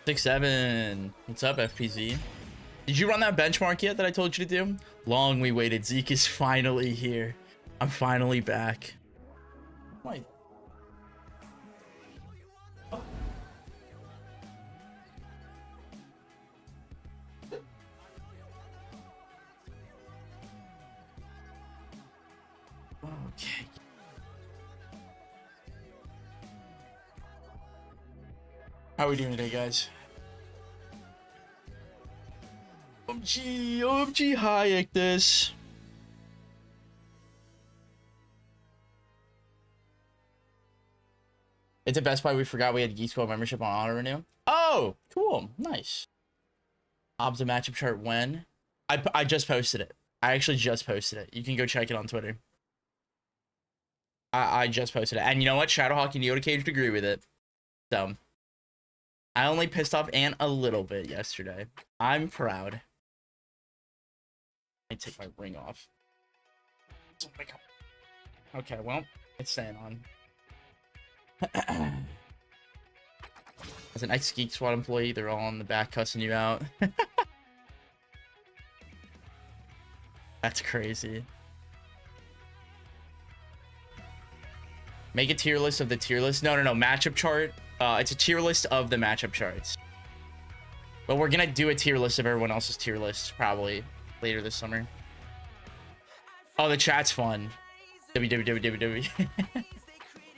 Six, 7. What's up, FPZ? Did you run that benchmark yet that I told you to do? Long we waited. Zeke is finally here. I'm finally back. Why? Okay. How are we doing today, guys? OMG, Hayek this. It's a Best Buy. We forgot we had Geek Squad membership on auto renew. Oh, cool. Nice. Obs a matchup chart when? I just posted it. I actually just posted it. You can go check it on Twitter. I just posted it. And you know what? Shadowhawk and Yoda Cage agree with it. So, I only pissed off Ant a little bit yesterday. I'm proud. I take my ring off. Oh my God. Okay, well, it's staying on. As an ex-Geek Squad employee, they're all in the back cussing you out. That's crazy. Make a tier list of the tier list. No, matchup chart. It's a tier list of the matchup charts. But we're gonna do a tier list of everyone else's tier list probably later this summer. Oh, the chat's fun. www.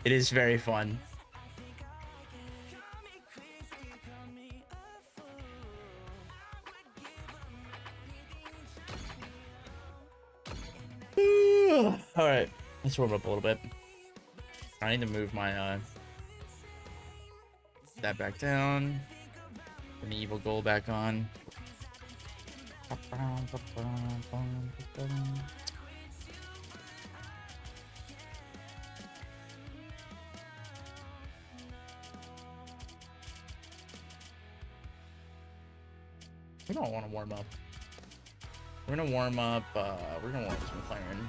It is very fun. All right, let's warm up a little bit. I need to move my that back down. An evil goal back on. We don't want to warm up. We're gonna warm up. We're gonna warm up some McLaren.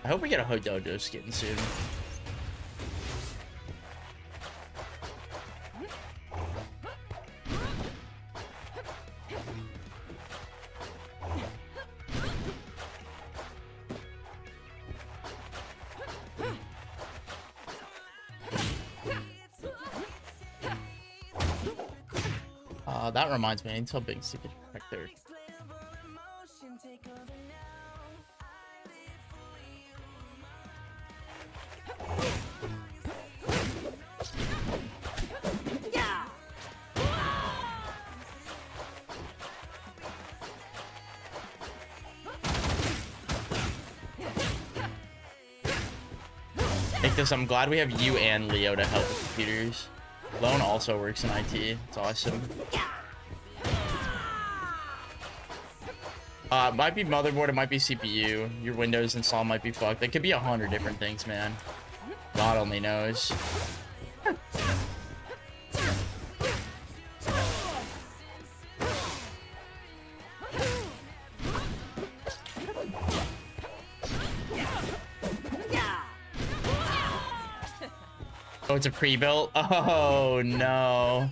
I hope we get a Hododo skin soon. That reminds me, I need to tell Big to get back there. Nicholas, I'm glad we have you and Leo to help with computers. Lone also works in IT. It's awesome. It might be motherboard, it might be CPU. Your Windows install might be fucked. It could be 100 different things, man. God only knows. Oh, it's a pre-built? Oh, no.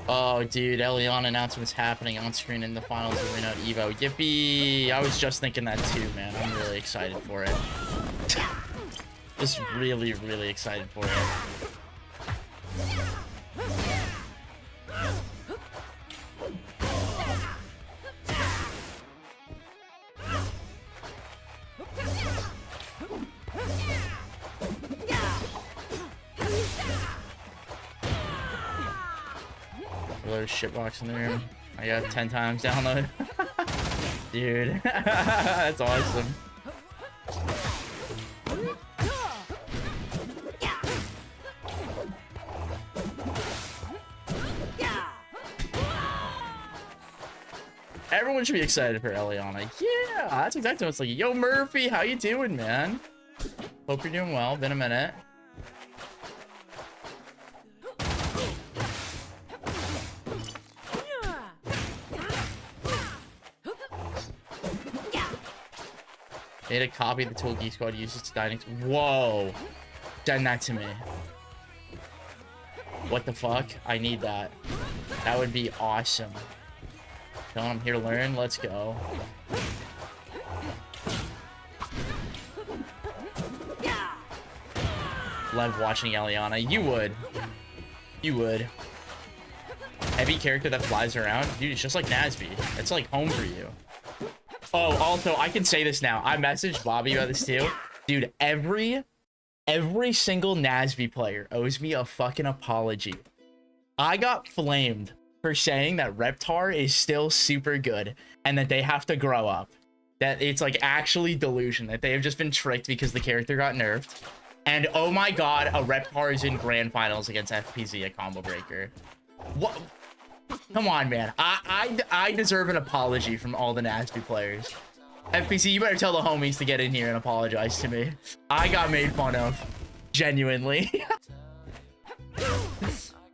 Oh, dude, Eliana announcement's happening on screen in the finals arena at Evo. Yippee! I was just thinking that too, man. I'm really excited for it. Just really, really excited for it. There's shitbox in the room. I got 10 times download. Dude, that's awesome. Everyone should be excited for Eliana. Yeah, that's exactly what it's like. Yo, Murphy, how you doing, man? Hope you're doing well. Been a minute. Made a copy of the tool Geek Squad uses to dining. Whoa. Send that to me. What the fuck? I need that. That would be awesome. Tell I'm here to learn. Let's go. Love watching Eliana. You would. You would. Heavy character that flies around. Dude, it's just like Nasby. It's like home for you. Oh, also, I can say this now. I messaged Bobby about this too. Dude, every single Nasby player owes me a fucking apology. I got flamed for saying that Reptar is still super good and that they have to grow up. That it's like actually delusion, that they have just been tricked because the character got nerfed. And oh my god, a Reptar is in grand finals against FPZ at Combo Breaker. What? Come on, man. I deserve an apology from all the Nasby players. FPC, you better tell the homies to get in here and apologize to me. I got made fun of. Genuinely.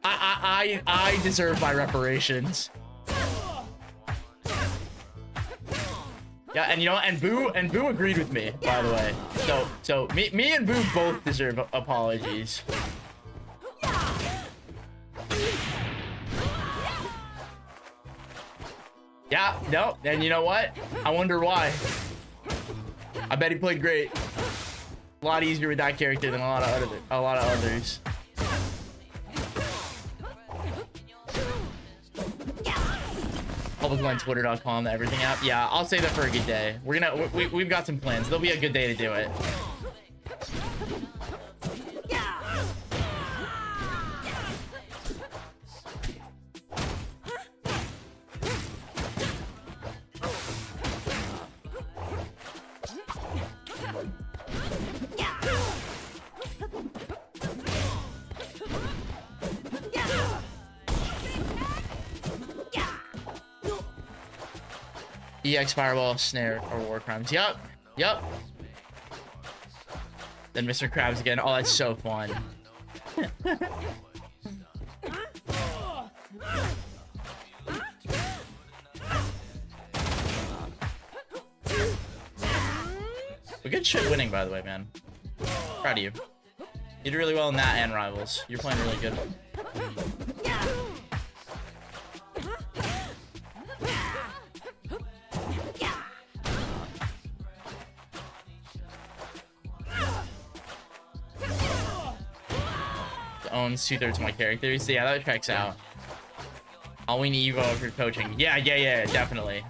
I deserve my reparations. Yeah, and you know, and Boo agreed with me, by the way. So me and Boo both deserve apologies. Yeah, no, and you know what? I wonder why. I bet he played great. A lot easier with that character than a lot of others. Publicline.twitter.com, the everything app. Yeah, I'll say that for a good day. We've got some plans. There'll be a good day to do it. EX Fireball, Snare, or War Crimes. Yup. Then Mr. Krabs again. Oh, that's so fun. But good shit winning, by the way, man. Proud of you. You did really well in that and Rivals. You're playing really good. Owns 2/3 of my characters. Yeah, that checks out. I'll win Evo if you're coaching. Yeah, definitely.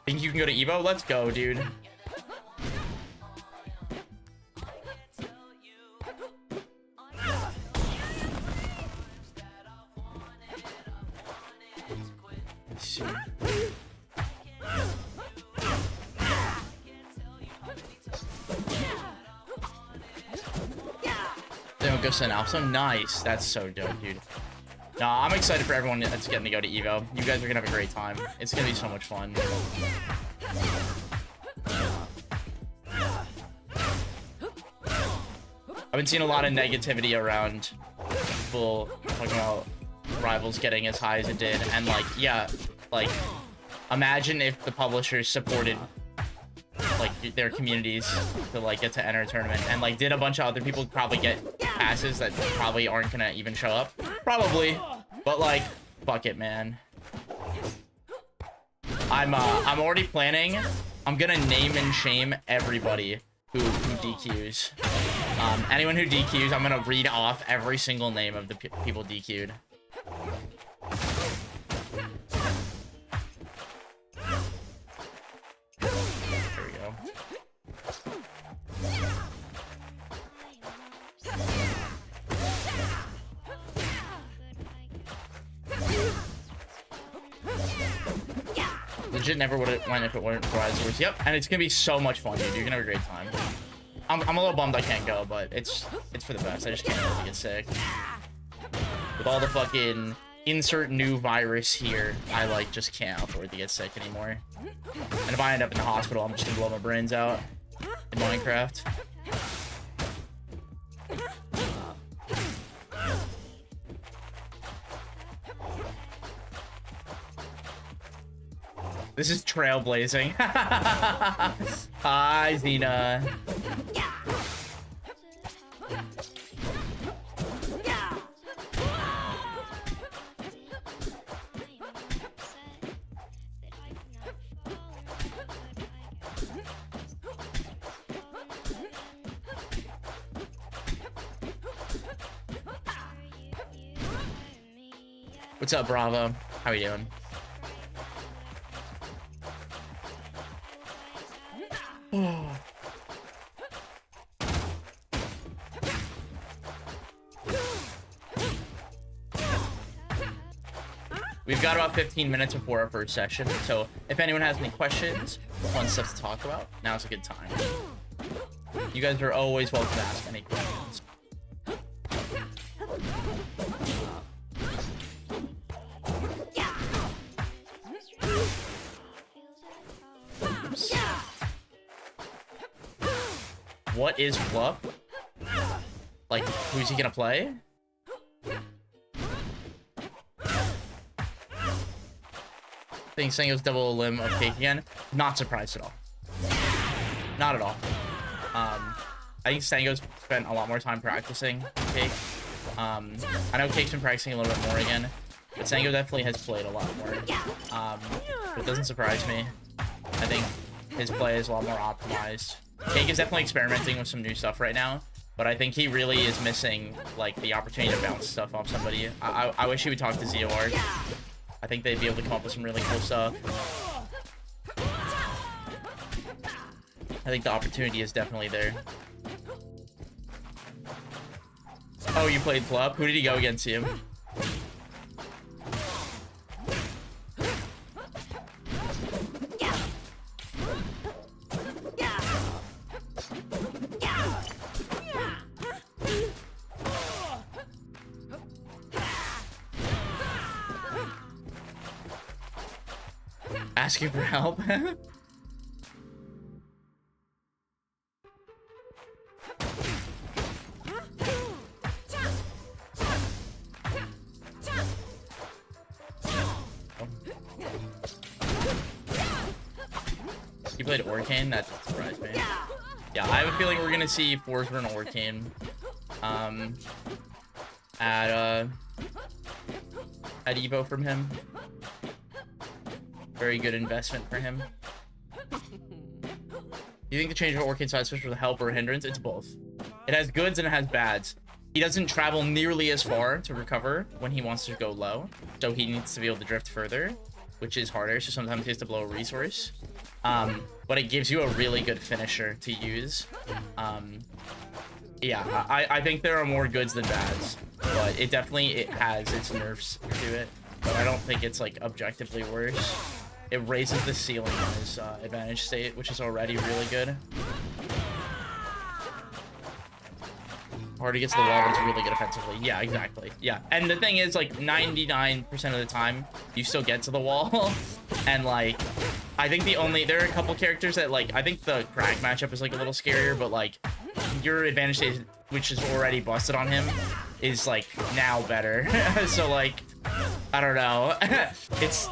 Think you can go to Evo? Let's go, dude. Let's see. Then we'll go send Alpha. Nice. That's so dope, dude. No, I'm excited for everyone that's getting to go to Evo. You guys are gonna have a great time. It's gonna be so much fun. I've been seeing a lot of negativity around people talking about Rivals getting as high as it did, and like, yeah, like, imagine if the publishers supported like their communities to like get to enter a tournament, and like did a bunch of other people probably get passes that probably aren't gonna even show up, probably, but like, fuck it, man. I'm already planning. I'm gonna name and shame everybody who DQs. Anyone who DQs, I'm gonna read off every single name of the people DQ'd. There we go. Legit never would have went if it weren't for Rise. Yep, and it's gonna be so much fun, dude. You're gonna have a great time. I'm a little bummed I can't go, but it's for the best. I just can't wait to get sick. With all the fucking insert new virus here, I like just can't afford to get sick anymore. And if I end up in the hospital, I'm just gonna blow my brains out in Minecraft. This is trailblazing. Hi, Xena. What's up, Bravo? How are you doing? We've got about 15 minutes before our first session, so if anyone has any questions or fun stuff to talk about, now's a good time. You guys are always welcome to ask any questions. What is Flup? Like, who's he gonna play? Think Sango's double limb of Cake again? Not surprised at all. Not at all. I think Sango's spent a lot more time practicing Cake. I know Cake's been practicing a little bit more again, but Sango definitely has played a lot more. It doesn't surprise me. I think his play is a lot more optimized. Cake is definitely experimenting with some new stuff right now, but I think he really is missing like the opportunity to bounce stuff off somebody. I wish he would talk to ZOR. I think they'd be able to come up with some really cool stuff. I think the opportunity is definitely there. Oh, you played Flup? Who did he go against him? Asking for help. You played Orcane? That doesn't surprise me. Yeah, I have a feeling we're gonna see Force run Orcane at Evo from him. Very good investment for him. You think the change of Orcane side switch was a help or a hindrance? It's both. It has goods and it has bads. He doesn't travel nearly as far to recover when he wants to go low, so he needs to be able to drift further, which is harder, so sometimes he has to blow a resource. But it gives you a really good finisher to use. Yeah, I think there are more goods than bads, but it definitely has its nerfs to it, but I don't think it's like objectively worse. It raises the ceiling on his advantage state, which is already really good. Harder gets to the wall, but it's really good offensively. Yeah, exactly. Yeah, and the thing is, like, 99% of the time, you still get to the wall. And, like, I think there are a couple characters that, like, I think the Crag matchup is, like, a little scarier, but, like, your advantage stage, which is already busted on him, is, like, now better. So, like, I don't know. It's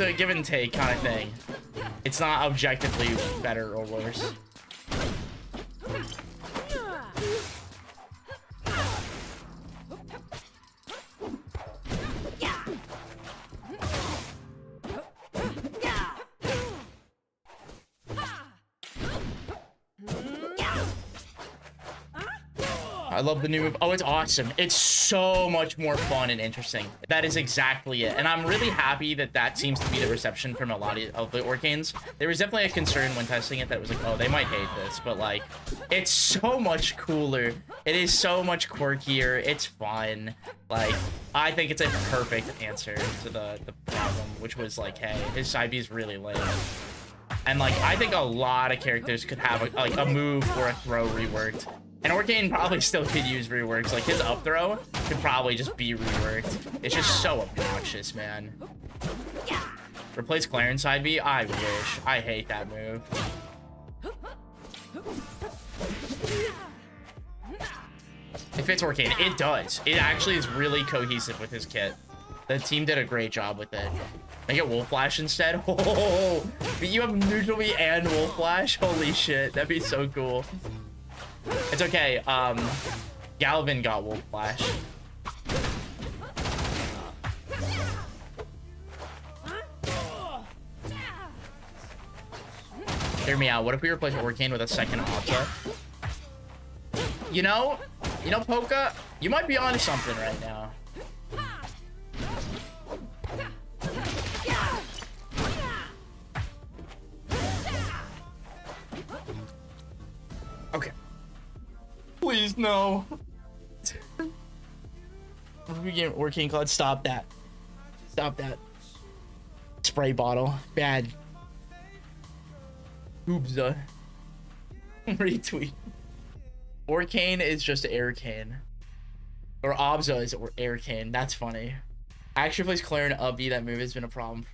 a give and take kind of thing. It's not objectively better or worse. I love the new move. Oh, it's awesome. It's so much more fun and interesting. That is exactly it. And I'm really happy that that seems to be the reception from a lot of the Orcanes. There was definitely a concern when testing it that was like, oh, they might hate this. But, like, it's so much cooler. It is so much quirkier. It's fun. Like, I think it's a perfect answer to the problem, which was, like, hey, his side B is really lame. And, like, I think a lot of characters could have, a move or a throw reworked. And Orcane probably still could use reworks. Like, his up throw could probably just be reworked. It's just so obnoxious, man. Replace Clarence side B? I wish. I hate that move. It fits Orcane. It does. It actually is really cohesive with his kit. The team did a great job with it. Make it Wolf Flash instead? Oh, but you have Neutral Me and Wolf Flash? Holy shit, that'd be so cool. It's okay. Galvin got Wolf Flash. Hear me out. What if we replace Orcane with a second Opsa? You know, Poka, you might be onto something right now. Okay. Please, no. We get Orcane Cloud. Stop that. Stop that. Spray bottle. Bad. Oops. Retweet. Orcane is just Aircane. Or Obza is Aircane. That's funny. I actually plays Claire and Ubby. That move has been a problem.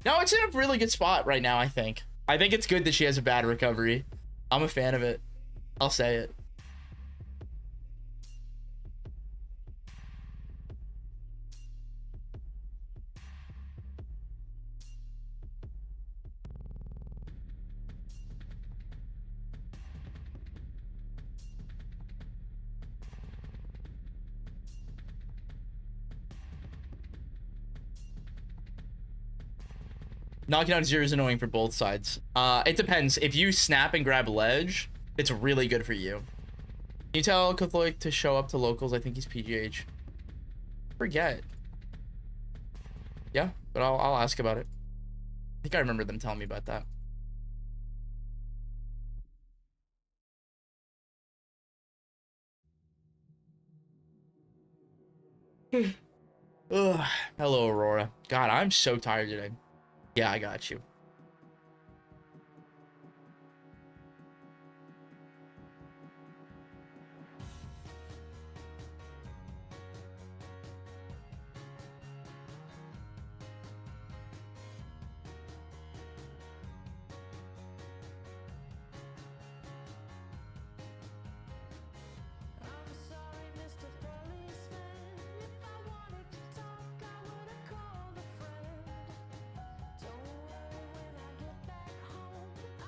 No, it's in a really good spot right now, I think. I think it's good that she has a bad recovery. I'm a fan of it. I'll say it. Knocking out zero is annoying for both sides. It depends. If you snap and grab ledge, it's really good for you. Can you tell Kuthilick to show up to locals? I think he's PGH. Forget. Yeah, but I'll ask about it. I think I remember them telling me about that. Ugh. Hello, Aurora. God, I'm so tired today. Yeah, I got you.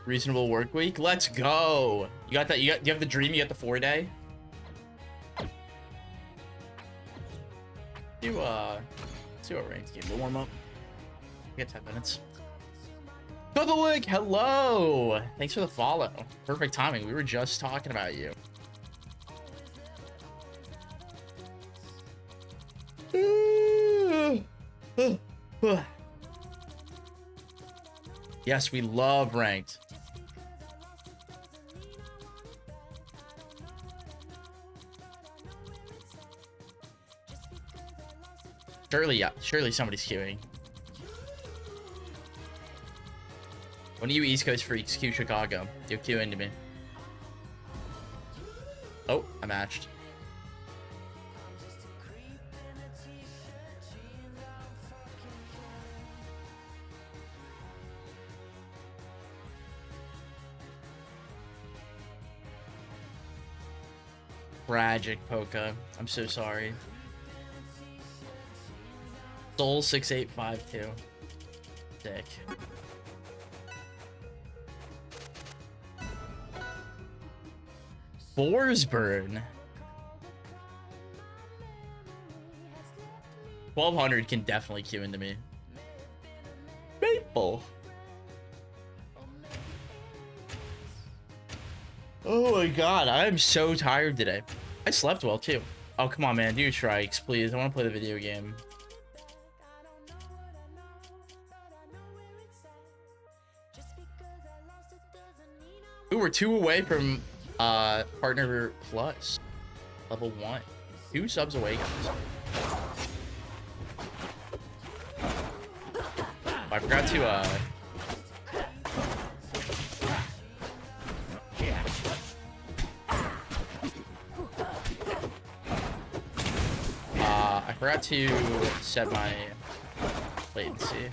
Reasonable work week. Let's go. You got that? You have the dream. You got the 4-day. See what ranked game to warm up. We got 10 minutes. Kuthilick, hello. Thanks for the follow. Perfect timing. We were just talking about you. Yes, we love ranked. Surely, yeah. Surely somebody's queuing. One of you East Coast freaks queue Chicago. You're queuing to me. Oh, I matched. Tragic, Poca. I'm so sorry. Soul 6852. Sick. Borsburn. 1200 can definitely queue into me. Maple. Oh my god, I'm so tired today. I slept well too. Oh, come on, man. Do strikes, please. I want to play the video game. Ooh, we're 2 away from partner plus. Level 1. 2 subs away, guys. Oh, I forgot to I forgot to set my latency.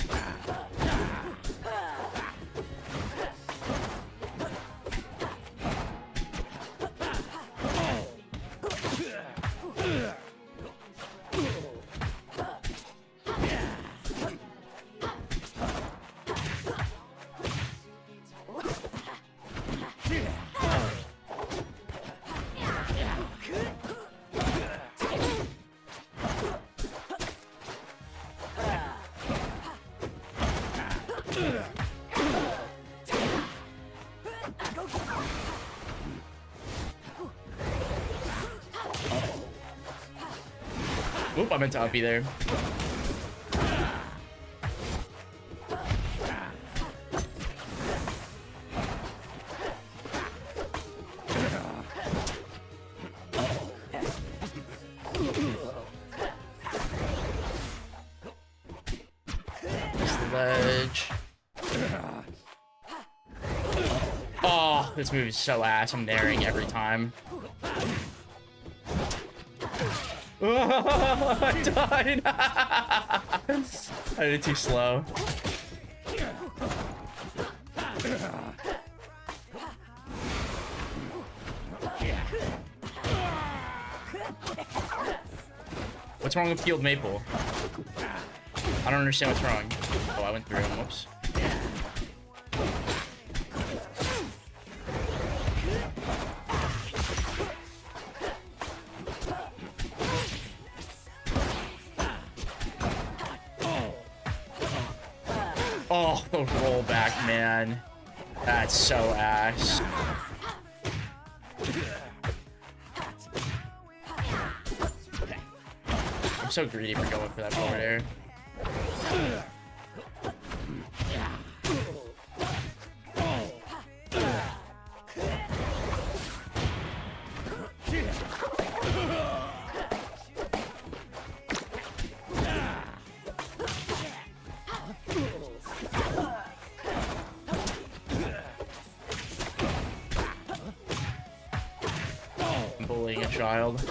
Oop, I meant to uppy there. Missed the ledge. Oh, this move is so ass. I'm naring every time. I died. I did it too slow. What's wrong with Field Maple? I don't understand what's wrong. Oh, I went through him. Whoops. Oh, the rollback, man. That's so ass. I'm so greedy for going for that forward air. Bullying a child.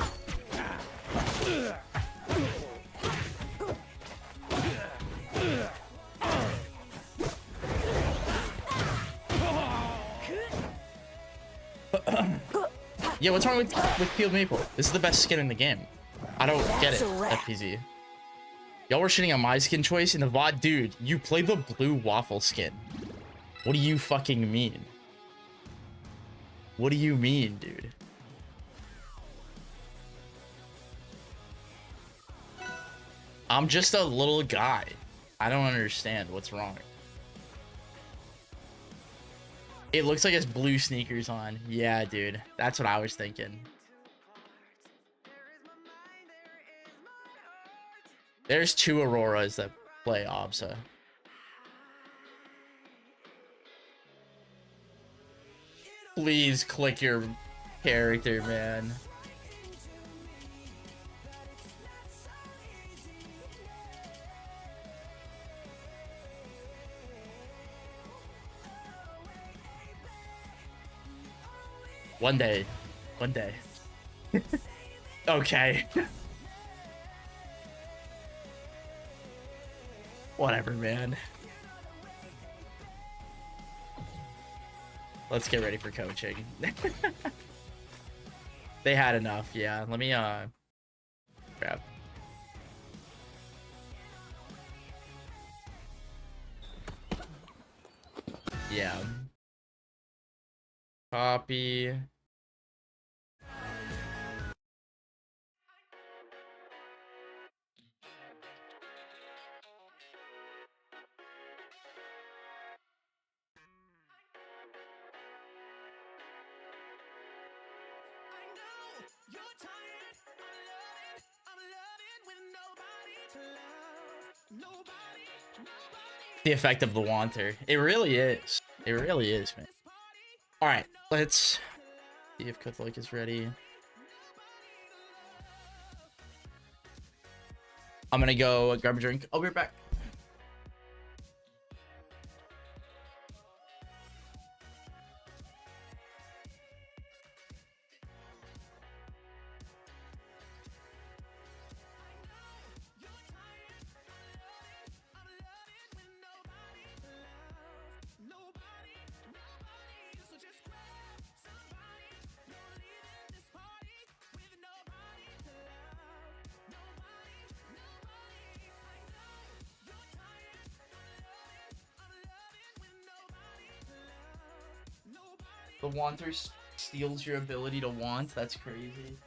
Yeah, what's wrong with Field Maple? This is the best skin in the game. I don't get it, FPZ. Y'all were shitting on my skin choice in the VOD. Dude, you play the blue waffle skin. What do you fucking mean? What do you mean, dude? I'm just a little guy. I don't understand what's wrong. It looks like it's blue sneakers on. Yeah, dude. That's what I was thinking. There's 2 Auroras that play Obsa. Please click your character, man. One day. One day. Okay. Whatever, man. Let's get ready for coaching. They had enough. Yeah, let me grab. Yeah. Copy. The effect of the wanter. It really is. It really is, man. All right, let's see if Kuthilick is ready. I'm gonna go grab a drink. I'll be right back. The wanter steals your ability to want. That's crazy.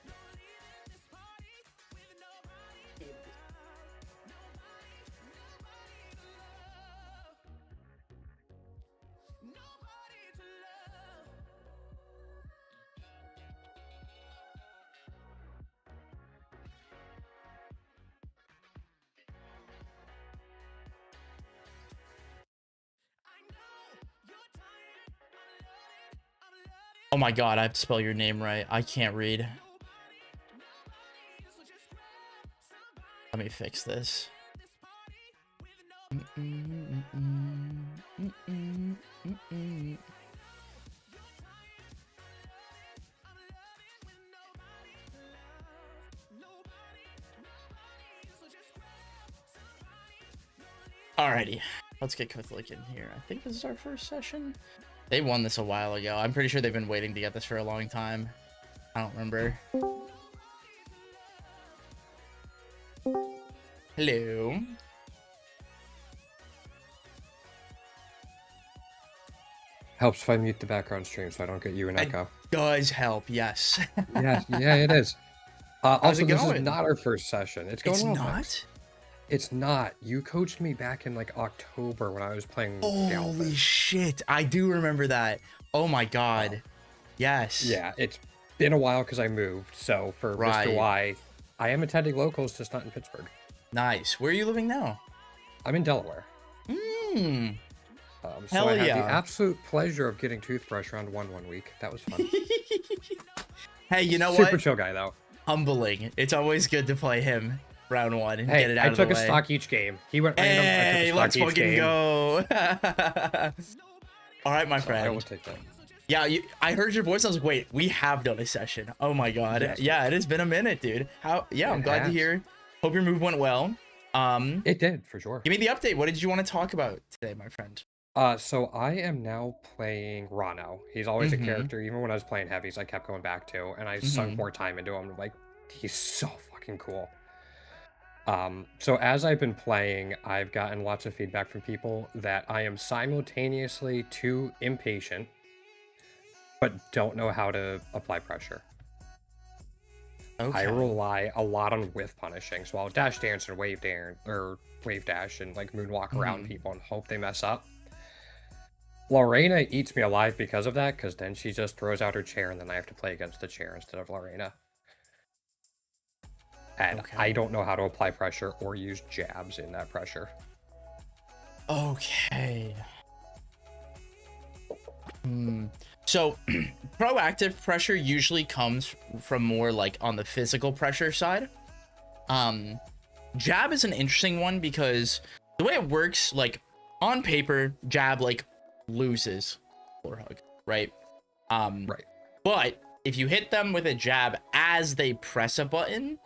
Oh my god, I have to spell your name right. I can't read. Let me fix this. Alrighty, let's get Kuthilick in here. I think this is our first session. They won this a while ago. I'm pretty sure they've been waiting to get this for a long time. I don't remember. Hello. Helps if I mute the background stream so I don't get you an echo. It does help, yes. yeah, it is. Also, it this going? is not our first session. It's going well. Not? It's not. You coached me back in like October when I was playing Holy Galvin. shit. I do remember that. Oh my god. Yes. Yeah, it's been a while because I moved. So for Mr. Y, I am attending locals, just not in Pittsburgh. Nice. Where are you living now? I'm in Delaware. So Hell I had the absolute pleasure of getting toothbrush round one week. That was fun. Hey, you know Super what? Super chill guy though. Humbling. It's always good to play him round one and get it out of the way. I took a stock each game. He went random. Hey, let's fucking go. All right, my friend. I will take that. Yeah, I heard your voice. I was like, wait, we have done a session. Oh my god. Yes. Yeah, it has been a minute, dude. I'm glad to hear. Hope your move went well. It did, for sure. Give me the update. What did you want to talk about today, my friend? So I am now playing Rano. He's always a character, even when I was playing heavies, I kept going back to, and I sunk more time into him. Like, he's so fucking cool. So as I've been playing, I've gotten lots of feedback from people that I am simultaneously too impatient, but don't know how to apply pressure. Okay. I rely a lot on whiff punishing, so I'll dash dance and wave dash and like moonwalk around people and hope they mess up. Lorena eats me alive because of that, because then she just throws out her chair and then I have to play against the chair instead of Lorena. And I don't know how to apply pressure or use jabs in that pressure. Okay. So proactive pressure usually comes from more like on the physical pressure side. Jab is an interesting one because the way it works, like on paper, jab like loses floor hug, right? Right. But if you hit them with a jab as they press a button,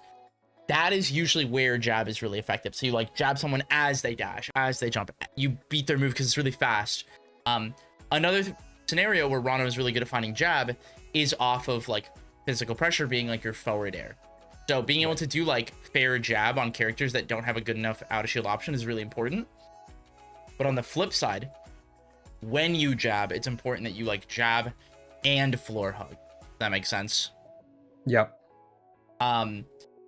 that is usually where jab is really effective. So you like jab someone as they dash, as they jump, you beat their move because it's really fast. Another scenario where Rana is really good at finding jab is off of like physical pressure being like your forward air. So being able to do like fair jab on characters that don't have a good enough out of shield option is really important. But on the flip side, when you jab, it's important that you like jab and floor hug. Does that make sense? Yep.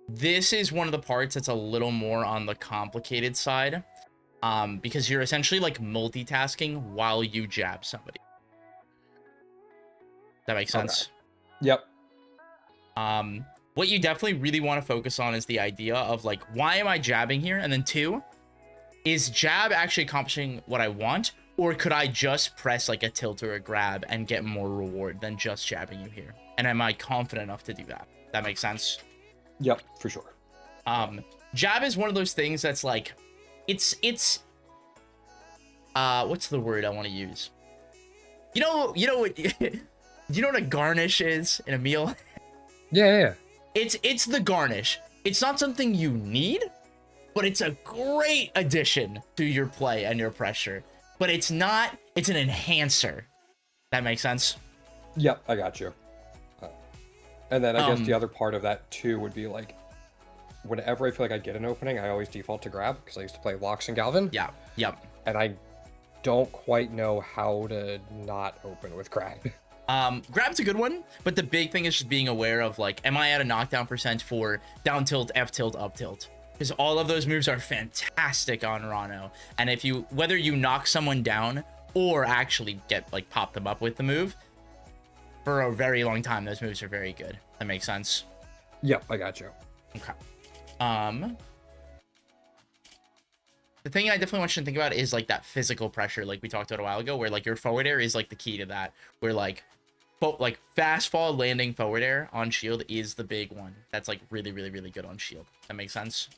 This is one of the parts that's a little more on the complicated side, because you're essentially like multitasking while you jab somebody. That makes sense? Okay. Yep. What you definitely really want to focus on is the idea of like, why am I jabbing here? And then 2, is jab actually accomplishing what I want? Or could I just press like a tilt or a grab and get more reward than just jabbing you here? And am I confident enough to do that? That makes sense? Yep, for sure. Jab is one of those things that's like, it's what's the word I want to use? You know what, you know what a garnish is in a meal? Yeah. It's the garnish. It's not something you need, but it's a great addition to your play and your pressure. But it's not, it's an enhancer. That makes sense? Yep, I got you. And then I guess the other part of that too would be like, whenever I feel like I get an opening, I always default to grab because I used to play Locks and Galvin. Yeah, yep. And I don't quite know how to not open with grab. Grab's a good one, but the big thing is just being aware of like, am I at a knockdown percent for down tilt, F tilt, up tilt? Because all of those moves are fantastic on Rano. And if you, whether you knock someone down or actually get like pop them up with the move, for a very long time, those moves are very good. That makes sense? Yep, I got you. Okay. The thing I definitely want you to think about is like that physical pressure, like we talked about a while ago, where like your forward air is like the key to that. Where like fast fall landing forward air on shield is the big one. That's like really, really, really good on shield. That makes sense?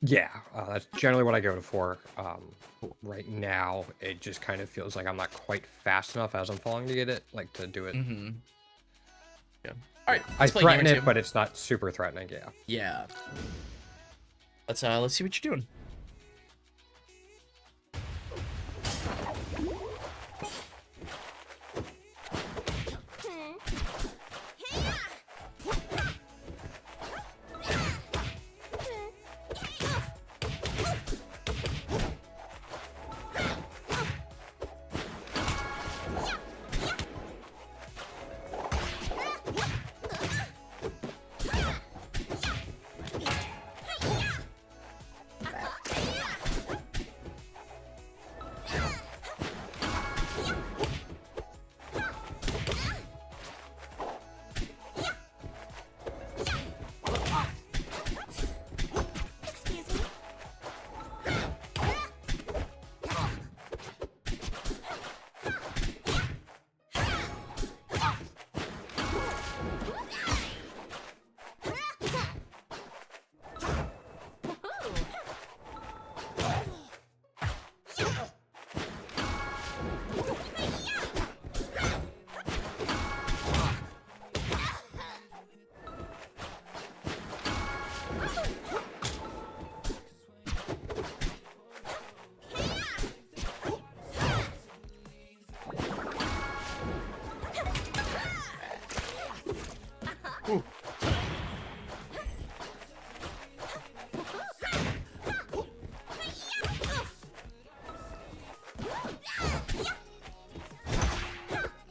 Yeah, that's generally what I go for. Right now, it just kind of feels like I'm not quite fast enough as I'm falling to get it, like to do it. Mm-hmm. Yeah. All right. I threaten it, but it's not super threatening. Yeah. Yeah. Let's see what you're doing.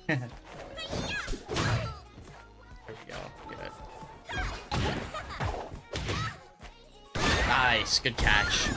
There we go. Good. Nice. Good catch.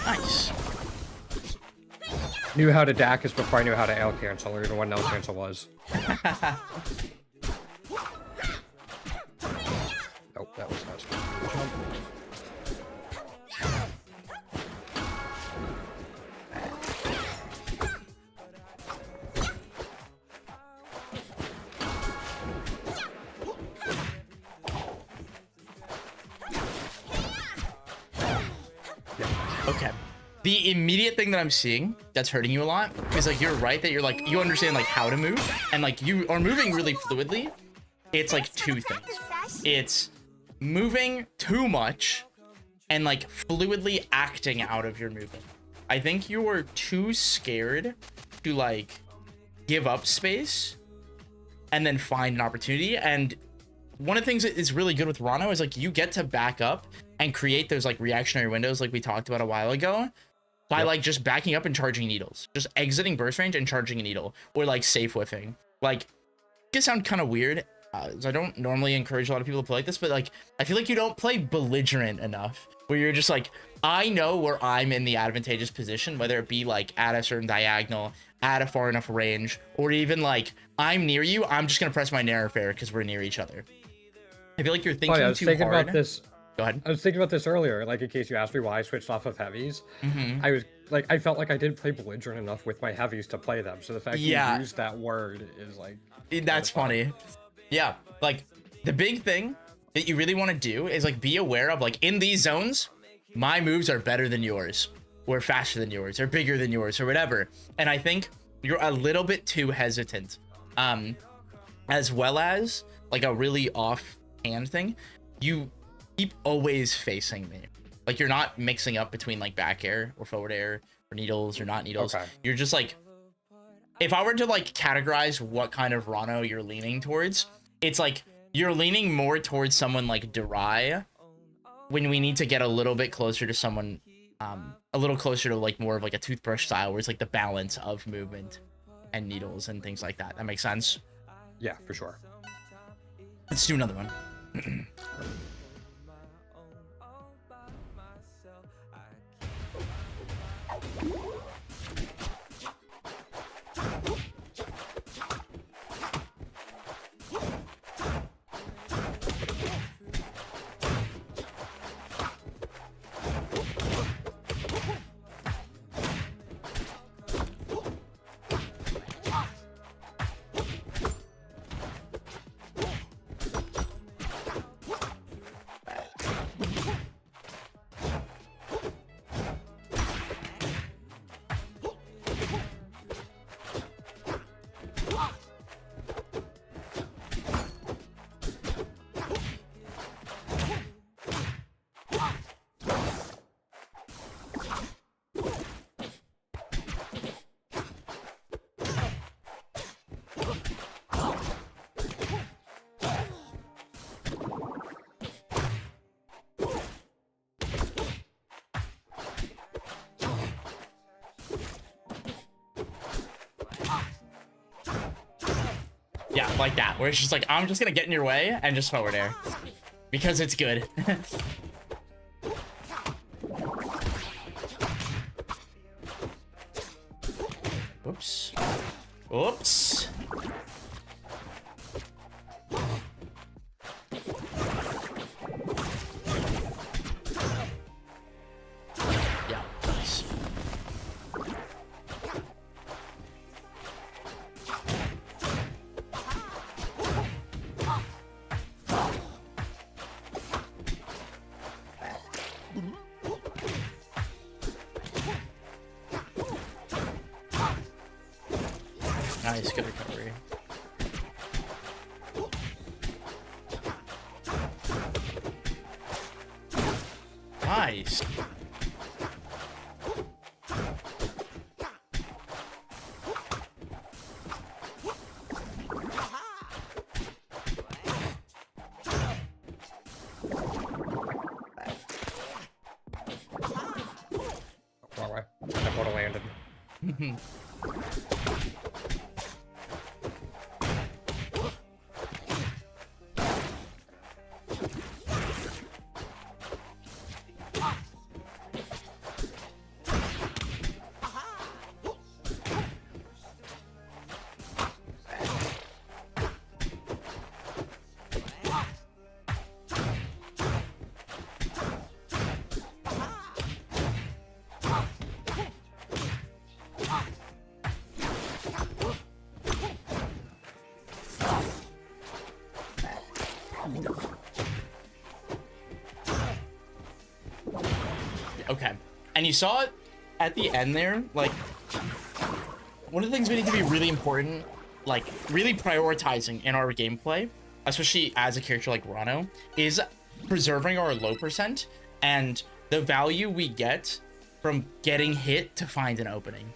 Nice. Knew how to Dacus before I knew how to L cancel, or even what an L cancel was. Oh, that was not supposed to be a jump. Okay. The immediate thing that I'm seeing that's hurting you a lot is like you're right that you're like you understand like how to move and like you are moving really fluidly. It's like two things. It's moving too much and like fluidly acting out of your movement. I think you are too scared to like give up space and then find an opportunity. And one of the things that is really good with Rano is like you get to back up and create those like reactionary windows like we talked about a while ago by like just backing up and charging needles, just exiting burst range and charging a needle, or like safe whiffing. Like it can sound kind of weird. I don't normally encourage a lot of people to play like this, but like I feel like you don't play belligerent enough where you're just like, I know where I'm in the advantageous position, whether it be like at a certain diagonal, at a far enough range, or even like I'm near you, I'm just gonna press my narrow fair because we're near each other. I feel like you're thinking too hard. About this. Go ahead. I was thinking about this earlier, like in case you asked me why I switched off of heavies. I was like, I felt like I didn't play belligerent enough with my heavies to play them. So the fact you used that word is like, that's funny. Yeah, like the big thing that you really want to do is like be aware of like in these zones, my moves are better than yours, or faster than yours, or bigger than yours, or whatever. And I think you're a little bit too hesitant, as well as like a really offhand thing. You keep always facing me, like you're not mixing up between like back air or forward air or needles or not needles. You're just like, if I were to like categorize what kind of Rano you're leaning towards, it's like you're leaning more towards someone like Durai when we need to get a little bit closer to someone, a little closer to like more of like a toothbrush style where it's like the balance of movement and needles and things like that. That makes sense? Yeah, for sure. Let's do another one. Yeah, like that, where it's just like, I'm just gonna get in your way and just forward air because it's good. Whoops. Whoops. Nice, good recovery. Nice. Wrong way. That would have landed. Okay, and you saw it at the end there, like, one of the things we need to be really important, like, really prioritizing in our gameplay, especially as a character like Rano, is preserving our low percent and the value we get from getting hit to find an opening.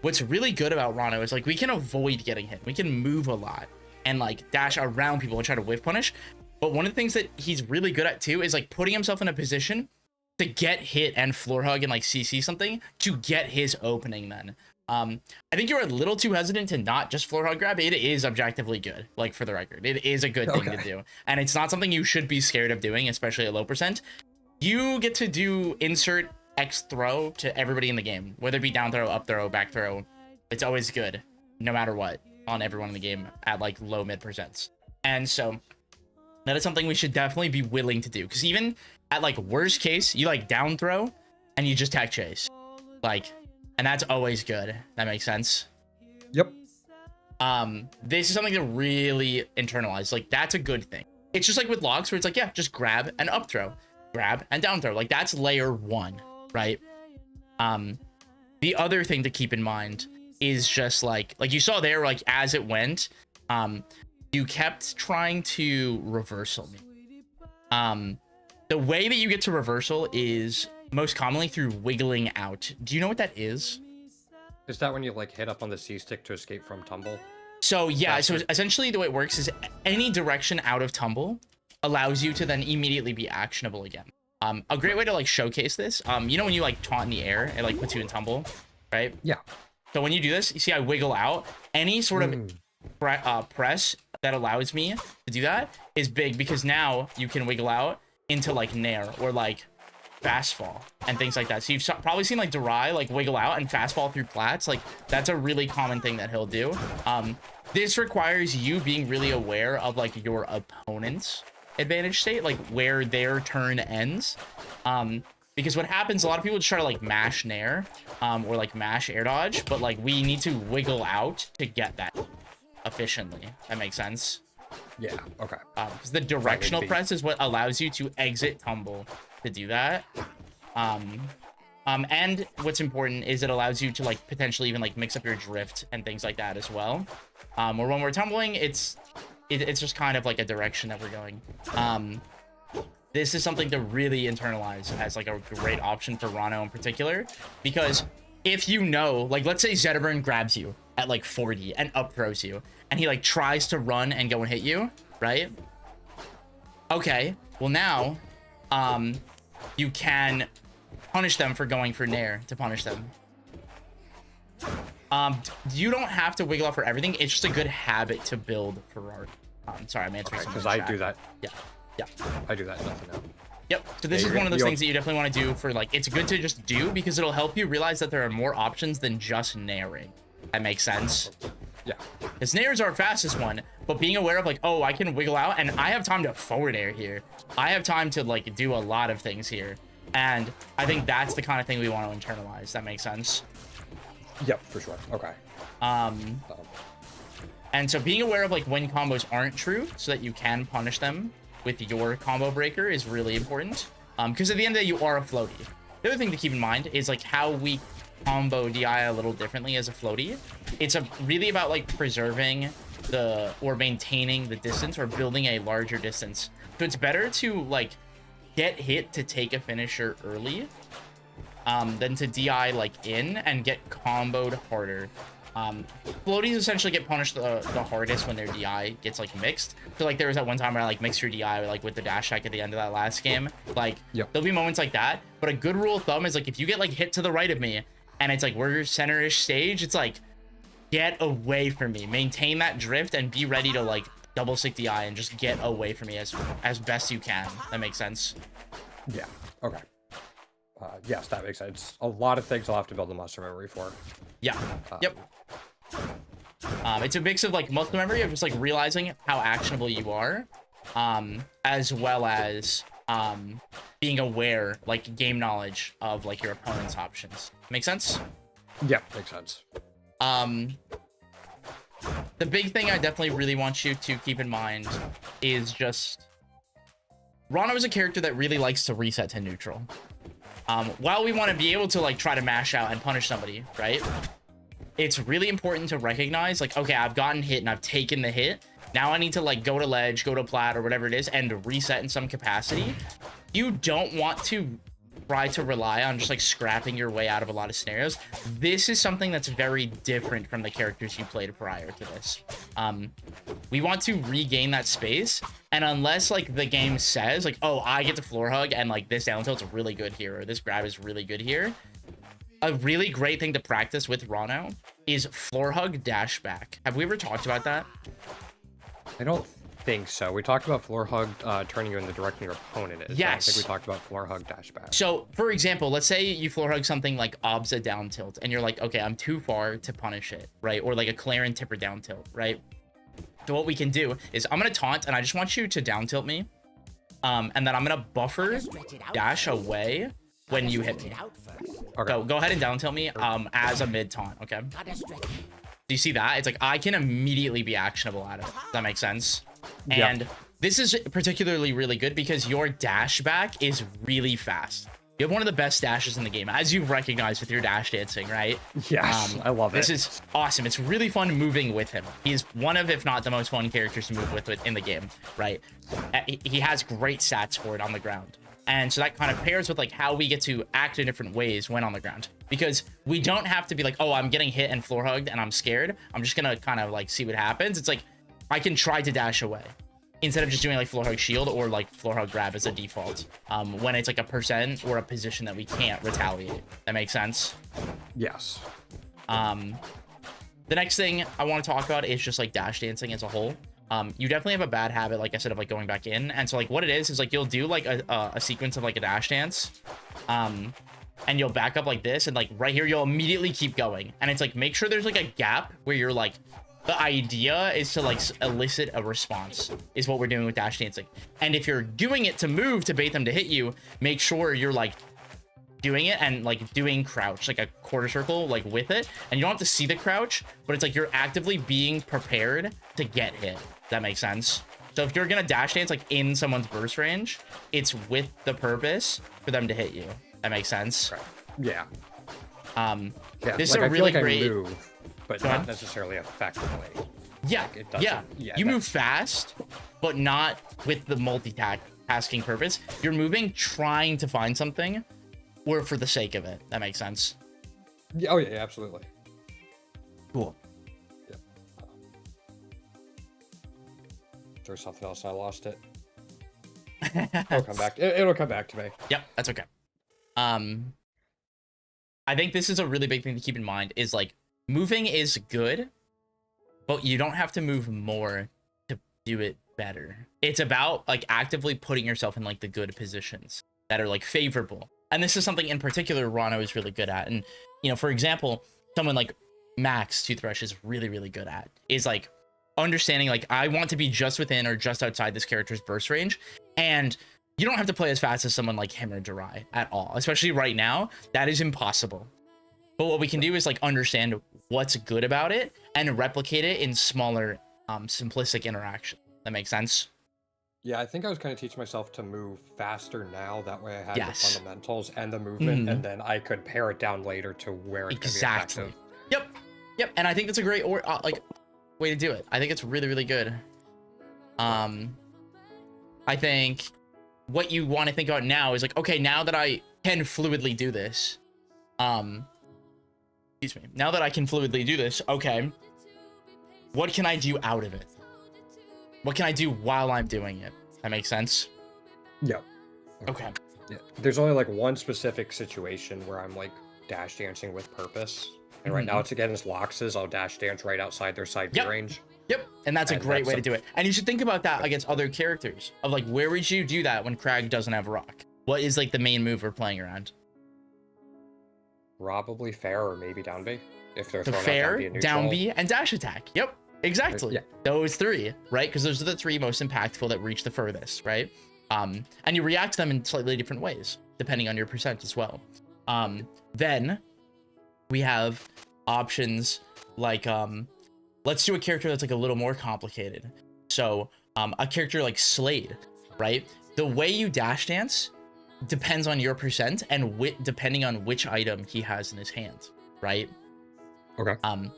What's really good about Rano is, like, we can avoid getting hit. We can move a lot and, like, dash around people and try to whiff punish. But one of the things that he's really good at, too, is, like, putting himself in a position to get hit and floor hug and, like, CC something to get his opening then. I think you're a little too hesitant to not just floor hug grab. It is objectively good, like, for the record. It is a good thing to do. And it's not something you should be scared of doing, especially at low percent. You get to do insert X throw to everybody in the game, whether it be down throw, up throw, back throw. It's always good, no matter what, on everyone in the game at, like, low mid percents. And so that is something we should definitely be willing to do, because even at, like, worst case, you, like, down throw and you just tech chase, like, and that's always good. That makes sense. Yep. This is something to really internalize. Like, that's a good thing. It's just like with logs where it's like, yeah, just grab and up throw, grab and down throw. Like, that's layer one, right? The other thing to keep in mind is just like you saw there, like, as it went, you kept trying to reversal me. The way that you get to reversal is most commonly through wiggling out. Do you know what that is? Is that when you, like, hit up on the C stick to escape from tumble? So yeah, so essentially the way it works is any direction out of tumble allows you to then immediately be actionable again. A great way to, like, showcase this, you know when you, like, taunt in the air, it, like, puts you in tumble, right? Yeah. So when you do this, you see I wiggle out. Any sort of press that allows me to do that is big, because now you can wiggle out into, like, nair or, like, fast fall and things like that. So you've probably seen, like, Durai, like, wiggle out and fast fall through plats. Like, that's a really common thing that he'll do. This requires you being really aware of, like, your opponent's advantage state, like, where their turn ends. Because what happens, a lot of people just try to, like, mash nair or, like, mash air dodge, but, like, we need to wiggle out to get that efficiently. That makes sense. Yeah. Okay. Because the directional press is what allows you to exit tumble to do that. And what's important is it allows you to, like, potentially even, like, mix up your drift and things like that as well. Or when we're tumbling, it's just kind of like a direction that we're going. This is something to really internalize as, like, a great option for Rano in particular, because if you know, like, let's say Zetaburn grabs you at, like, 40 and up throws you, and he, like, tries to run and go and hit you, right? Okay, well, now you can punish them for going for nair to punish them. You don't have to wiggle out for everything. It's just a good habit to build Ferrari. Sorry, I'm answering because I do that. Yeah. I do that enough now. Yep. So this is one of those things that you definitely want to do for, like, it's good to just do, because it'll help you realize that there are more options than just nairing. That makes sense. Yeah. Because nair is our fastest one, but being aware of, like, oh, I can wiggle out and I have time to forward air here. I have time to, like, do a lot of things here. And I think that's the kind of thing we want to internalize. That makes sense. Yep, for sure. Okay. And so being aware of, like, when combos aren't true so that you can punish them with your combo breaker is really important. Because at the end of the day, you are a floaty. The other thing to keep in mind is, like, how we combo DI a little differently as a floaty. It's really about like preserving or maintaining the distance or building a larger distance. So it's better to like get hit to take a finisher early than to DI like in and get comboed harder. Floaties essentially get punished the hardest when their DI gets like mixed. So like there was that one time where I like mixed your DI like with the dash attack at the end of that last game. Like there'll be moments like that, but a good rule of thumb is like if you get like hit to the right of me and it's like we're center-ish stage, it's like get away from me, maintain that drift and be ready to like double stick DI and just get away from me as best you can. That makes sense. Yeah. Okay. Yes, that makes sense. A lot of things I'll have to build the muscle memory for. Yeah. Yep. It's a mix of like muscle memory of just like realizing how actionable you are, as well as being aware, like game knowledge of like your opponent's options. Make sense? Yeah, makes sense. The big thing I definitely really want you to keep in mind is just Rana is a character that really likes to reset to neutral. While we want to be able to like try to mash out and punish somebody, right? It's really important to recognize like, okay, I've gotten hit and I've taken the hit. Now I need to like go to ledge, go to plat or whatever it is and reset in some capacity. You don't want to try to rely on just like scrapping your way out of a lot of scenarios. This is something that's very different from the characters you played prior to this. We want to regain that space, and unless like the game says like, oh, I get to floor hug and like this down tilt's really good here or this grab is really good here, a really great thing to practice with Rano is floor hug dash back. Have we ever talked about that? I don't think so. We talked about floor hug turning you in the direction your opponent is. Yes. I don't think we talked about floor hug dash back. So for example, let's say you floor hug something like Obza down tilt and you're like, okay, I'm too far to punish it, right? Or like a Clarin tipper down tilt, right? So what we can do is I'm gonna taunt and I just want you to down tilt me, and then I'm gonna buffer dash away when you hit me. Okay. So go ahead and down tilt me as a mid taunt, okay? Do you see that? It's like I can immediately be actionable at it. Does that make sense? And this is particularly really good because your dash back is really fast. You have one of the best dashes in the game, as you've recognized with your dash dancing, right? Yes, I love it. This is awesome. It's really fun moving with him. He's one of, if not the most fun characters to move with in the game, right? He has great stats for it on the ground. And so that kind of pairs with like how we get to act in different ways when on the ground, because we don't have to be like, oh, I'm getting hit and floor hugged and I'm scared. I'm just going to kind of like see what happens. It's like, I can try to dash away instead of just doing like floor hug shield or like floor hug grab as a default. When it's like a percent or a position that we can't retaliate. That makes sense? Yes. The next thing I want to talk about is just like dash dancing as a whole. You definitely have a bad habit, like I said, of like going back in. And so like what it is like you'll do like a sequence of like a dash dance. And you'll back up like this. And like right here, you'll immediately keep going. And it's like, make sure there's like a gap where you're like, the idea is to like elicit a response is what we're doing with dash dancing. And if you're doing it to move to bait them to hit you, make sure you're like doing it and like doing crouch, like a quarter circle, like with it. And you don't have to see the crouch, but it's like you're actively being prepared to get hit. That makes sense. So if you're gonna dash dance like in someone's burst range, it's with the purpose for them to hit you. That makes sense. Right. Yeah. This is a really great move, but not necessarily effectively. Yeah, like it doesn't, you move fast, but not with the multitasking purpose. You're moving trying to find something, or for the sake of it. That makes sense. Yeah, oh yeah, absolutely. Cool. Yeah. There's something else. I lost it. It'll come back. It'll come back to me. Yep, that's okay. I think this is a really big thing to keep in mind is like moving is good, but you don't have to move more to do it better. It's about like actively putting yourself in like the good positions that are like favorable. And this is something in particular Rano is really good at. And, you know, for example, someone like Max Toothbrush is really, really good at is like understanding like I want to be just within or just outside this character's burst range. And you don't have to play as fast as someone like him or Jirai at all, especially right now. That is impossible. But what we can do is like understand what's good about it and replicate it in smaller, simplistic interactions. That makes sense. Yeah, I think I was kind of teaching myself to move faster now. That way I had the Yes. fundamentals and the movement, and then I could pare it down later to where it's going to be Exactly. effective. Yep. Yep. And I think that's a great like way to do it. I think it's really, really good. I think what you want to think about now is like, okay, now that I can fluidly do this, excuse me, now that I can fluidly do this, okay, what can I do out of it? What can I do while I'm doing it? That makes sense? Yeah. Okay. Yeah. There's only like one specific situation where I'm like dash dancing with purpose. And right now it's against Loxes. I'll dash dance right outside their side view range. Yep. And that's a great way to do it. And you should think about that against other characters of like, where would you do that when Crag doesn't have rock? What is like the main move we're playing around? Probably fair or maybe down B. If they're The throwing fair, out down B, down B, and dash attack. Yep. Exactly. Yeah. Those three, right? Because those are the three most impactful that reach the furthest, right? And you react to them in slightly different ways, depending on your percent as well. Then we have options like, let's do a character that's like a little more complicated. So a character like Slade, right? The way you dash dance depends on your percent and depending on which item he has in his hand, right? Okay.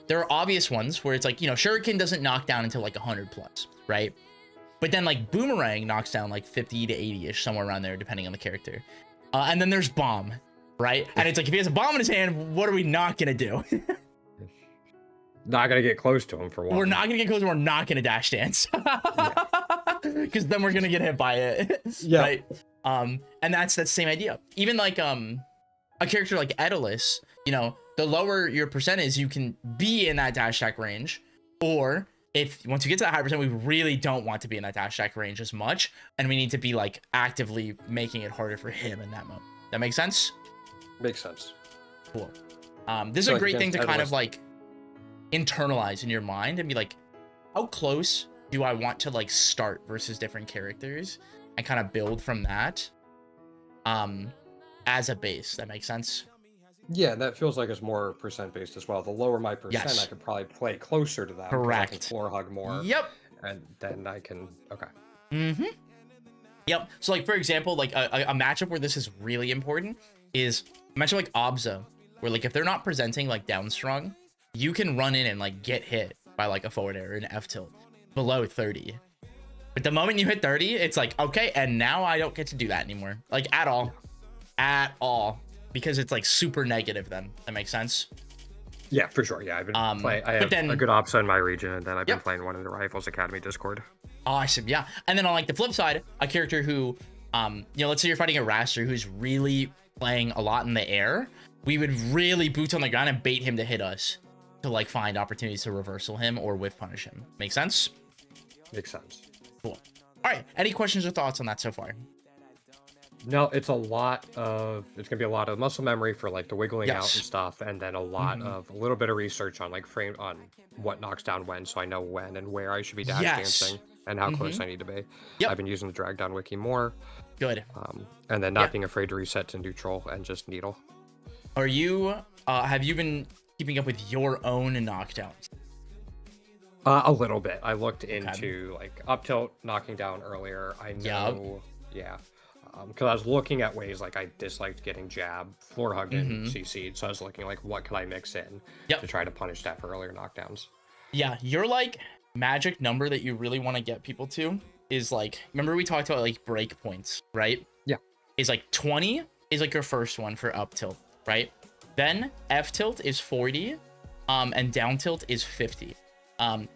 There are obvious ones where it's like, you know, Shuriken doesn't knock down until like 100 plus, right? But then like Boomerang knocks down like 50 to 80-ish, somewhere around there, depending on the character. And then there's Bomb, right? And it's like, if he has a bomb in his hand, what are we not gonna do? Not gonna get close to him for one. We're not gonna get close and we're not gonna dash dance. Because then we're gonna get hit by it. Yeah. Right? And that's the same idea. Even like a character like Edalus, you know, the lower your percent is, you can be in that dash attack range. Or if once you get to that high percent, we really don't want to be in that dash attack range as much. And we need to be like actively making it harder for him in that moment. That makes sense? Makes sense. Cool. This is a great thing to kind of like internalize in your mind and be like, how close do I want to like start versus different characters and kind of build from that as a base. That makes sense? Yeah, that feels like it's more percent based as well. The lower my percent, Yes. I could probably play closer to that. Correct. I can floor hug more. Yep. And then I can, okay. Mm-hmm. Yep. So like, for example, like a matchup where this is really important is a matchup like Obza, where like if they're not presenting like down strong, you can run in and like get hit by like a forward air and F tilt below 30. But the moment you hit 30, it's like, okay, and now I don't get to do that anymore. Like at all. At all. Because it's like super negative then. That makes sense? Yeah, for sure. Yeah, I've been playing. I have a good opsa in my region, and then I've been playing one in the Rifles Academy Discord. Awesome, yeah. And then on like the flip side, a character who, you know, let's say you're fighting a Raster who's really playing a lot in the air, we would really boots on the ground and bait him to hit us to like find opportunities to reversal him or whiff punish him. Make sense? Makes sense. Cool. All right. Any questions or thoughts on that so far? No, it's a lot of, it's gonna be a lot of muscle memory for like the wiggling out and stuff, and then a lot of a little bit of research on like frame on what knocks down when, so I know when and where I should be dash dancing and how close I need to be. Yep. I've been using the drag down wiki more. Good. And then not being afraid to reset to neutral and just needle. Are you have you been keeping up with your own knockdowns? A little bit. I looked into like up tilt knocking down earlier. I know, yeah. Because I was looking at ways like I disliked getting jab, floor hugged, and CC'd. So I was looking like, what can I mix in to try to punish that for earlier knockdowns? Yeah, your like magic number that you really want to get people to is like, remember we talked about like break points, right? Yeah. Is like 20 is like your first one for up tilt, right? Then F tilt is 40, and down tilt is 50.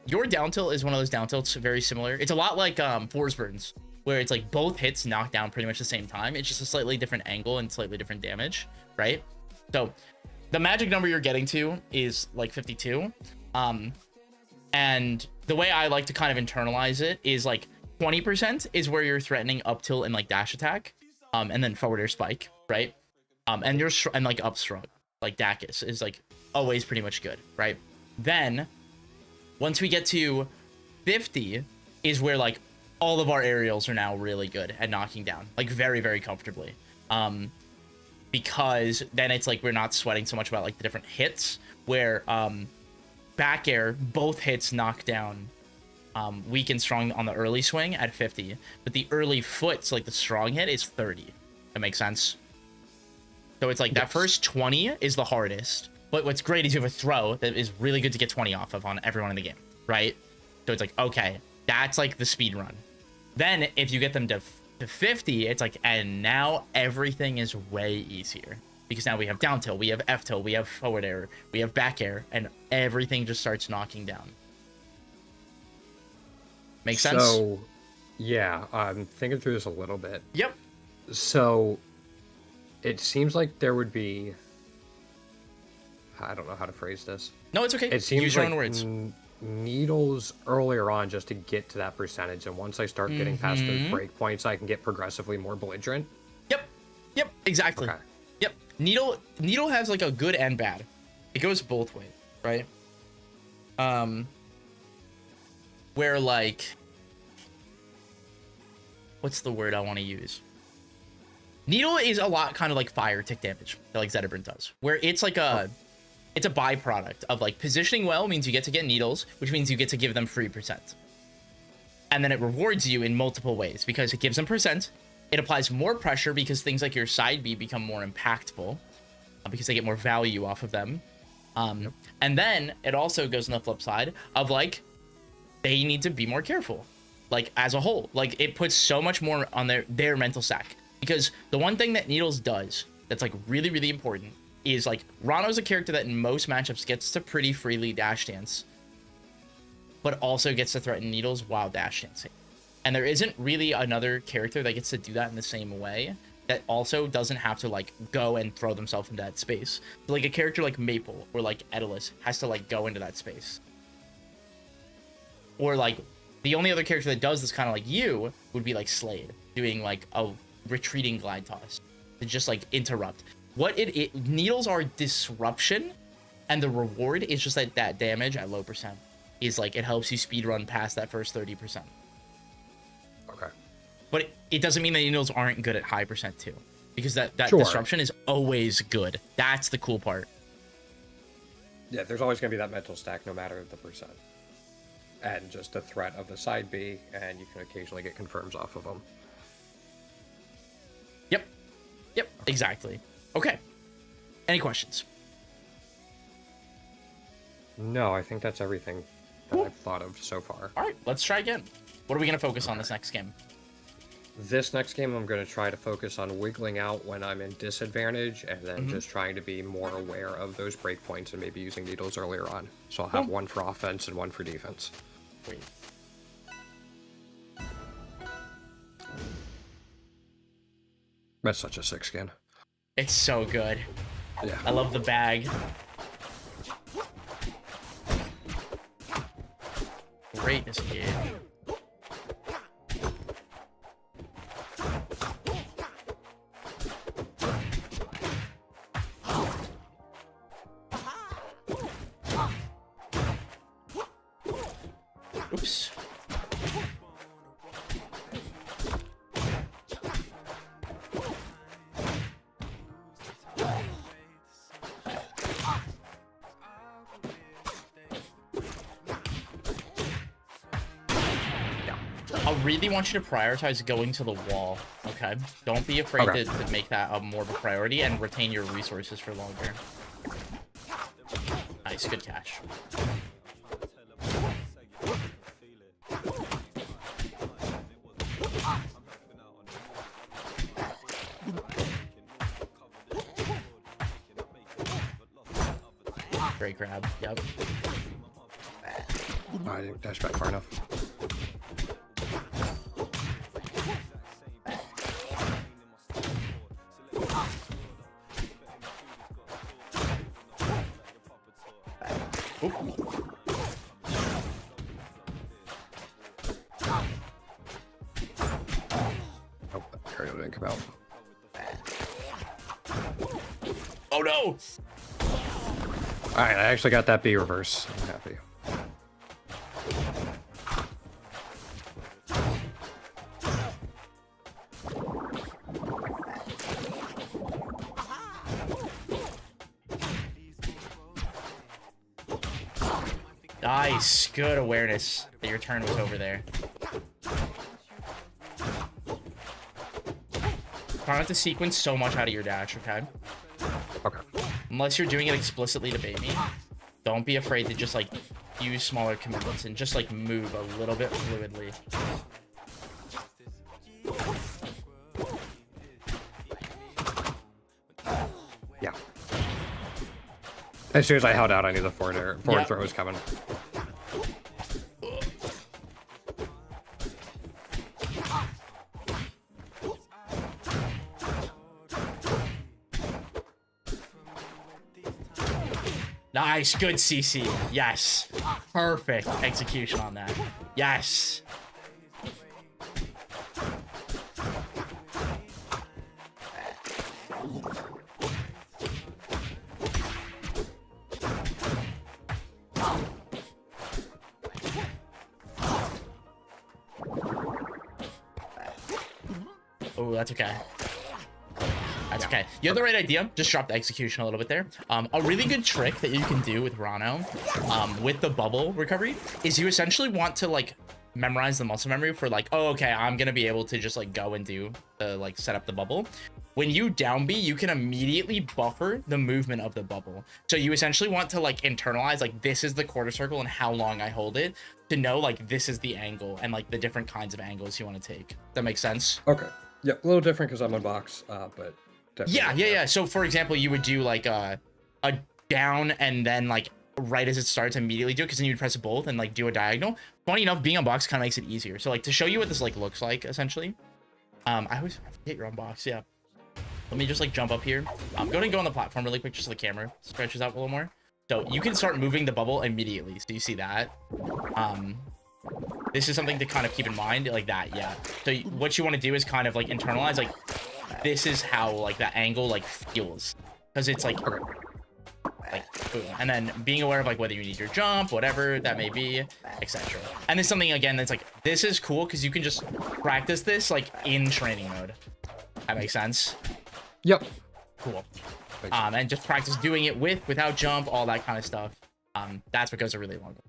Your down tilt is one of those down tilts very similar. It's a lot like Forsburn's, where it's like both hits knock down pretty much the same time. It's just a slightly different angle and slightly different damage, right? So the magic number you're getting to is like 52. And the way I like to kind of internalize it is like 20% is where you're threatening up tilt and like dash attack, and then forward air spike, right? And you're and like up strong, like Dacus is like always pretty much good, right? Then once we get to 50 is where like all of our aerials are now really good at knocking down, like very, very comfortably. Because then it's like we're not sweating so much about like the different hits, where back air, both hits knock down weak and strong on the early swing at 50, but the early foot, so like the strong hit, is 30. That makes sense. So it's like that first 20 is the hardest, but what's great is you have a throw that is really good to get 20 off of on everyone in the game, right? So it's like, okay, that's like the speed run. Then if you get them to 50, it's like, and now everything is way easier because now we have down tilt, we have F tilt, we have forward air, we have back air, and everything just starts knocking down. Make sense? So, yeah, I'm thinking through this a little bit. Yep. So, it seems like there would be... I don't know how to phrase this. No, it's okay. It seems Use your like own words. Needles earlier on just to get to that percentage, and once I start getting past those breakpoints, I can get progressively more belligerent. Yep, exactly. Okay. Yep. Needle has like a good and bad. It goes both ways, right? Where like, what's the word I want to use? Needle is a lot kind of like fire tick damage that like Zetabrint does, where it's like it's a byproduct of like positioning well means you get to get needles, which means you get to give them free percent. And then it rewards you in multiple ways because it gives them percent. It applies more pressure because things like your side B become more impactful because they get more value off of them. And then it also goes on the flip side of like, they need to be more careful, like as a whole. Like it puts so much more on their mental stack because the one thing that Needles does that's like really, really important is like Rano's a character that in most matchups gets to pretty freely dash dance, but also gets to threaten Needles while dash dancing. And there isn't really another character that gets to do that in the same way that also doesn't have to like go and throw themselves into that space. So, like a character like Maple or like Edalus has to like go into that space. Or like the only other character that does this kind of like you would be like Slade doing like a retreating glide toss to just like interrupt. What Needles are disruption, and the reward is just like that damage at low percent is like it helps you speed run past that first 30%. Okay. But it doesn't mean that Needles aren't good at high percent too, because that Sure. disruption is always good. That's the cool part. Yeah, there's always going to be that mental stack no matter the percent. And just the threat of the side B, and you can occasionally get confirms off of them. Yep, exactly. Okay. Any questions? No, I think that's everything that I've thought of so far. All right, let's try again. What are we going to focus on this next game? This next game, I'm going to try to focus on wiggling out when I'm in disadvantage, and then just trying to be more aware of those breakpoints and maybe using needles earlier on. So I'll have one for offense and one for defense. Wait. That's such a sick skin. It's so good. Yeah. I love the bag. Great disengage. Oops. I really want you to prioritize going to the wall, okay? Don't be afraid to make that more of a priority and retain your resources for longer. Nice, good catch. Great grab, yep. I didn't dash back far enough. Oop. Oh, Aerial didn't come out. Oh no! Alright, I actually got that B reverse. I'm happy. Nice. Good awareness that your turn was over there. Try not to sequence so much out of your dash, okay? Okay. Unless you're doing it explicitly to bait me, don't be afraid to just like use smaller commitments and just like move a little bit fluidly. Yeah. As soon as I held out, I knew the forward throw was coming. Nice, good CC. Yes. Perfect execution on that. Yes. Oh, that's okay. That's okay. You have the right idea. Just drop the execution a little bit there. A really good trick that you can do with Rano, with the bubble recovery, is you essentially want to like memorize the muscle memory for like, oh, okay, I'm gonna be able to just like go and do the like set up the bubble. When you down B, you can immediately buffer the movement of the bubble. So you essentially want to like internalize like this is the quarter circle and how long I hold it to know like this is the angle and like the different kinds of angles you want to take. That makes sense? Okay. Yeah, a little different because I'm on box, but yeah. So for example, you would do like a down and then like right as it starts immediately do it, because then you'd press both and like do a diagonal. Funny enough, being on box kind of makes it easier. So like to show you what this like looks like essentially, I forget you're on box. Yeah. Let me just like jump up here. I'm going to go on the platform really quick just so the camera stretches out a little more. So you can start moving the bubble immediately. So you see that. This is something to kind of keep in mind, like that. Yeah. So what you want to do is kind of like internalize like this is how like that angle like feels, because it's like boom. And then being aware of like whether you need your jump, whatever that may be, etc. And there's something again that's like this is cool because you can just practice this like in training mode. That makes sense. Yep. Cool. And just practice doing it without jump, all that kind of stuff. That's what goes a really long way.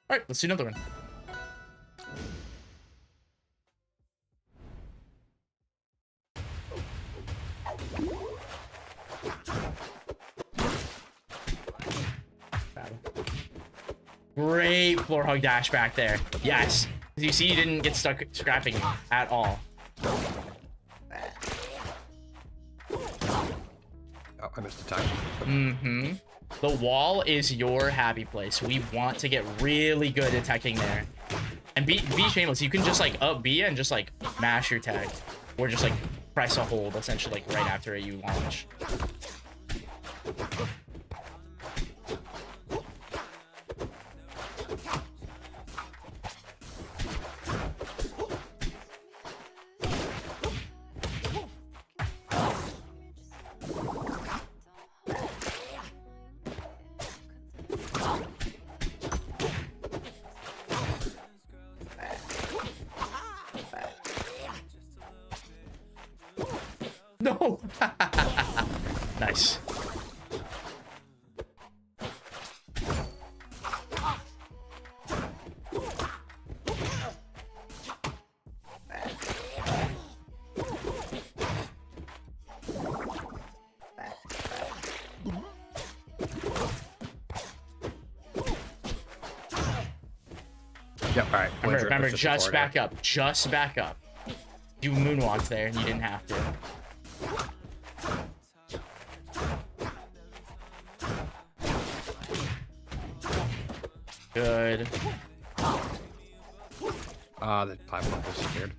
All right, let's do another one. Great floor hug dash back there. Yes. As you see, you didn't get stuck scrapping at all. Oh, I missed the time. Mm-hmm. The wall is your happy place. We want to get really good at teching there. And be shameless. You can just like up B and just like mash your tech. Or just like press a hold essentially like right after you launch. No. Nice. Yep. All right. Remember, just back up. Just back up. You moonwalked there and you didn't have to. Good. The platform disappeared.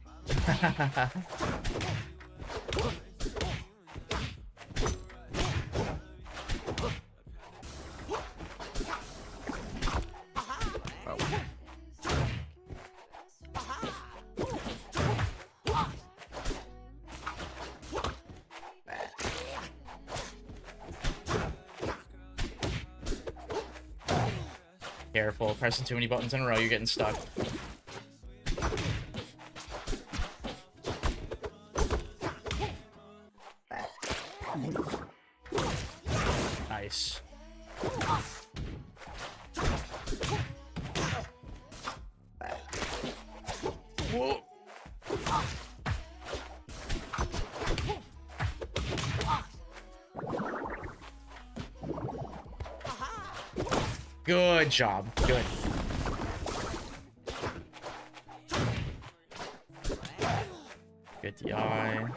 Careful, pressing too many buttons in a row, you're getting stuck. Nice. Good job. Good. Good DI.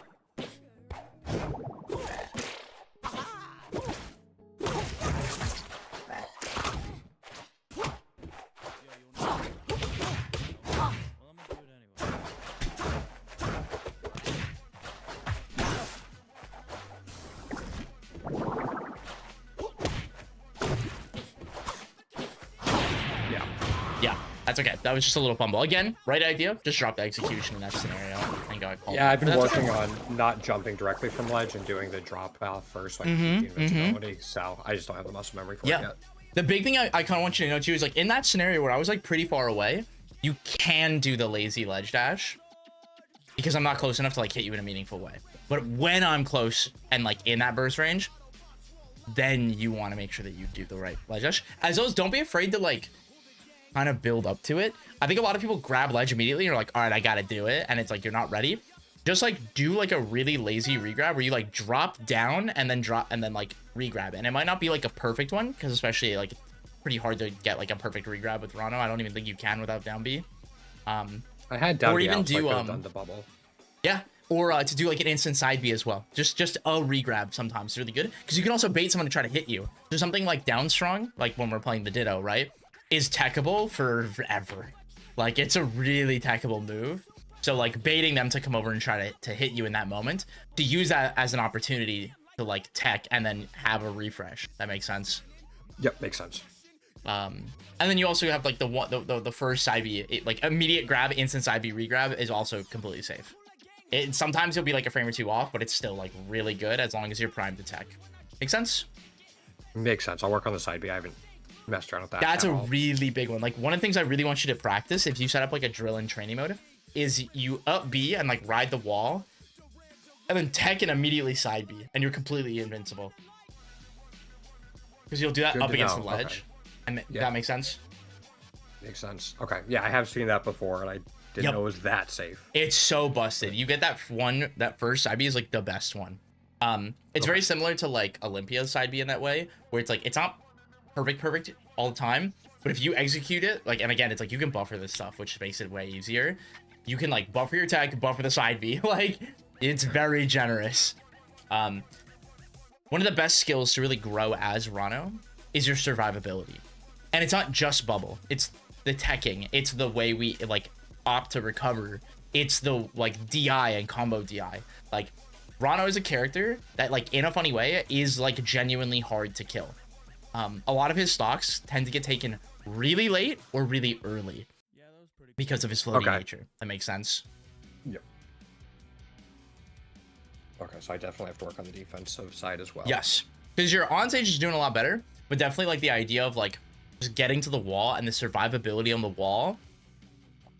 Yeah, that's okay. That was just a little fumble. Again, right idea. Just drop the execution in that scenario and got called. Yeah, I've been working okay. on not jumping directly from ledge and doing the drop out first, like invincibility. So I just don't have the muscle memory for it yet. The big thing I kind of want you to know too is like in that scenario where I was like pretty far away, you can do the lazy ledge dash because I'm not close enough to like hit you in a meaningful way. But when I'm close and like in that burst range, then you want to make sure that you do the right ledge dash. As those, don't be afraid to like kind of build up to it. I think a lot of people grab ledge immediately and you're like, all right, I gotta do it, and it's like you're not ready. Just like do like a really lazy regrab where you like drop down and then drop and then like regrab it. And it might not be like a perfect one because especially like pretty hard to get like a perfect regrab with Rano. I don't even think you can without down B. I had down or B even out, so do I could've done the bubble. Yeah, or to do like an instant side B as well. Just a regrab sometimes is really good because you can also bait someone to try to hit you. So something like down strong, like when we're playing the Ditto, right, is techable for forever. Like it's a really techable move. So like baiting them to come over and try to hit you in that moment, to use that as an opportunity to like tech and then have a refresh. That makes sense. Yep, makes sense. And then you also have like the first side B, like immediate grab, instant side B regrab is also completely safe. Sometimes you'll be like a frame or two off, but it's still like really good as long as you're primed to tech. Make sense? Makes sense. I'll work on the side B. I haven't messed around with that. That's a really big one. Like one of the things I really want you to practice if you set up like a drill in training mode is you up B and like ride the wall and then tech and immediately side B and you're completely invincible. Because you'll do that Good up to against know. the ledge. Okay. And Yeah. that makes sense? Makes sense. Okay. Yeah, I have seen that before and I didn't know it was that safe. It's so busted. You get that first side B is like the best one. It's very similar to like Olympia's side B in that way, where it's like it's not perfect all the time, but if you execute it, like, and again, it's like you can buffer this stuff, which makes it way easier. You can like buffer your tech, buffer the side B. Like it's very generous. One of the best skills to really grow as Rano is your survivability. And it's not just bubble. It's the teching. It's the way we like opt to recover. It's the like DI and combo DI. Like Rano is a character that like in a funny way is like genuinely hard to kill. A lot of his stocks tend to get taken really late or really early because of his floating nature. That makes sense. Yep. Okay, so I definitely have to work on the defensive side as well. Yes, because your on stage is doing a lot better, but definitely like the idea of like just getting to the wall and the survivability on the wall.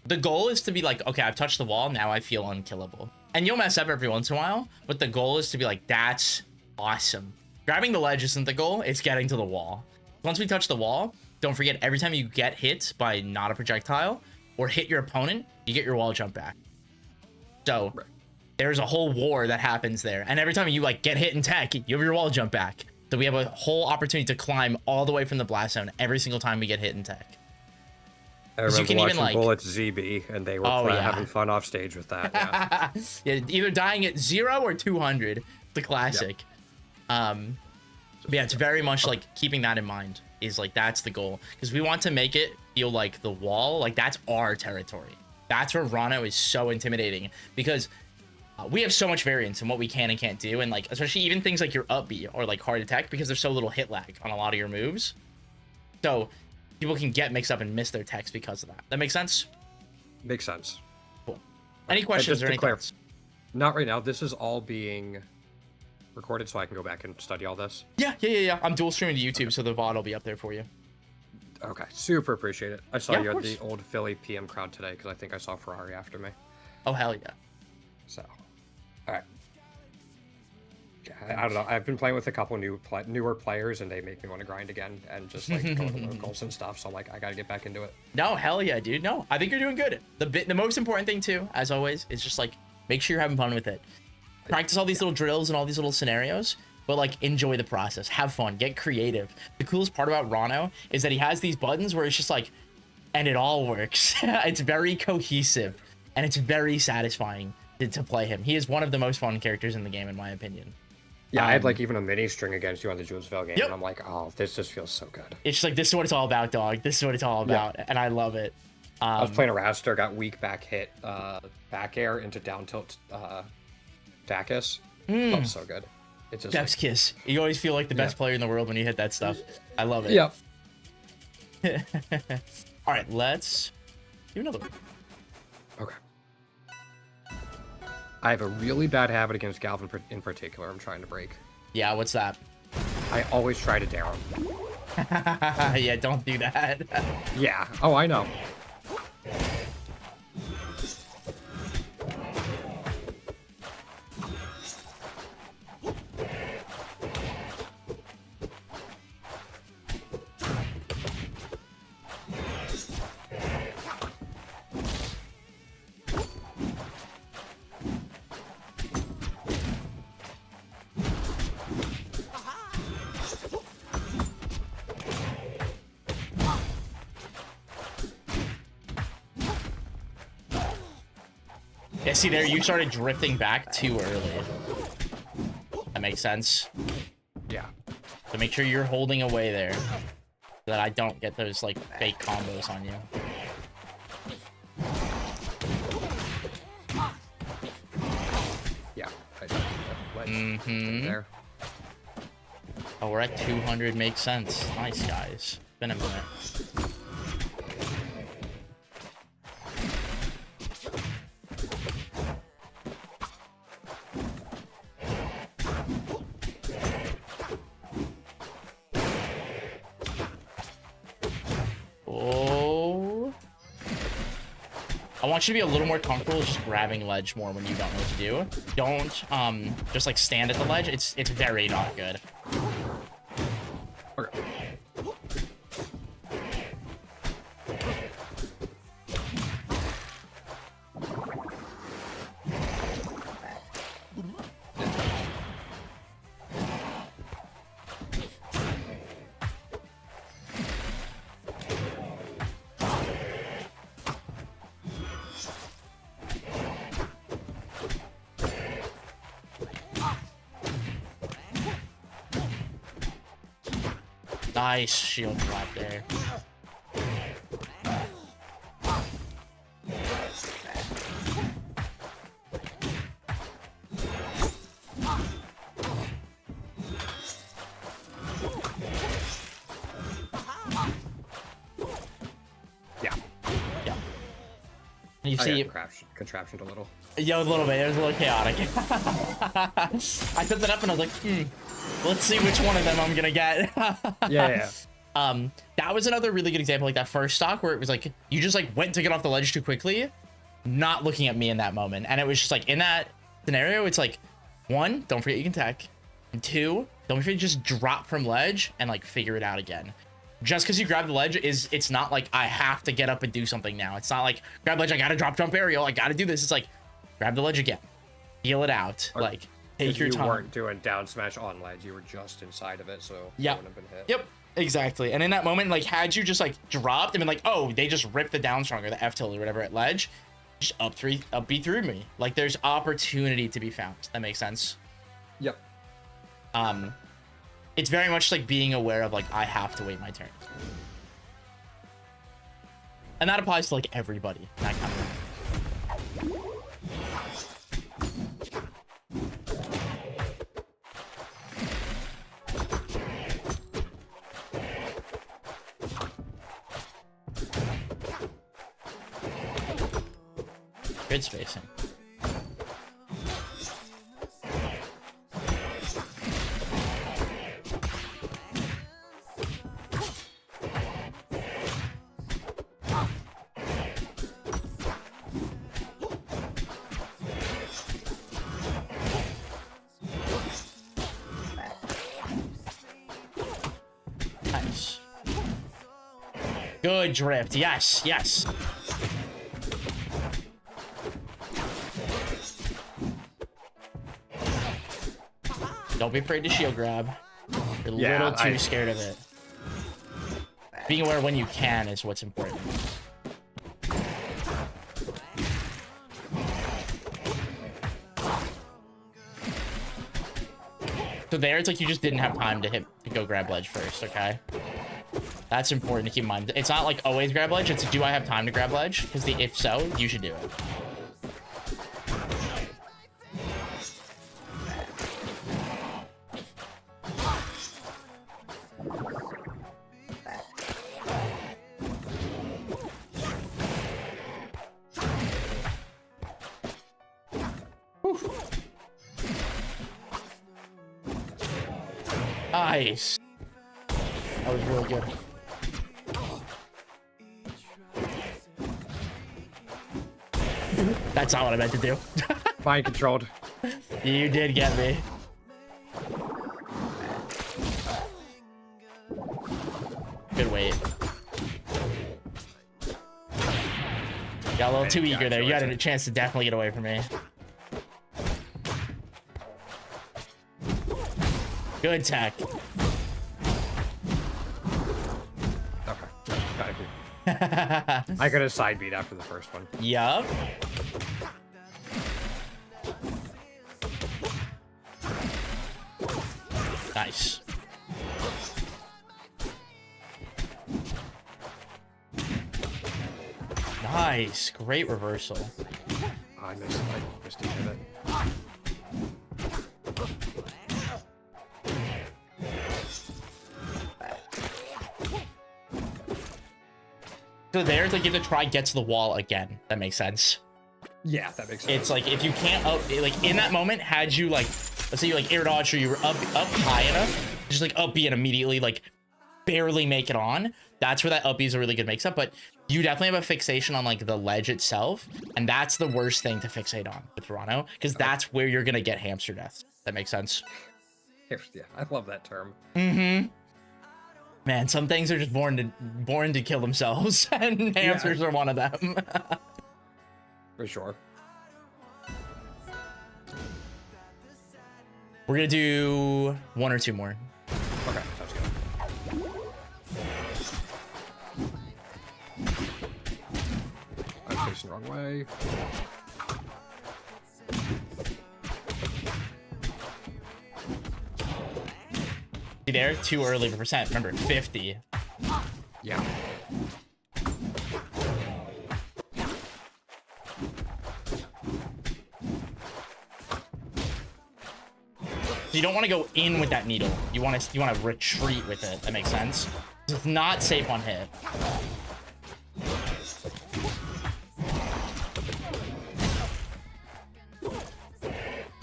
The goal is to be like, okay, I've touched the wall, now I feel unkillable. And you'll mess up every once in a while, but the goal is to be like, that's awesome. Grabbing the ledge isn't the goal, it's getting to the wall. Once we touch the wall, don't forget every time you get hit by not a projectile or hit your opponent, you get your wall jump back. So there's a whole war that happens there. And every time you like get hit in tech, you have your wall jump back. So we have a whole opportunity to climb all the way from the blast zone every single time we get hit in tech. I remember you can watching even, like, Bullets ZB, and they were having fun off stage with that. Yeah. Yeah, either dying at 0 or 200, the classic. But yeah, it's very much like keeping that in mind is like that's the goal, because we want to make it feel like the wall, like that's our territory. That's where Rano is so intimidating, because we have so much variance in what we can and can't do, and like especially even things like your up B or like hard attack, because there's so little hit lag on a lot of your moves. So people can get mixed up and miss their techs because of that. That makes sense? Makes sense. Cool. Any questions or anything else? Not right now. This is all being recorded, so I can go back and study all this. Yeah. I'm dual streaming to YouTube, so the VOD will be up there for you. Okay, super appreciate it. I saw Yeah, you of at the course. old Philly PM crowd today, because I think I saw Ferrari after me. Oh, hell yeah. So, all right. Yeah, I don't know. I've been playing with a couple newer players, and they make me want to grind again and just like go to locals and stuff. So I'm like, I got to get back into it. No, hell yeah, dude. No, I think you're doing good. The most important thing too, as always, is just like make sure you're having fun with it. Practice all these little drills and all these little scenarios. but like enjoy the process, have fun, get creative. The coolest part about Rano is that he has these buttons where it's just like, and it all works. It's very cohesive and it's very satisfying to play him. He is one of the most fun characters in the game, in my opinion. Yeah, I had like even a mini string against you on the Julesville game, Yep. and I'm like, oh, this just feels so good. It's just like, this is what it's all about, dog. This is what it's all about, and I love it. I was playing a Raster, got weak back hit, back air into down tilt, Dacus. Oh, so good. It's just Chef's kiss. You always feel like the best player in the world when you hit that stuff. I love it. Yep. All right, let's do another one. Okay. I have a really bad habit against Galvin in particular I'm trying to break. Yeah, what's that? I always try to dare him. Yeah, don't do that. Yeah. Oh, I know. Yeah, see there, you started drifting back too early. That makes sense. Yeah. So make sure you're holding away there, so that I don't get those like fake combos on you. Yeah. There. Oh, we're at 200. Makes sense. Nice, guys. Been a minute. Oh. I want you to be a little more comfortable just grabbing ledge more when you don't know what to do. Don't just like stand at the ledge. It's very not good. Okay. Nice shield drop there. Yeah. Yeah. You see, contraptioned a little. yeah, a little bit. It was a little chaotic. I set that up and I was like, let's see which one of them I'm gonna get. Yeah. That was another really good example, like that first stock where it was like you just like went to get off the ledge too quickly, not looking at me in that moment, and it was just like in that scenario, it's like, one, don't forget you can tech, and two, don't forget to just drop from ledge and like figure it out again. Just because you grab the ledge it's not like I have to get up and do something now. It's not like grab ledge, I gotta drop jump aerial, I gotta do this. It's like grab the ledge again, feel it out, like take your time. You weren't doing down smash on ledge, you were just inside of it, so you wouldn't have been hit. Yep, exactly. And in that moment, like had you just like dropped and been like, oh, they just ripped the down strong or the F tilt or whatever at ledge, just up B through me. Like there's opportunity to be found. That makes sense. Yep. It's very much like being aware of like I have to wait my turn. And that applies to like everybody. That kind of thing. Good spacing. Nice. Good drift. Yes, yes. Don't be afraid to shield grab. You're a Yeah, little too scared of it. Being aware when you can is what's important. So there, it's like you just didn't have time to go grab ledge first, okay? That's important to keep in mind. It's not like always grab ledge, it's do I have time to grab ledge? Because if so, you should do it. Nice. That was really good. That's not what I meant to do. Mind controlled. You did get me. Good weight. Got a little too eager there. You had a chance to definitely get away from me. Good tech. I could have side beat after the first one. Yup. Nice. Nice. Great reversal. I missed each of it. So there's like you have to try get to the wall again. That makes sense. Yeah, that makes sense. It's like if you can't like in that moment, had you like let's say you like air dodge or you were up high enough, just like up B and immediately like barely make it on. That's where that up B is a really good mix up. But you definitely have a fixation on like the ledge itself, and that's the worst thing to fixate on with Toronto because that's where you're gonna get hamster deaths. That makes sense. Yeah, I love that term. Mm-hmm. Man, some things are just born to kill themselves, and hamsters are one of them. For sure. We're gonna do one or two more. Okay, sounds good. I'm facing the wrong way. See there, too early for percent. Remember, 50. Yeah. So you don't want to go in with that needle. You want to retreat with it. That makes sense. It's not safe on hit.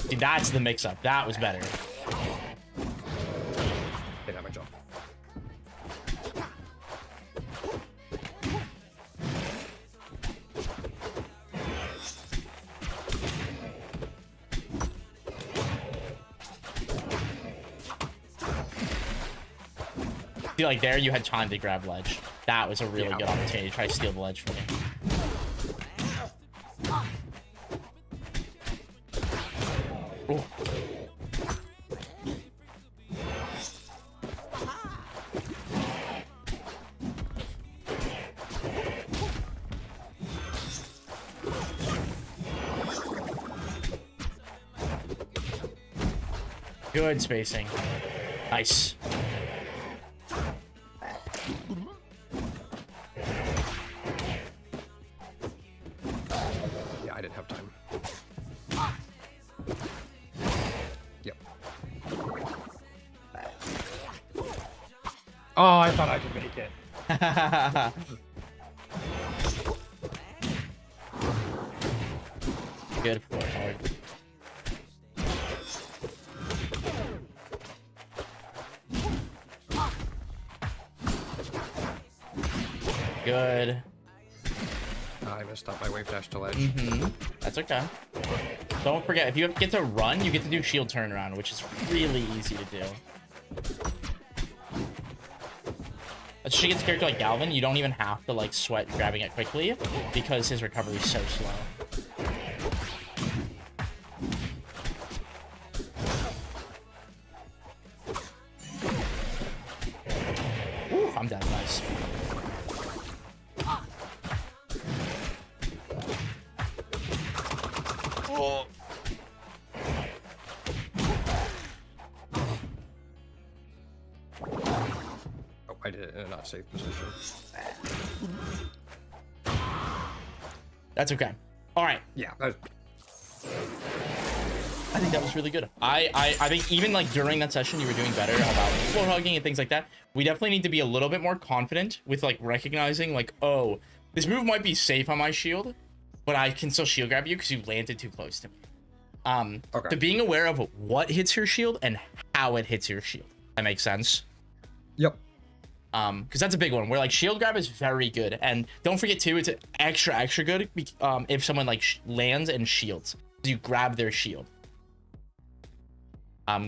See, that's the mix-up. That was better. Didn't have my jump. See, like there, you had time to grab ledge. That was a really good opportunity to try to steal the ledge from me. Ooh. Good spacing. Nice. Yeah, I didn't have time. Yep. Oh, I thought I could make it. Good for hard. Good. I messed up my wave dash to ledge. That's okay. Don't forget, if you get to run, you get to do shield turnaround, which is really easy to do. Especially against a character like Galvin, you don't even have to like sweat grabbing it quickly because his recovery is so slow. I'm dead. Nice. Oh. Oh, I did it in a not safe position. That's okay. All right. Yeah. I think that was really good. I think even like during that session, you were doing better about floor hugging and things like that. We definitely need to be a little bit more confident with like recognizing like, oh, this move might be safe on my shield, but I can still shield grab you because you landed too close to me. Okay. To being aware of what hits your shield and how it hits your shield. That makes sense. Yep. Because that's a big one where like shield grab is very good, and don't forget too, it's extra good if someone like lands and shields, you grab their shield.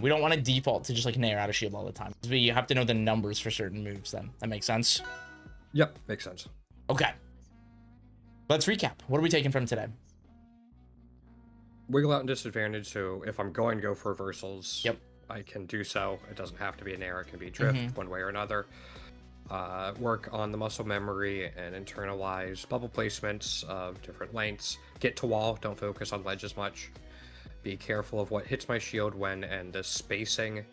We don't want to default to just like nair out a shield all the time. We have to know the numbers for certain moves. Then that makes sense. Yep, makes sense. Okay, let's recap. What are we taking from today? Wiggle out and disadvantage. So if I'm going to go for reversals, Yep, I can do so. It doesn't have to be an air. It can be drift, one way or another. Work on the muscle memory and internalize bubble placements of different lengths. Get to wall, don't focus on ledge as much. Be careful of what hits my shield when and the spacing.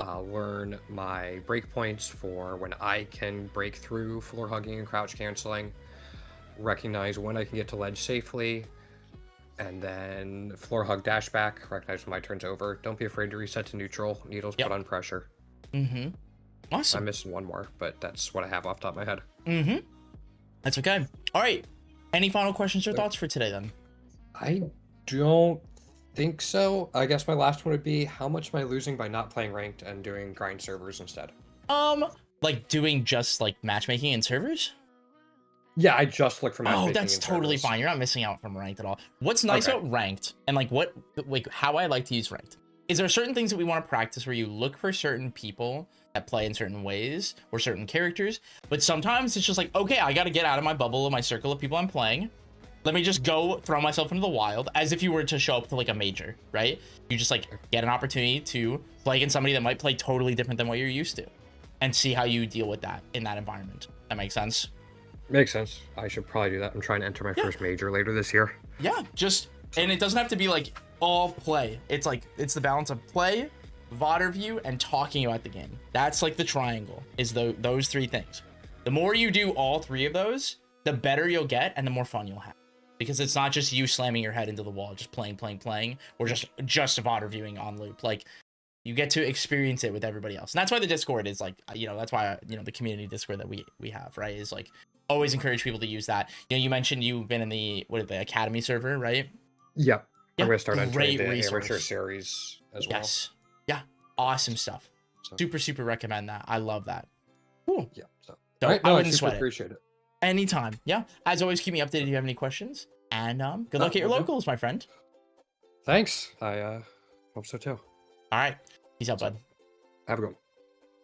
Learn my breakpoints for when I can break through floor hugging and crouch canceling. Recognize when I can get to ledge safely. And then floor hug dash back. Recognize when my turn's over. Don't be afraid to reset to neutral. Needles put on pressure. Awesome. I'm missing one more, but that's what I have off the top of my head. That's okay. All right. Any final questions or thoughts for today then? I don't think so. I guess my last one would be, how much am I losing by not playing ranked and doing grind servers instead? Like doing just like matchmaking and servers? Yeah, I just look for matchmaking. Oh, that's totally fine. You're not missing out from ranked at all. What's nice about ranked and like how I like to use ranked is there certain things that we want to practice where you look for certain people that play in certain ways or certain characters, but sometimes it's just like, okay, I got to get out of my bubble of my circle of people I'm playing. Let me just go throw myself into the wild as if you were to show up to like a major, right? You just like get an opportunity to play against somebody that might play totally different than what you're used to and see how you deal with that in that environment. That makes sense? Makes sense. I should probably do that. I'm trying to enter my first major later this year. Yeah, and it doesn't have to be like all play. It's like, it's the balance of play, VOD review, and talking about the game. That's like the triangle, is those three things. The more you do all three of those, the better you'll get and the more fun you'll have. Because it's not just you slamming your head into the wall, just playing, or just VOD reviewing on loop. Like, you get to experience it with everybody else. And that's why the Discord is like, that's why, the community Discord that we have, right, is like, always encourage people to use that. You mentioned you've been in the Academy server, right? Yeah. Yeah, I'm going to start entering the resource. amateur series as well. Yes. Yeah. Awesome stuff. So. Super recommend that. I love that. Cool. Yeah. So right, I wouldn't sweat it. Appreciate it. Anytime. Yeah. As always, keep me updated if you have any questions. And good luck at your locals, my friend. Thanks. I hope so too. All right. Peace out, bud. Have a good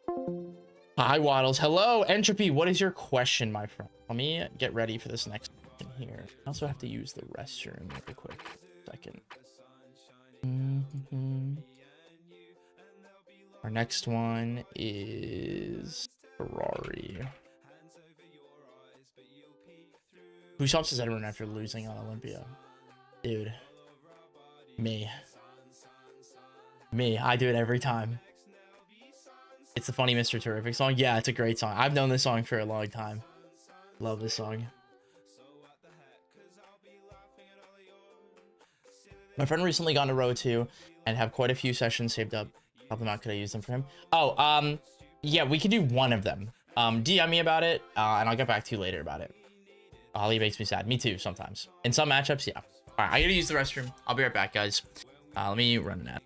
one. Hi, Waddles. Hello, Entropy. What is your question, my friend? Let me get ready for this next one here. I also have to use the restroom real quick. Second. Our next one is Ferrari. Who stops his everyone after losing on Olympia? Dude. Me. I do it every time. It's the funny Mr. Terrific song. Yeah, it's a great song. I've known this song for a long time. Love this song. My friend recently got into Row 2 and have quite a few sessions saved up. Probably not could I use them for him. Oh, yeah, we could do one of them. DM me about it, and I'll get back to you later about it. Ollie makes me sad. Me too, sometimes. In some matchups, yeah. All right, I gotta use the restroom. I'll be right back, guys. Let me run an ad.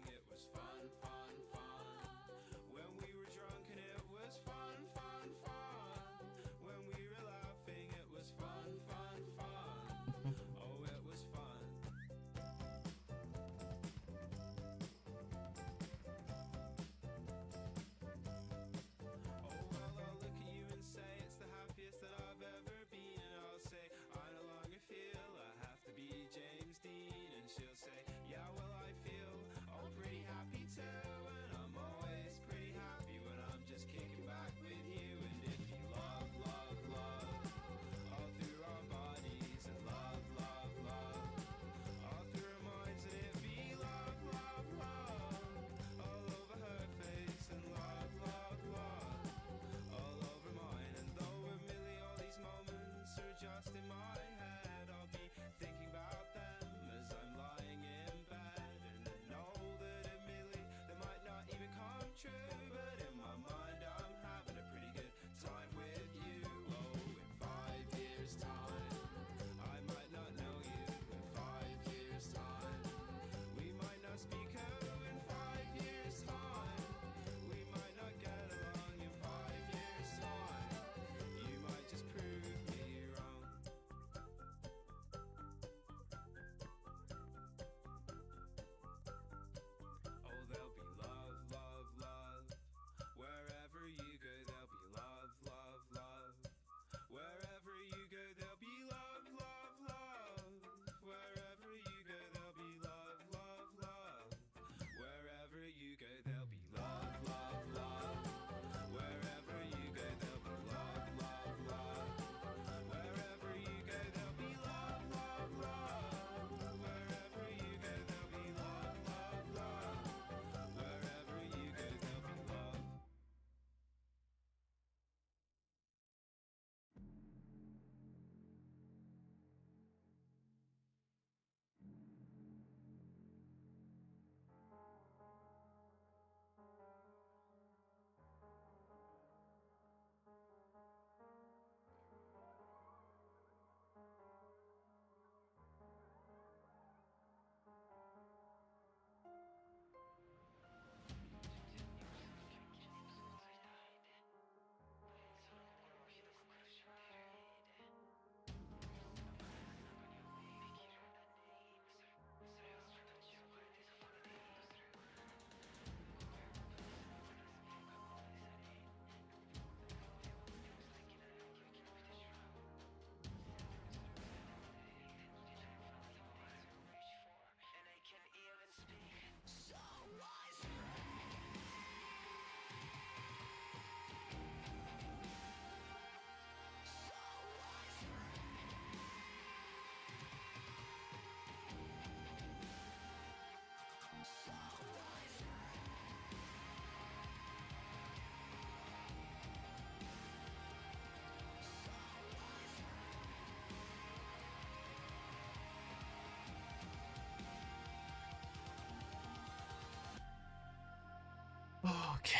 Okay.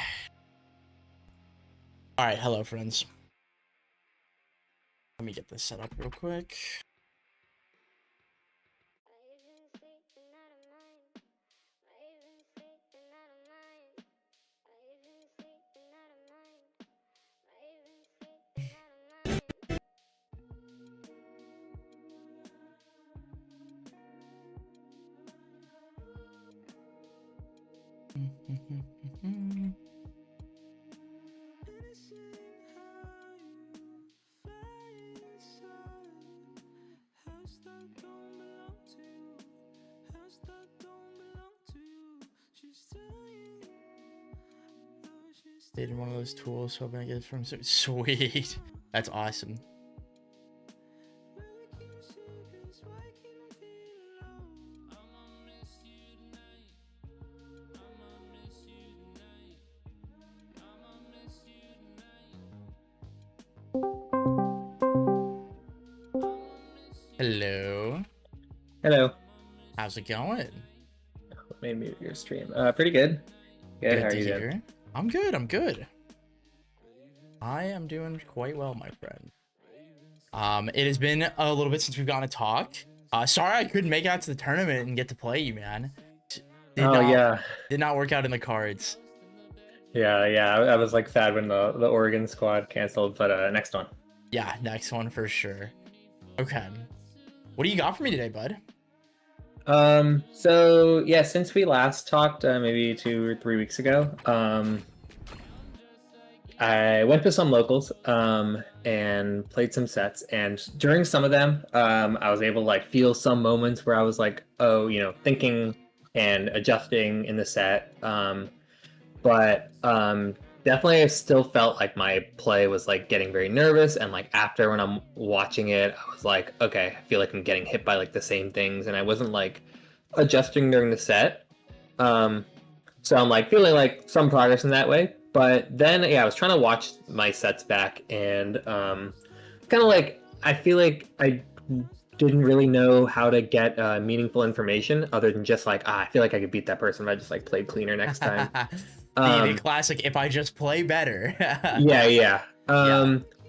All right, hello friends. Let me get this set up real quick. Did one of those tools, hoping I get it from sweet. That's awesome. Hello. Hello. How's it going? What made me your stream? Pretty good. Good. How are you doing? I'm good. I'm good. I am doing quite well, my friend. It has been a little bit since we've gotten to talk. Sorry I couldn't make it out to the tournament and get to play you, man. Did not work out in the cards. Yeah. I was like sad when the Oregon squad canceled, but next one. Yeah, next one for sure. Okay. What do you got for me today, bud? So yeah, since we last talked, maybe 2 or 3 weeks ago, I went to some locals, and played some sets, and during some of them, I was able to like feel some moments where I was like, oh, thinking and adjusting in the set. But definitely I still felt like my play was like getting very nervous, and like after when I'm watching it, I was like, okay, I feel like I'm getting hit by like the same things, and I wasn't like adjusting during the set. So I'm like feeling like some progress in that way. But then I was trying to watch my sets back, and kind of like I feel like I didn't really know how to get meaningful information other than just like, I feel like I could beat that person if I just like played cleaner next time. The classic, if I just play better. Yeah.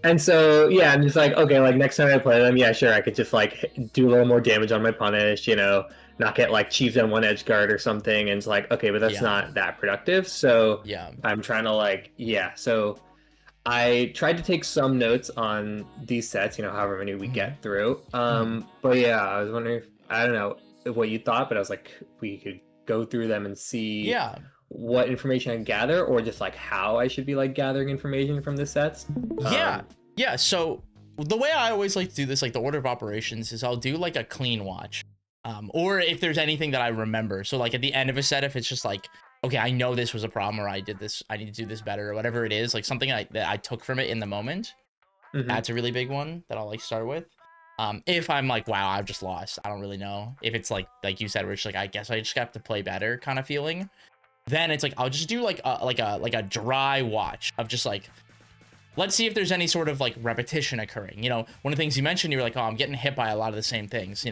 And so, I'm just like, okay, like next time I play them, sure, I could just like do a little more damage on my punish, not get like cheesed on one edge guard or something. And it's like, okay, but that's not that productive. So I'm trying to like, so I tried to take some notes on these sets, however many we get through. But I was wondering if, I don't know what you thought, but I was like, we could go through them and see what information I gather, or just like how I should be like gathering information from the sets. So the way I always like to do this, like the order of operations, is I'll do like a clean watch, or if there's anything that I remember. So like at the end of a set, if it's just like, okay, I know this was a problem, or I did this, I need to do this better, or whatever it is, like something that I took from it in the moment. That's a really big one that I'll like start with. If I'm like, wow, I've just lost, I don't really know. If it's like you said, where it's like, I guess I just have to play better kind of feeling, then it's like I'll just do like a dry watch of just like, let's see if there's any sort of like repetition occurring. One of the things you mentioned, you were like, oh, I'm getting hit by a lot of the same things.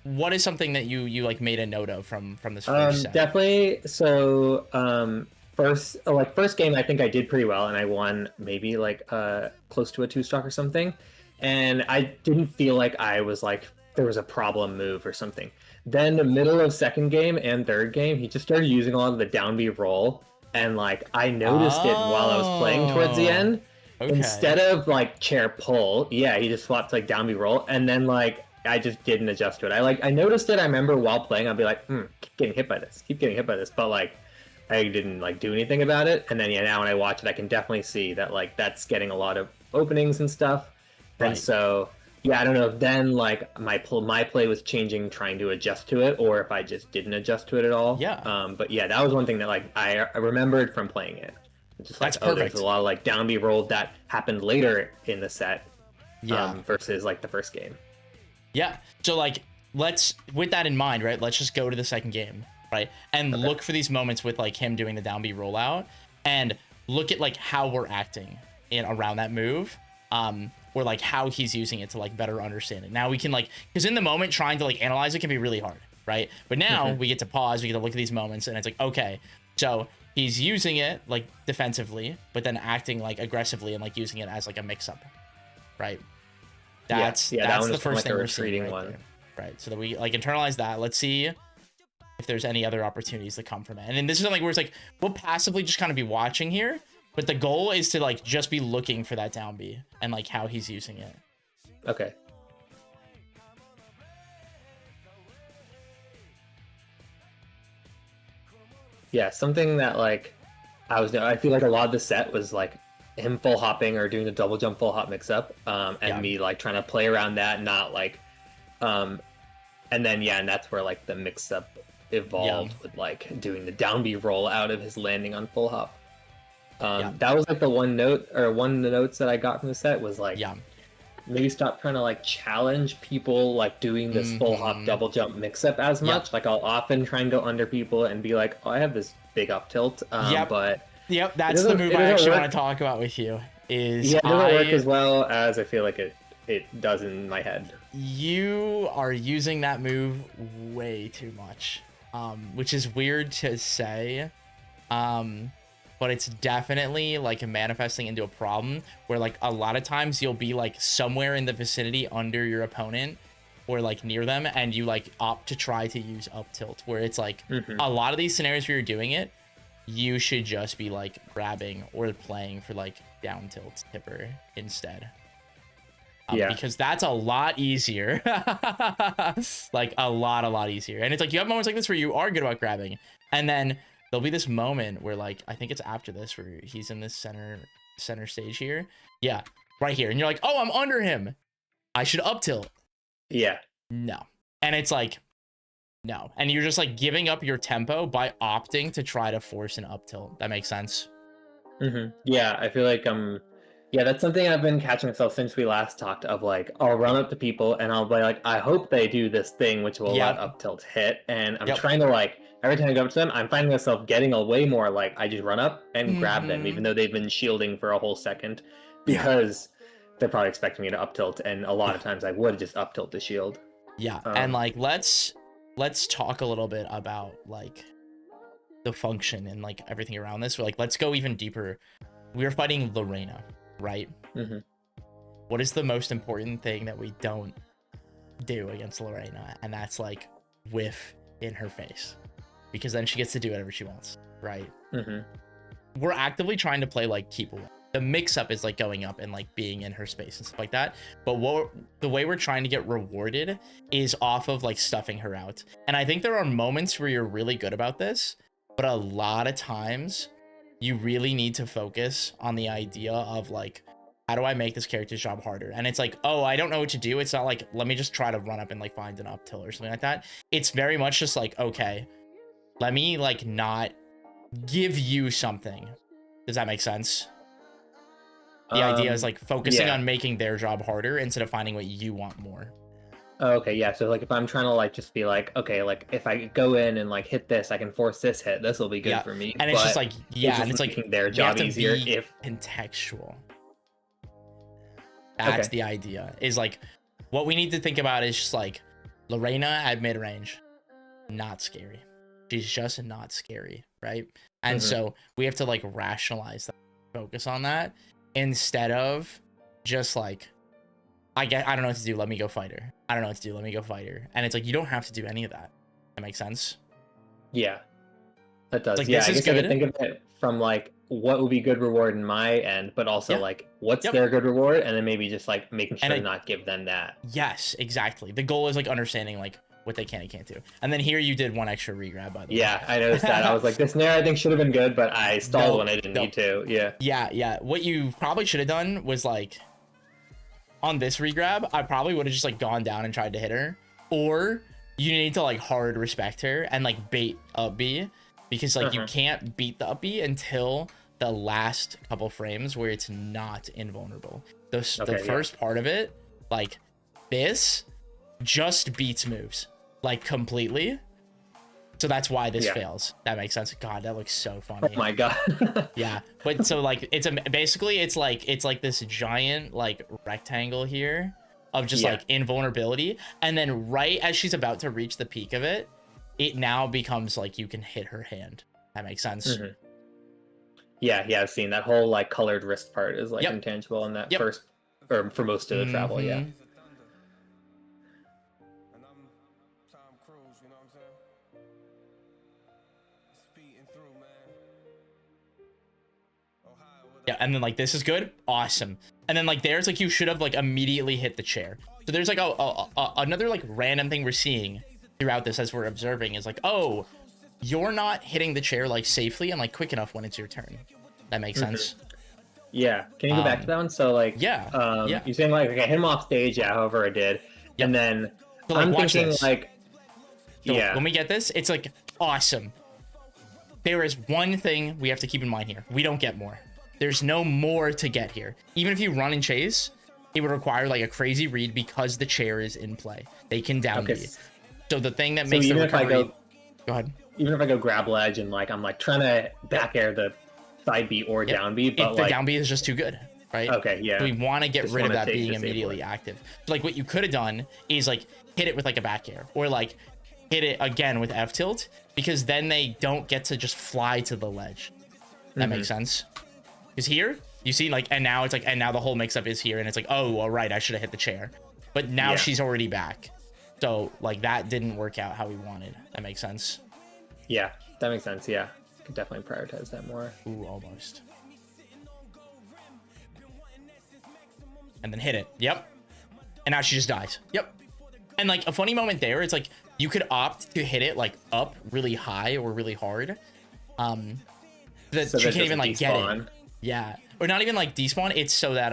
What is something that you like made a note of from this first set? Definitely. So first game, I think I did pretty well, and I won maybe like close to a 2-stock or something, and I didn't feel like I was like there was a problem move or something. Then the middle of second game and third game, he just started using a lot of the down B roll, and like I noticed it while I was playing towards the end. Okay. Instead of like chair pull, he just swapped like down B roll, and then like I just didn't adjust to it. I noticed it. I remember while playing, I'd be like, keep getting hit by this, but like I didn't like do anything about it. And then now when I watch it, I can definitely see that like that's getting a lot of openings and stuff. Right. And so I don't know if then like my play was changing, trying to adjust to it, or if I just didn't adjust to it at all. But that was one thing that like I remembered from playing it. Just like, that's perfect. There's a lot of like down B roll that happened later in the set, versus like the first game. So like, with that in mind, right, let's just go to the second game, right, and look for these moments with like him doing the down B rollout, and look at like how we're acting around that move, or like how he's using it to like better understand it. Now we can like, because in the moment trying to like analyze it can be really hard, right? But now we get to pause, we get to look at these moments, and it's like, okay, so he's using it like defensively, but then acting like aggressively and like using it as like a mix-up, right? That's that the one's first like thing a we're seeing retreating right one. there. Right, so that we like internalize that. Let's see if there's any other opportunities that come from it. And then this is something where it's like we'll passively just kind of be watching here, but the goal is to like just be looking for that down B and like how he's using it. Okay. Yeah, something that like I feel like a lot of the set was like him full hopping or doing the double jump full hop mix up, and me like trying to play around that, not like, and then and that's where like the mix up evolved with like doing the down B roll out of his landing on full hop. That was like the one of the notes that I got from the set was like, maybe stop trying to like challenge people like doing this full hop double jump mix up as much. Like I'll often try and go under people and be like, oh, I have this big up tilt, but that's the move I actually want to talk about with you. Is it doesn't work as well as I feel like it does in my head. You are using that move way too much, which is weird to say, but it's definitely like manifesting into a problem where like a lot of times you'll be like somewhere in the vicinity under your opponent or like near them, and you like opt to try to use up tilt, where it's like a lot of these scenarios where you're doing it, you should just be like grabbing or playing for like down tilt tipper instead. Because that's a lot easier. Like a lot easier. And it's like you have moments like this where you are good about grabbing, and then there'll be this moment where like I think it's after this where he's in this center stage here, right here, and you're like, oh, I'm under him, I should up tilt. No. And it's like, no. And you're just like giving up your tempo by opting to try to force an up tilt. That makes sense. I feel like that's something I've been catching myself since we last talked, of like I'll run up to people and I'll be like, I hope they do this thing which will let up tilt hit, and I'm trying to like every time I go up to them, I'm finding myself getting a way more like I just run up and grab them even though they've been shielding for a whole second, because they're probably expecting me to up tilt, and a lot of times I would just up tilt the shield. And like let's talk a little bit about like the function and like everything around this. Like let's go even deeper. We're fighting Lorena, right? What is the most important thing that we don't do against Lorena? And that's like whiff in her face, because then she gets to do whatever she wants, right? We're actively trying to play like keep away. The mix-up is like going up and like being in her space and stuff like that, but the way we're trying to get rewarded is off of like stuffing her out. And I think there are moments where you're really good about this, but a lot of times you really need to focus on the idea of like, how do I make this character's job harder? And it's like, oh, I don't know what to do. It's not like, let me just try to run up and like find an up tilt or something like that. It's very much just like, okay, let me like not give you something. Does that make sense? The idea is like focusing on making their job harder instead of finding what you want more. Okay, so like if I'm trying to like just be like, okay, like if I go in and like hit this, I can force this hit. This will be good for me. And it's just like, and it's like making their job easier if contextual. That's the idea. Is like what we need to think about is just like Lorena at mid range, not scary. She's just not scary, right? And so we have to like rationalize that, focus on that, instead of just like, I don't know what to do, let me go fight her. I don't know what to do, let me go fight her. And it's like, you don't have to do any of that. That makes sense? Yeah, that does. Like, yeah, this I is guess good. I could think of it from like what would be good reward in my end, but also like what's their good reward, and then maybe just like making sure to not give them that. Yes, exactly. The goal is like understanding like what they can and can't do. And then here you did one extra regrab, by the way. Yeah, I noticed that. I was like, this snare I think should have been good, but I stalled when I didn't need to. Yeah. What you probably should have done was like, on this regrab, I probably would have just like gone down and tried to hit her, or you need to like hard respect her and like bait up B, because like you can't beat the up B until the last couple frames where it's not invulnerable. The first part of it, like this, just beats moves like completely. So that's why this fails. That makes sense. God, that looks so funny. Oh my god. Yeah, but so like basically it's like this giant like rectangle here of just like invulnerability, and then right as she's about to reach the peak of it, it now becomes like you can hit her hand. That makes sense. Yeah, I've seen that whole like colored wrist part is like Yep. intangible in that Yep. first, or for most of the travel. Yeah. Mhm. Yeah, and then like this is good, awesome. And then like there's like you should have like immediately hit the chair. So there's like another like random thing we're seeing throughout this as we're observing is like, oh, you're not hitting the chair like safely and like quick enough when it's your turn. That makes sense. Yeah. Can you go back to that one? So like, yeah. you're saying like, okay, hit him off stage, yeah, however I did, Yep. and then So, like, I'm watch thinking this. like, So yeah, when we get this, it's like awesome. There is one thing we have to keep in mind here. We don't get more. There's no more to get here. Even if you run and chase, it would require like a crazy read because the chair is in play. They can down okay. B. So the thing that So makes the even if I recovery... Go ahead. even if I go grab ledge and like I'm like trying to back air the side B or down B, but the like down B is just too good, right? okay, yeah. So we want to get Just rid of wanna that take being the save immediately one. active. So like what you could have done is like hit it with like a back air or like hit it again with F tilt, because then they don't get to just fly to the ledge. That makes sense. Because here you see like, and now it's like, and now the whole mix up is here and it's like, oh, all right, I should have hit the chair, but now Yeah. she's already back. So like that didn't work out how we wanted. That makes sense. Yeah, that makes sense. Yeah, could definitely prioritize that more. Ooh, almost. And then hit it. Yep. And now she just dies. Yep. And like a funny moment there, it's like you could opt to hit it like up really high or really hard. That So she that can't even doesn't like get it. despawn. Yeah. Or not even like despawn. It's so that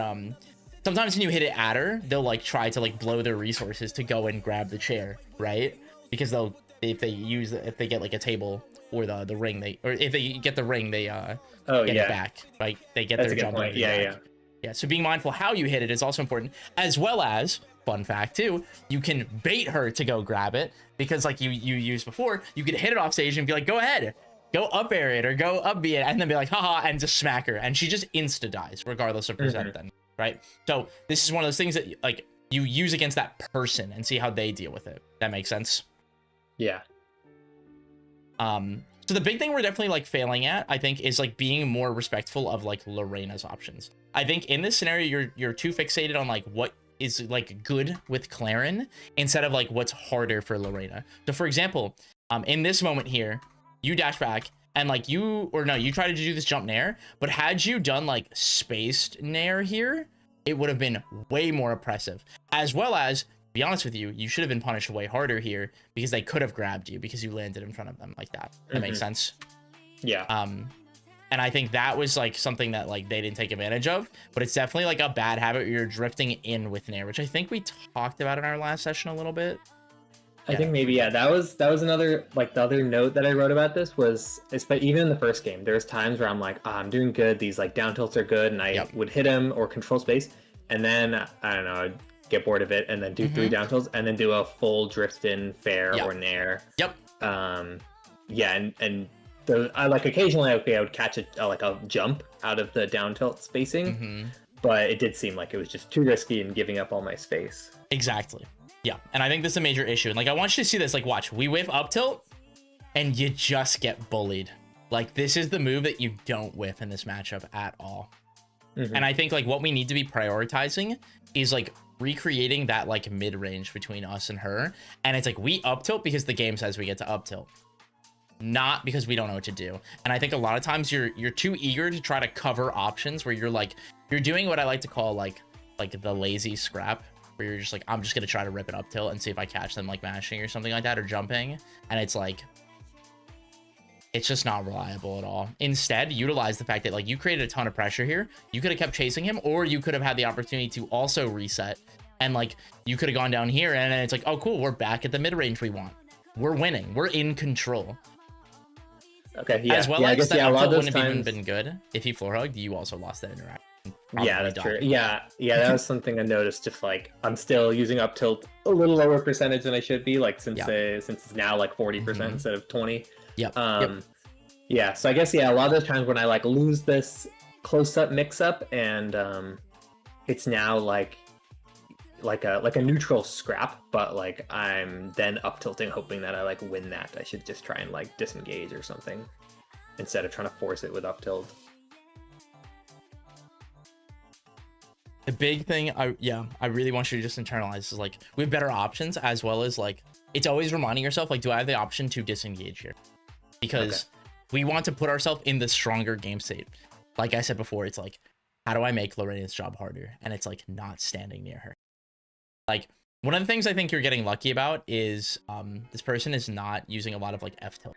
sometimes when you hit it at her, they'll like try to like blow their resources to go and grab the chair, right? Because if they get like a table or the ring, or if they get the ring, they get it back, right? They get That's their a good jump point. on it Yeah, back. Yeah, so being mindful how you hit it is also important, as well as, fun fact too, you can bait her to go grab it, because like you used before, you could hit it off stage and be like, go ahead, go up air it or go up B it, and then be like, haha, and just smack her, and she just insta dies regardless of percent then, right? So this is one of those things that like you use against that person and see how they deal with it. That makes sense. Yeah. So the big thing we're definitely like failing at, I think, is like being more respectful of like Lorena's options. I think in this scenario, you're too fixated on like what is like good with Claren instead of like what's harder for Lorena. So for example, in this moment here, you dash back and like you try to do this jump nair, but had you done like spaced nair here, it would have been way more oppressive. As well as, to be honest with you, you should have been punished way harder here because they could have grabbed you because you landed in front of them like that. That makes sense. Yeah. And I think that was like something that like they didn't take advantage of, but it's definitely like a bad habit where you're drifting in with nair, which I think we talked about in our last session a little bit. I think maybe, yeah, that was another, like the other note that I wrote about this was, but even in the first game, there's times where I'm like, oh, I'm doing good, these like down tilts are good, and I would hit him or control space, and then I don't know, I'd get bored of it and then do 3 down tilts and then do a full drift in fair or nair. Yeah, and I like occasionally I would catch a jump out of the down tilt spacing, but it did seem like it was just too risky and giving up all my space. Exactly. Yeah, and I think this is a major issue. And like I want you to see this. Like, watch, we whiff up tilt, and you just get bullied. Like this is the move that you don't whiff in this matchup at all. And I think like what we need to be prioritizing is like recreating that like mid range between us and her. And it's like we up tilt because the game says we get to up tilt, not because we don't know what to do. And I think a lot of times you're too eager to try to cover options where you're doing what I like to call like the lazy scrap, where you're just like, I'm just gonna try to rip it up tilt and see if I catch them like mashing or something like that or jumping, and it's like it's just not reliable at all. Instead, utilize the fact that like you created a ton of pressure here. You could have kept chasing him, or you could have had the opportunity to also reset, and like you could have gone down here, and then it's like, oh cool, we're back at the mid range we want. We're winning. We're in control. Okay, yeah. As well I as guess, that a lot of those wouldn't have even times... been good if he floor hugged. You also lost that interaction. Yeah, that's true. Yeah, that was something I noticed. Just like I'm still using up tilt a little lower percentage than I should be. Like since it's now like 40% instead of 20. Yeah. So I guess a lot of those times when I like lose this close up mix up and it's now like a neutral scrap, but like I'm then up tilting hoping that I like win that. I should just try and like disengage or something instead of trying to force it with up tilt. The big thing I really want you to just internalize is like we have better options, as well as like it's always reminding yourself like, do I have the option to disengage here? Because we want to put ourselves in the stronger game state. Like I said before, it's like, how do I make Lorena's job harder? And it's like not standing near her. Like one of the things I think you're getting lucky about is this person is not using a lot of like F tilt,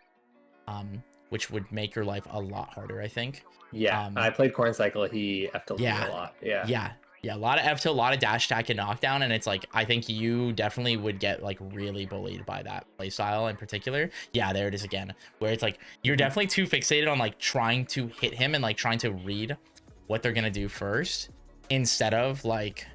which would make your life a lot harder, I think. Yeah, I played Corn Cycle. He F tilted me a lot. Yeah, a lot of F tilt, a lot of dash attack and knockdown, and it's like I think you definitely would get like really bullied by that playstyle in particular. Yeah, there it is again, where it's like you're definitely too fixated on like trying to hit him and like trying to read what they're gonna do first, instead of like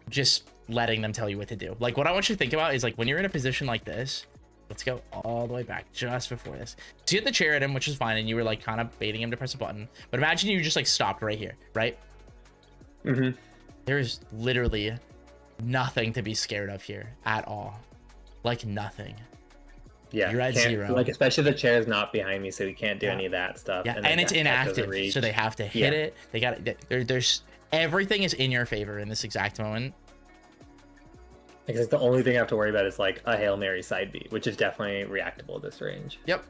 just letting them tell you what to do. Like what I want you to think about is like when you're in a position like this, let's go all the way back just before this. So you hit the chair at him, which is fine, and you were like kind of baiting him to press a button. But imagine you just like stopped right here, right? There's literally nothing to be scared of here at all. Like nothing. Yeah, you're at 0. Like especially the chair is not behind me, so we can't do any of that stuff. Yeah, and it's inactive, so they have to hit it. They got there's everything is in your favor in this exact moment. Because the only thing I have to worry about is like a Hail Mary side B, which is definitely reactable at this range. Yep.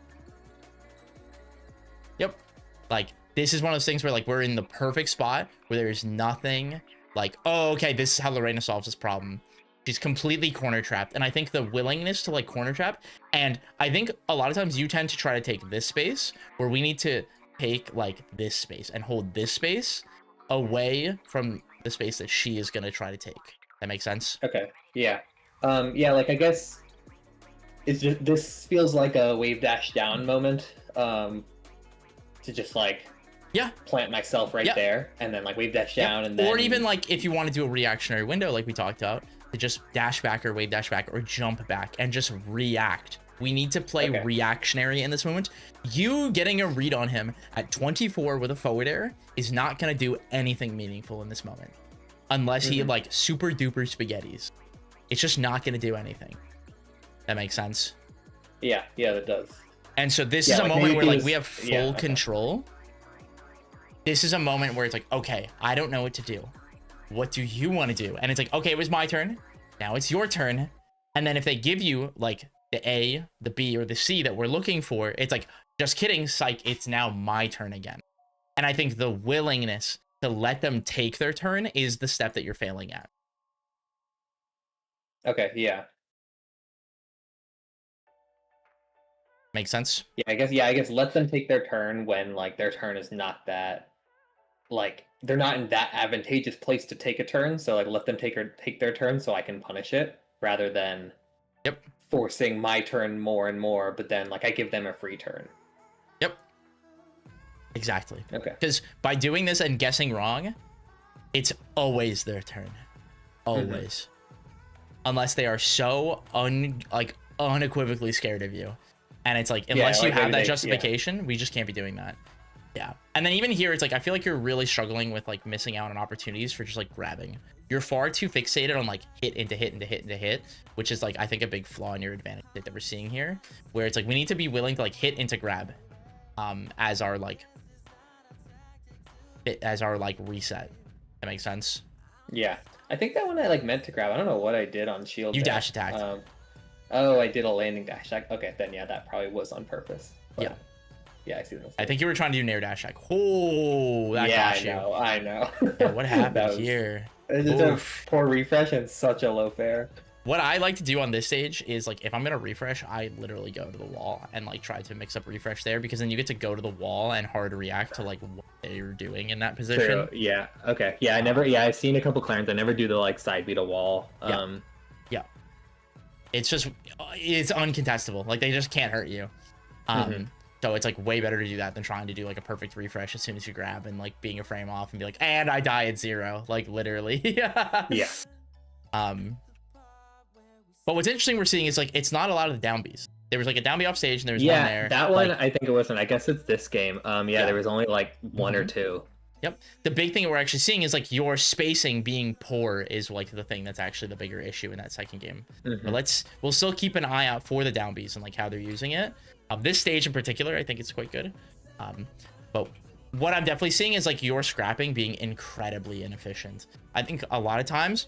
Like this is one of those things where like we're in the perfect spot where there's nothing like, oh, okay, this is how Lorena solves this problem. She's completely corner trapped. And I think the willingness to like corner trap, and I think a lot of times you tend to try to take this space where we need to take like this space and hold this space away from the space that she is going to try to take. That makes sense? Okay. Yeah. Yeah, like I guess it's just, this feels like a wave dash down moment. To just like plant myself right there and then like wave dash down and then, or even like if you want to do a reactionary window like we talked about, to just dash back or wave dash back or jump back and just react. We need to play reactionary in this moment. You getting a read on him at 24 with a forward air is not going to do anything meaningful in this moment unless he like super duper spaghettis. It's just not going to do anything. That makes sense? Yeah, that does. And so this is a moment where like we have full control. This is a moment where it's like, okay, I don't know what to do. What do you want to do? And it's like, okay, it was my turn. Now it's your turn. And then if they give you like the A, the B, or the C that we're looking for, it's like, just kidding, psych, it's now my turn again. And I think the willingness to let them take their turn is the step that you're failing at. Okay, yeah. Makes sense? I guess let them take their turn when like their turn is not that, like they're not in that advantageous place to take a turn, so like let them take their turn so I can punish it rather than forcing my turn more and more, but then like I give them a free turn. Exactly. Okay. Because by doing this and guessing wrong, it's always their turn. Always. Unless they are so unequivocally scared of you. And it's like, unless you have that justification, we just can't be doing that. Yeah. And then even here, it's like, I feel like you're really struggling with like missing out on opportunities for just like grabbing. You're far too fixated on like hit into hit into hit into hit, which is like, I think a big flaw in your advantage that we're seeing here, where it's like, we need to be willing to like hit into grab as our reset. That makes sense? Yeah. I think that one I like meant to grab. I don't know what I did on shield. You dash attacked. Oh, I did a landing dash attack. Okay, then yeah, that probably was on purpose. But, yeah, I see what I'm saying. I think you were trying to do nair dash attack. Oh, that got you. I know. Yeah, what happened here? It's just a poor refresh and such a low fair. What I like to do on this stage is like, if I'm gonna refresh, I literally go to the wall and like try to mix up refresh there, because then you get to go to the wall and hard react to like what they're doing in that position. True. Yeah. Okay. Yeah. I've seen a couple clients. I never do the like side beat a wall. Yeah. It's uncontestable. Like they just can't hurt you. So it's like way better to do that than trying to do like a perfect refresh as soon as you grab and like being a frame off and be like, and I die at 0, like literally. Yeah. But what's interesting we're seeing is like, it's not a lot of the down Bs. There was like a down B off stage and there was one there. That one, I think it wasn't. I guess it's this game. There was only like one or two. Yep. The big thing that we're actually seeing is like your spacing being poor is like the thing that's actually the bigger issue in that second game. But we'll still keep an eye out for the down Bs and like how they're using it. This stage in particular, I think it's quite good. But what I'm definitely seeing is like your scrapping being incredibly inefficient. I think a lot of times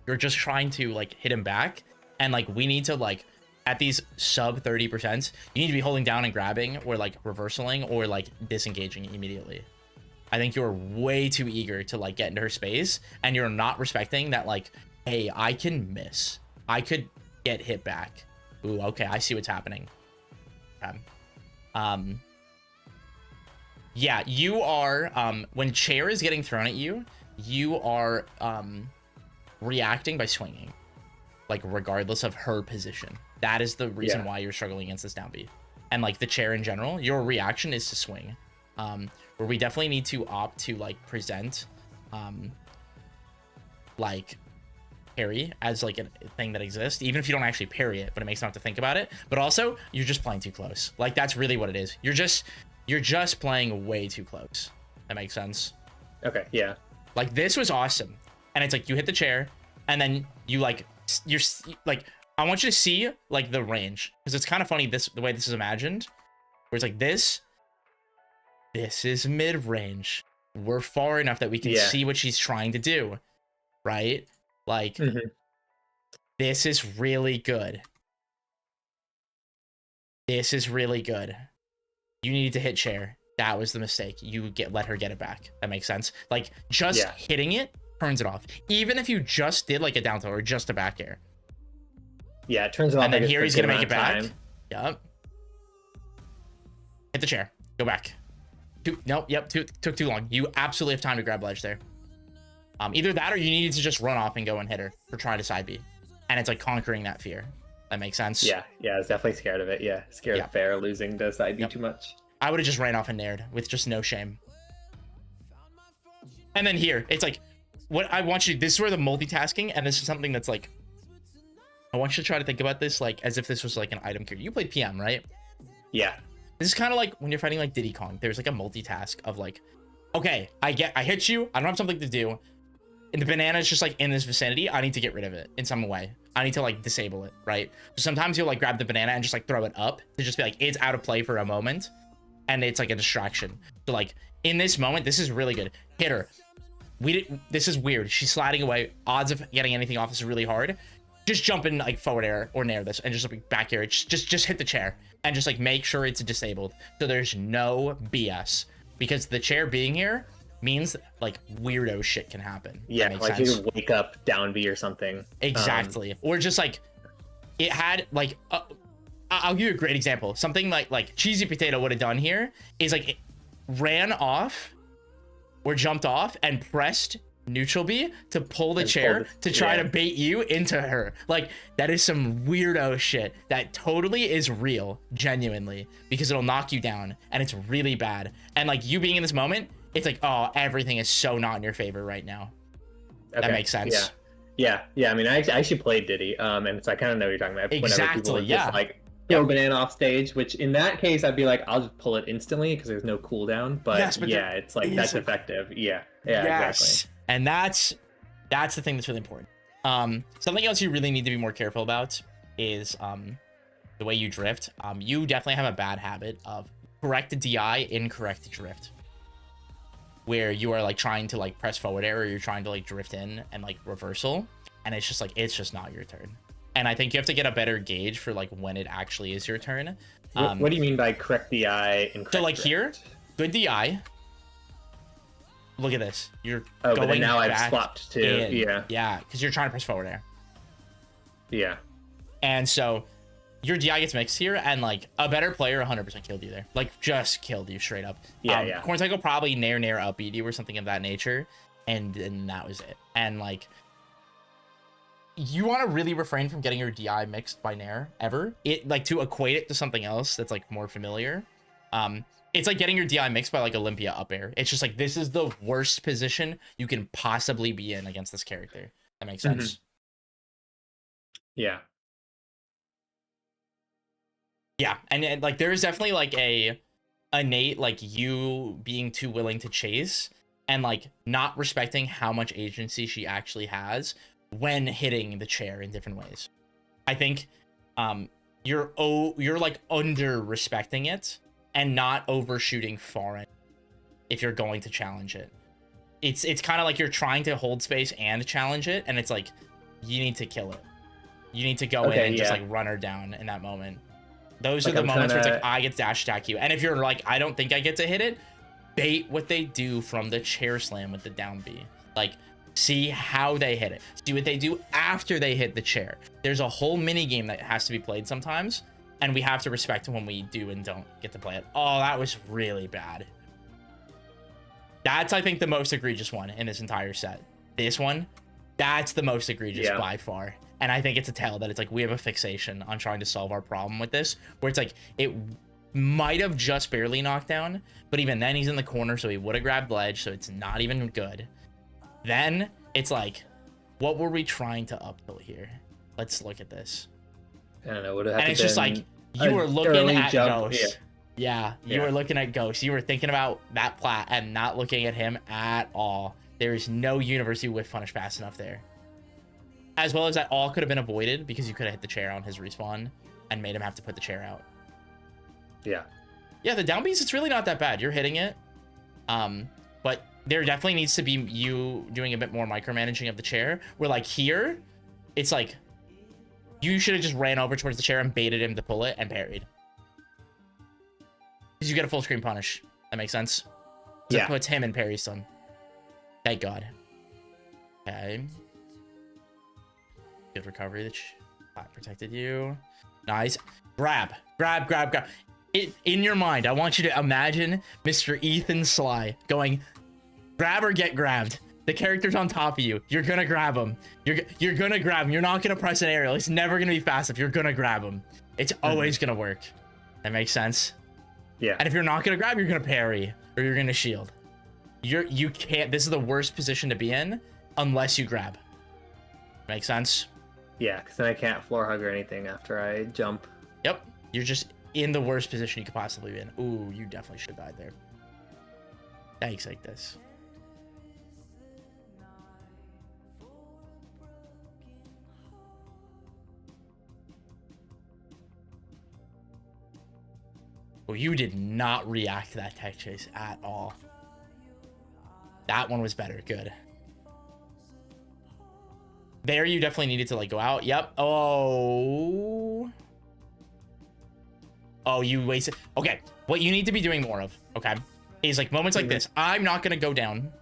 you're just trying to like hit him back, and like we need to like at these sub 30%, you need to be holding down and grabbing, or like reversaling, or like disengaging immediately. I think you're way too eager to like get into her space, and you're not respecting that like, hey, I can miss. I could get hit back. Ooh, okay, I see what's happening. Okay. Yeah, you are, when chair is getting thrown at you, you are reacting by swinging, like regardless of her position. That is the reason why you're struggling against this down B. And like the chair in general, your reaction is to swing. Where we definitely need to opt to like present like parry as like a thing that exists, even if you don't actually parry it, but it makes them have to think about it. But also, you're just playing too close. Like that's really what it is. You're just playing way too close. That makes sense. Okay, yeah. Like this was awesome. And it's like you hit the chair, and then you like you're like, I want you to see like the range, because it's kind of funny the way this is imagined, where it's like this is mid-range. We're far enough that we can see what she's trying to do, right? Like this is really good. This is really good. You needed to hit chair. That was the mistake. You let her get it back. That makes sense. Like just hitting it turns it off. Even if you just did like a down throw or just a back air. Yeah, it turns it off. And then like here he's gonna make it back. Time. Yep. Hit the chair. Go back. Took too long. You absolutely have time to grab ledge there. Either that or you needed to just run off and go and hit her for trying to side B. And it's like conquering that fear. That makes sense. Yeah, I was definitely scared of it. Yeah, scared of Fair losing to side B too much. I would have just ran off and nared with just no shame. And then here, it's like, what I want you to, this is where the multitasking, and this is something that's like, I want you to try to think about this like as if this was like an item queue. You played PM, right? Yeah. This is kind of like when you're fighting like Diddy Kong. There's like a multitask of like, okay, I hit you. I don't have something to do. And the banana is just like in this vicinity. I need to get rid of it in some way. I need to like disable it, right? So sometimes you'll like grab the banana and just like throw it up to just be like, it's out of play for a moment. And it's like a distraction. So like in this moment, this is really good. Hit her. This is weird. She's sliding away. Odds of getting anything off is really hard. Just jump in like forward air or nair this and just like back air. Just hit the chair and just like make sure it's disabled. So there's no BS, because the chair being here means like weirdo shit can happen. Yeah, like sense. You could wake up down B or something. Exactly. Or just like it had like I'll give you a great example. Something like Cheesy Potato would have done here is like it ran off or jumped off and pressed neutral B to pull the chair to try to bait you into her. Like that is some weirdo shit that totally is real, genuinely, because it'll knock you down and it's really bad. And like you being in this moment, it's like, oh, everything is so not in your favor right now. Okay. That makes sense. Yeah. I mean, I actually played Diddy, and so I kind of know what you're talking about. Exactly. Whenever people just like throw banana off stage, which in that case I'd be like, I'll just pull it instantly because there's no cooldown. But, it's like that's effective. Yeah, exactly. And that's the thing that's really important. Something else you really need to be more careful about is the way you drift. You definitely have a bad habit of correct DI, incorrect drift, where you are like trying to like press forward air, or you're trying to like drift in and like reversal, and it's just like it's just not your turn. And I think you have to get a better gauge for like when it actually is your turn. What do you mean by correct DI and correct so like drift? Here, good DI. Look at this. You're going but then now I've swapped to yeah, because you're trying to press forward air. Yeah. And so your DI gets mixed here, and like a better player 100% killed you there. Like just killed you straight up. Corn Cycle probably nair upbeat you or something of that nature, and that was it. And like you want to really refrain from getting your DI mixed by nair ever. It like to equate it to something else that's like more familiar. It's like getting your DI mixed by like Olympia up air. It's just like this is the worst position you can possibly be in against this character. That makes sense. Yeah. Yeah, and like there is definitely like a innate like you being too willing to chase and like not respecting how much agency she actually has when hitting the chair in different ways. I think you're like under respecting it and not overshooting far end. if you're going to challenge it. It's kind of like you're trying to hold space and challenge it, and it's like you need to kill it. You need to go in and just like run her down in that moment. Those are the moments where it's like I get to dash attack you. And if you're like, I don't think I get to hit it, bait what they do from the chair slam with the down B. Like, see how they hit it. See what they do after they hit the chair. There's a whole mini game that has to be played sometimes, and we have to respect when we do and don't get to play it. Oh, that was really bad. That's, I think, the most egregious one in this entire set. This one, that's the most egregious by far. And I think it's a tell that it's like we have a fixation on trying to solve our problem with this, where it's like it might have just barely knocked down, but even then he's in the corner, so he would have grabbed ledge, so it's not even good. Then it's like, what were we trying to uphill here? Let's look at this. I don't know. Would have and it's just like you were looking at Ghost. Yeah, you were looking at Ghost. You were thinking about that plat and not looking at him at all. There is no university whiff punish fast enough there. As well as that all could have been avoided because you could have hit the chair on his respawn and made him have to put the chair out. Yeah. Yeah, the down Bs, it's really not that bad. You're hitting it. But there definitely needs to be you doing a bit more micromanaging of the chair. Where like here, it's like you should have just ran over towards the chair and baited him to pull it and parried. Because you get a full screen punish. That makes sense. It puts him in parry stun. Thank God. Okay. Good recovery. That protected you. Nice. Grab. In your mind, I want you to imagine Mr. Ethan Sly going, grab or get grabbed. The character's on top of you. You're gonna grab him. You're gonna grab him. You're not gonna press an aerial. It's never gonna be fast if you're gonna grab him. It's always gonna work. That makes sense. Yeah. And if you're not gonna grab, you're gonna parry or you're gonna shield. You can't. This is the worst position to be in unless you grab. Make sense? Yeah, because then I can't floor hug or anything after I jump. Yep. You're just in the worst position you could possibly be in. Ooh, you definitely should have died there. Yikes, like this. Well, you did not react to that tech chase at all. That one was better. Good. There, you definitely needed to like go out. Yep. Oh, you wasted. Okay, what you need to be doing more of, okay, is like moments like this. I'm not gonna go down.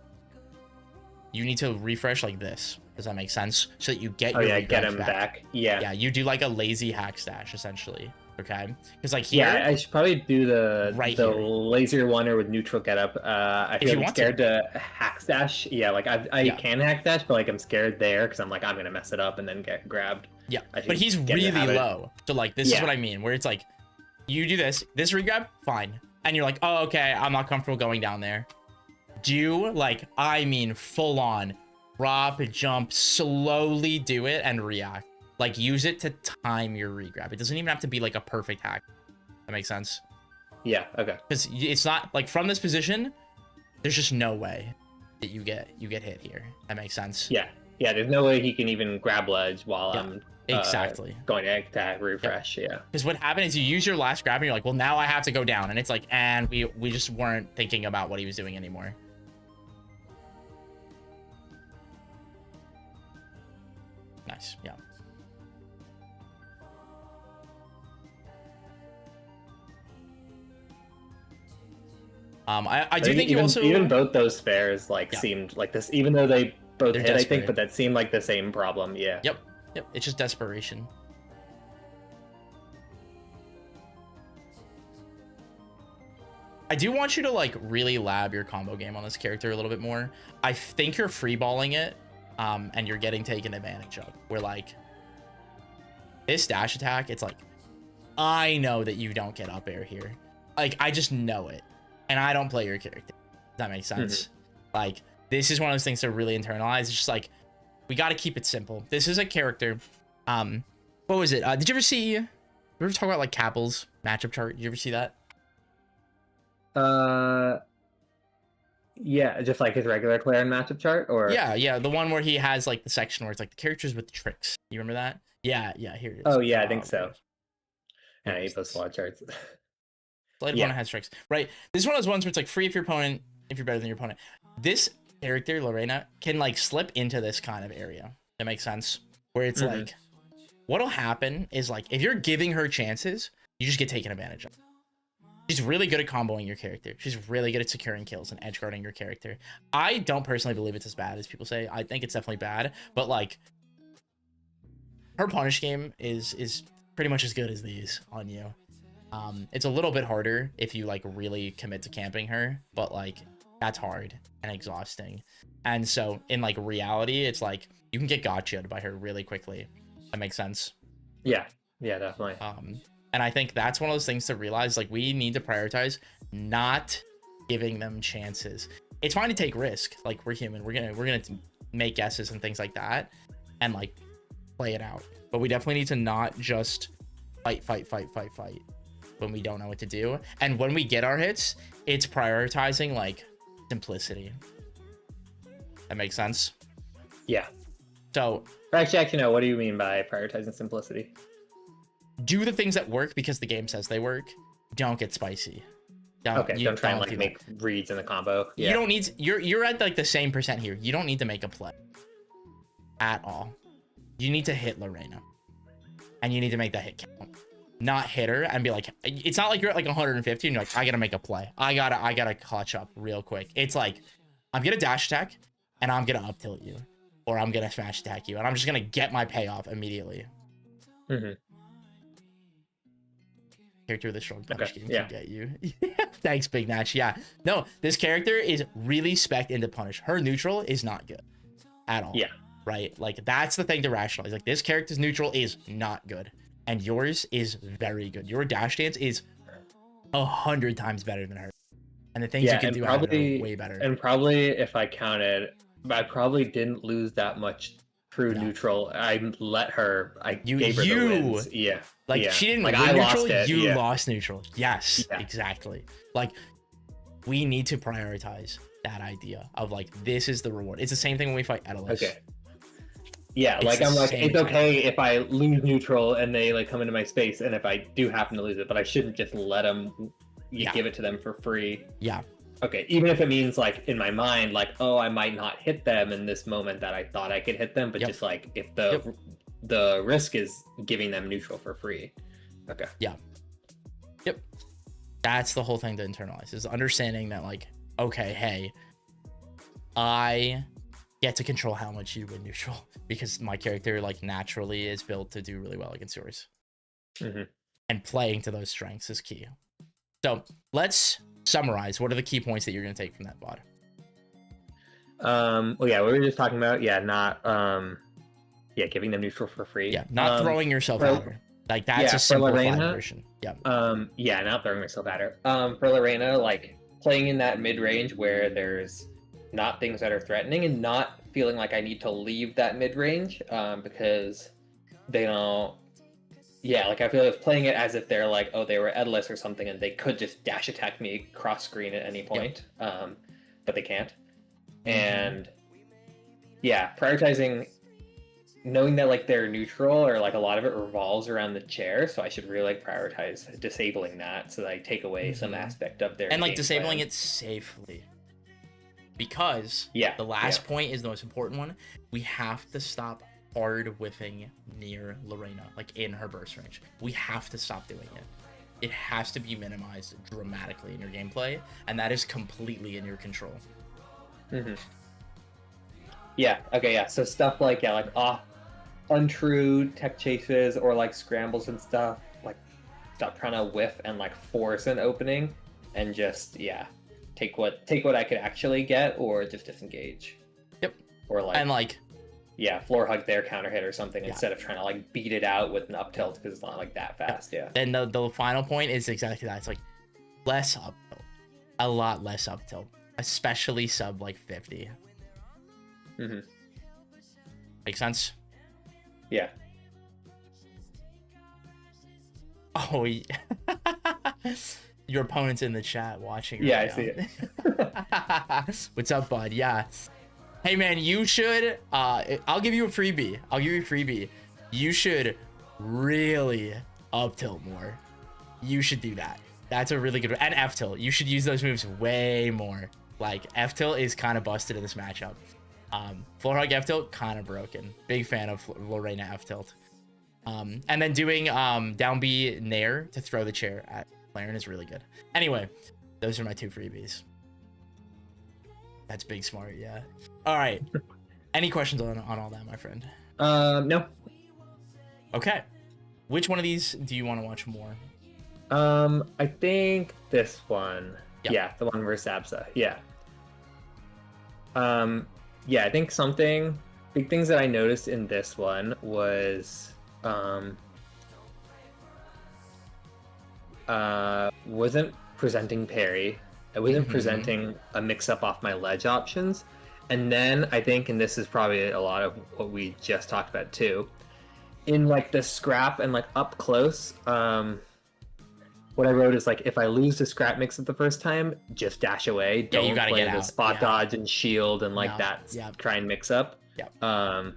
You need to refresh like this. Does that make sense? So that you get your get him back. Yeah, you do like a lazy hack stash essentially. Okay, because like here, I should probably do the here. laser oneer with neutral getup. I feel like I'm scared to hack stash. Yeah, like I can hack stash, but like I'm scared there because I'm like I'm gonna mess it up and then get grabbed. Yeah, but he's really low. So like this is what I mean, where it's like you do this regrab, fine, and you're like, oh okay, I'm not comfortable going down there. Do like I mean full on drop, jump, slowly do it and react. Like, use it to time your regrab. It doesn't even have to be, like, a perfect hack. That makes sense? Yeah, okay. Because it's not, like, from this position, there's just no way that you get hit here. That makes sense? Yeah. Yeah, there's no way he can even grab ledge while I'm going to refresh, yeah. Because what happened is you use your last grab and you're like, well, now I have to go down. And it's like, and we just weren't thinking about what he was doing anymore. Nice, yeah. I do think you also even both those fairs like seemed like this, even though they both hit, I think, but that seemed like the same problem. Yeah. Yep. It's just desperation. I do want you to like really lab your combo game on this character a little bit more. I think you're freeballing it, and you're getting taken advantage of. Where like this dash attack, it's like I know that you don't get up air here. Like I just know it. And I don't play your character. Does that make sense? Like, this is one of those things to really internalize. It's just like, we got to keep it simple. This is a character. What was it? Did you ever talk about like Cappel's matchup chart? Did you ever see that? Yeah, just like his regular player and matchup chart, or yeah, the one where he has like the section where it's like the characters with the tricks. You remember that? Yeah, here it is. Oh yeah, I think so. Yeah, he posts a lot of charts. One has tricks, right? This is one of those ones where it's like free if your opponent if you're better than your opponent. This character, Lorena, can like slip into this kind of area. That makes sense. Where it's like, what'll happen is like, if you're giving her chances, you just get taken advantage of. She's really good at comboing your character. She's really good at securing kills and edge guarding your character. I don't personally believe it's as bad as people say. I think it's definitely bad, but like, her punish game is pretty much as good as these on you. It's a little bit harder if you like really commit to camping her, but like that's hard and exhausting. And so in like reality, it's like you can get gotcha'd by her really quickly. That makes sense. Yeah, definitely. And I think that's one of those things to realize, like we need to prioritize not giving them chances. It's fine to take risk. Like we're human. We're gonna make guesses and things like that and like play it out. But we definitely need to not just fight when we don't know what to do. And when we get our hits, it's prioritizing like simplicity. That makes sense? Yeah. So actually, no, what do you mean by prioritizing simplicity? Do the things that work because the game says they work. Don't get spicy. Don't try and like make reads in the combo. Yeah. You don't need you're at like the same percent here. You don't need to make a play at all. You need to hit Lorena. And you need to make that hit count. Not hit her and be like, it's not like you're at like 150 and you're like, I gotta make a play. I gotta clutch up real quick. It's like, I'm gonna dash attack and I'm gonna up tilt you. Or I'm gonna smash attack you. And I'm just gonna get my payoff immediately. Character with a strong punish game can get you. Thanks, Big Natch. Yeah. No, this character is really spec'd into punish. Her neutral is not good at all. Yeah. Right? Like, that's the thing to rationalize. Like, this character's neutral is not good. And yours is very good. Your dash dance is 100 times better than her. And the things you can do out of it are way better. And probably, if I counted, I probably didn't lose that much true neutral. I let her, gave her the wins. Yeah. Like, she didn't win neutral, you lost neutral. Yes, exactly. Like, we need to prioritize that idea of, like, this is the reward. It's the same thing when we fight Edelus. Okay. Yeah, like, I'm like, it's okay if I lose neutral and they, like, come into my space, and if I do happen to lose it, but I shouldn't just let them, give it to them for free. Yeah. Okay, even if it means, like, in my mind, like, oh, I might not hit them in this moment that I thought I could hit them, but just, like, if the risk is giving them neutral for free. Okay. Yeah. Yep. That's the whole thing to internalize, is understanding that, like, okay, hey, I get to control how much you win neutral because my character, like, naturally is built to do really well against yours. And playing to those strengths is key. So let's summarize. What are the key points that you're going to take from that VOD? Well, yeah, we were just talking about, not, giving them neutral for free. Yeah, not throwing yourself at her. Like, that's a simplified version. Yeah. Not throwing myself at her. For Lorena, like, playing in that mid-range where there's not things that are threatening and not feeling like I need to leave that mid-range, because they don't... Yeah, like, I feel like playing it as if they're like, oh, they were Edelus or something and they could just dash attack me cross-screen at any point, but they can't. And, prioritizing... knowing that, like, they're neutral, or like a lot of it revolves around the chair, so I should really, like, prioritize disabling that so that I take away some aspect of their and, like, disabling it safely, because the last point is the most important one. We have to stop hard whiffing near Lorena, like in her burst range. We have to stop doing it. It has to be minimized dramatically in your gameplay, and that is completely in your control. So stuff like untrue tech chases or like scrambles and stuff, like, stop trying to whiff and like force an opening, and just take what I could actually get, or just disengage. Or like, and like floor hug their counter hit or something, instead of trying to like beat it out with an up tilt, because it's not like that fast. Then the final point is exactly that. It's like less up tilt, a lot less up tilt, especially sub like 50. Make sense? Yeah. Oh, yeah. Your opponent's in the chat watching. Yeah, I see it. What's up, bud? Yeah. Hey, man, you should... I'll give you a freebie. You should really up tilt more. You should do that. That's a really good... And F tilt. You should use those moves way more. Like F tilt is kind of busted in this matchup. Floor hug F tilt kind of broken. Big fan of Lorena F tilt. And then doing down B nair to throw the chair at Laren is really good. Anyway, those are my 2 freebies. That's big smart, yeah. All right. Any questions on all that, my friend? No. Okay. Which one of these do you want to watch more? I think this one. Yep. Yeah, the one versus Absa. Yeah. Yeah, I think big things that I noticed in this one was wasn't presenting parry. I wasn't presenting a mix-up off my ledge options. And then I think, and this is probably a lot of what we just talked about too, in like the scrap and like up close, what I wrote is like, if I lose the scrap mix-up the first time, just dash away. Yeah, you gotta play get the out. spot dodge and shield and like that. Yeah. Try and mix up. Yeah.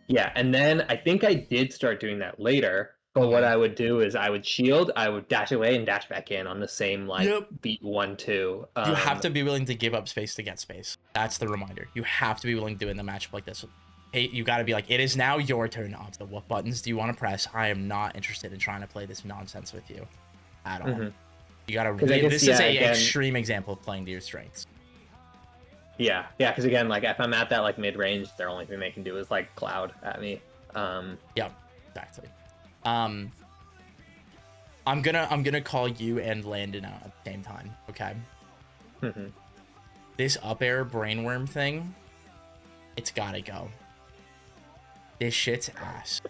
Yeah, and then I think I did start doing that later. But what I would do is I would shield, I would dash away and dash back in on the same like beat 1-2. You have to be willing to give up space to get space. That's the reminder. You have to be willing to do it in a matchup like this. Hey, you got to be like, it is now your turn, Opta. What buttons do you want to press? I am not interested in trying to play this nonsense with you at all. You got to. This is a extreme example of playing to your strengths. Yeah, because again, like if I'm at that like mid range, the only thing they can do is like cloud at me. Yeah, exactly. I'm gonna call you and Landon out at the same time, okay? This up air brainworm thing, it's gotta go. This shit's ass.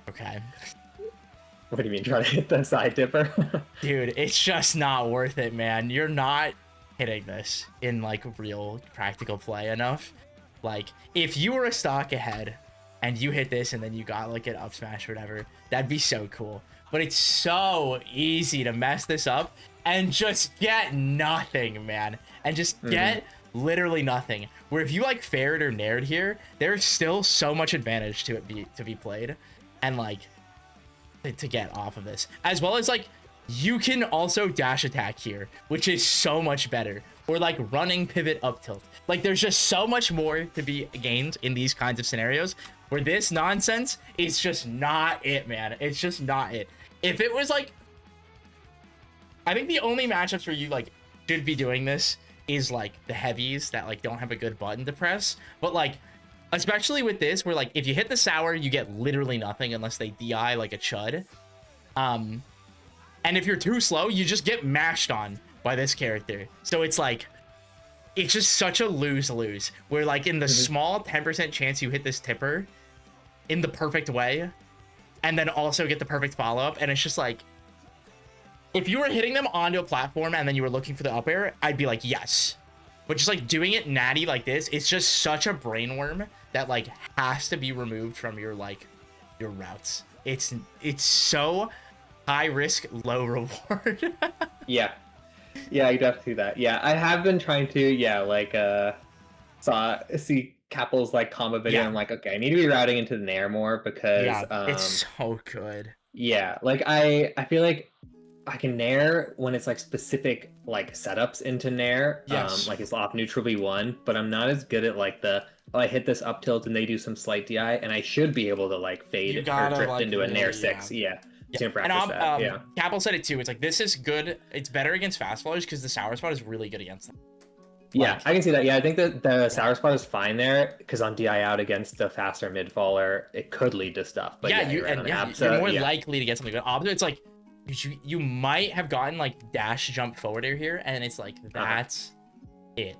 Okay. What do you mean, trying to hit the side dipper? Dude, it's just not worth it, man. You're not hitting this in like real practical play enough. Like, if you were a stock ahead and you hit this and then you got like an up smash or whatever, that'd be so cool. But it's so easy to mess this up and just get nothing, man. And just get literally nothing. Where if you like fared or nared here, there's still so much advantage to it to be played and like to get off of this. As well as like you can also dash attack here, which is so much better. Or like running pivot up tilt. Like there's just so much more to be gained in these kinds of scenarios where this nonsense is just not it, man. It's just not it. If it was like, I think the only matchups where you like should be doing this is like the heavies that like don't have a good button to press. But like, especially with this where like if you hit the sour, you get literally nothing unless they DI like a chud. And if you're too slow, you just get mashed on by this character. So it's like, it's just such a lose-lose where like in the small 10% chance you hit this tipper in the perfect way and then also get the perfect follow-up, and it's just like, if you were hitting them onto a platform and then you were looking for the up air, I'd be like, yes. But just like doing it natty like this, it's just such a brainworm that like has to be removed from your like your routes. It's so high risk, low reward. Yeah, you definitely see that. Yeah, I have been trying to, like, see Cappel's like combo video. And I'm like, okay, I need to be routing into the Nair more because it's so good. Yeah, like I feel like I can Nair when it's like specific like setups into Nair. Like it's off neutral B1, but I'm not as good at like I hit this up tilt and they do some slight DI, and I should be able to like fade or drift like, into a Nair 6. Yeah. Cappel said it too. It's like, this is good. It's better against fast followers because the sour spot is really good against them. Yeah, I can see that. Yeah, I think that the sour spot is fine there because on DI out against the faster mid faller, it could lead to stuff. But you're more likely to get something good. Opposite, it's like you might have gotten like dash jump forward air here, and it's like that's it.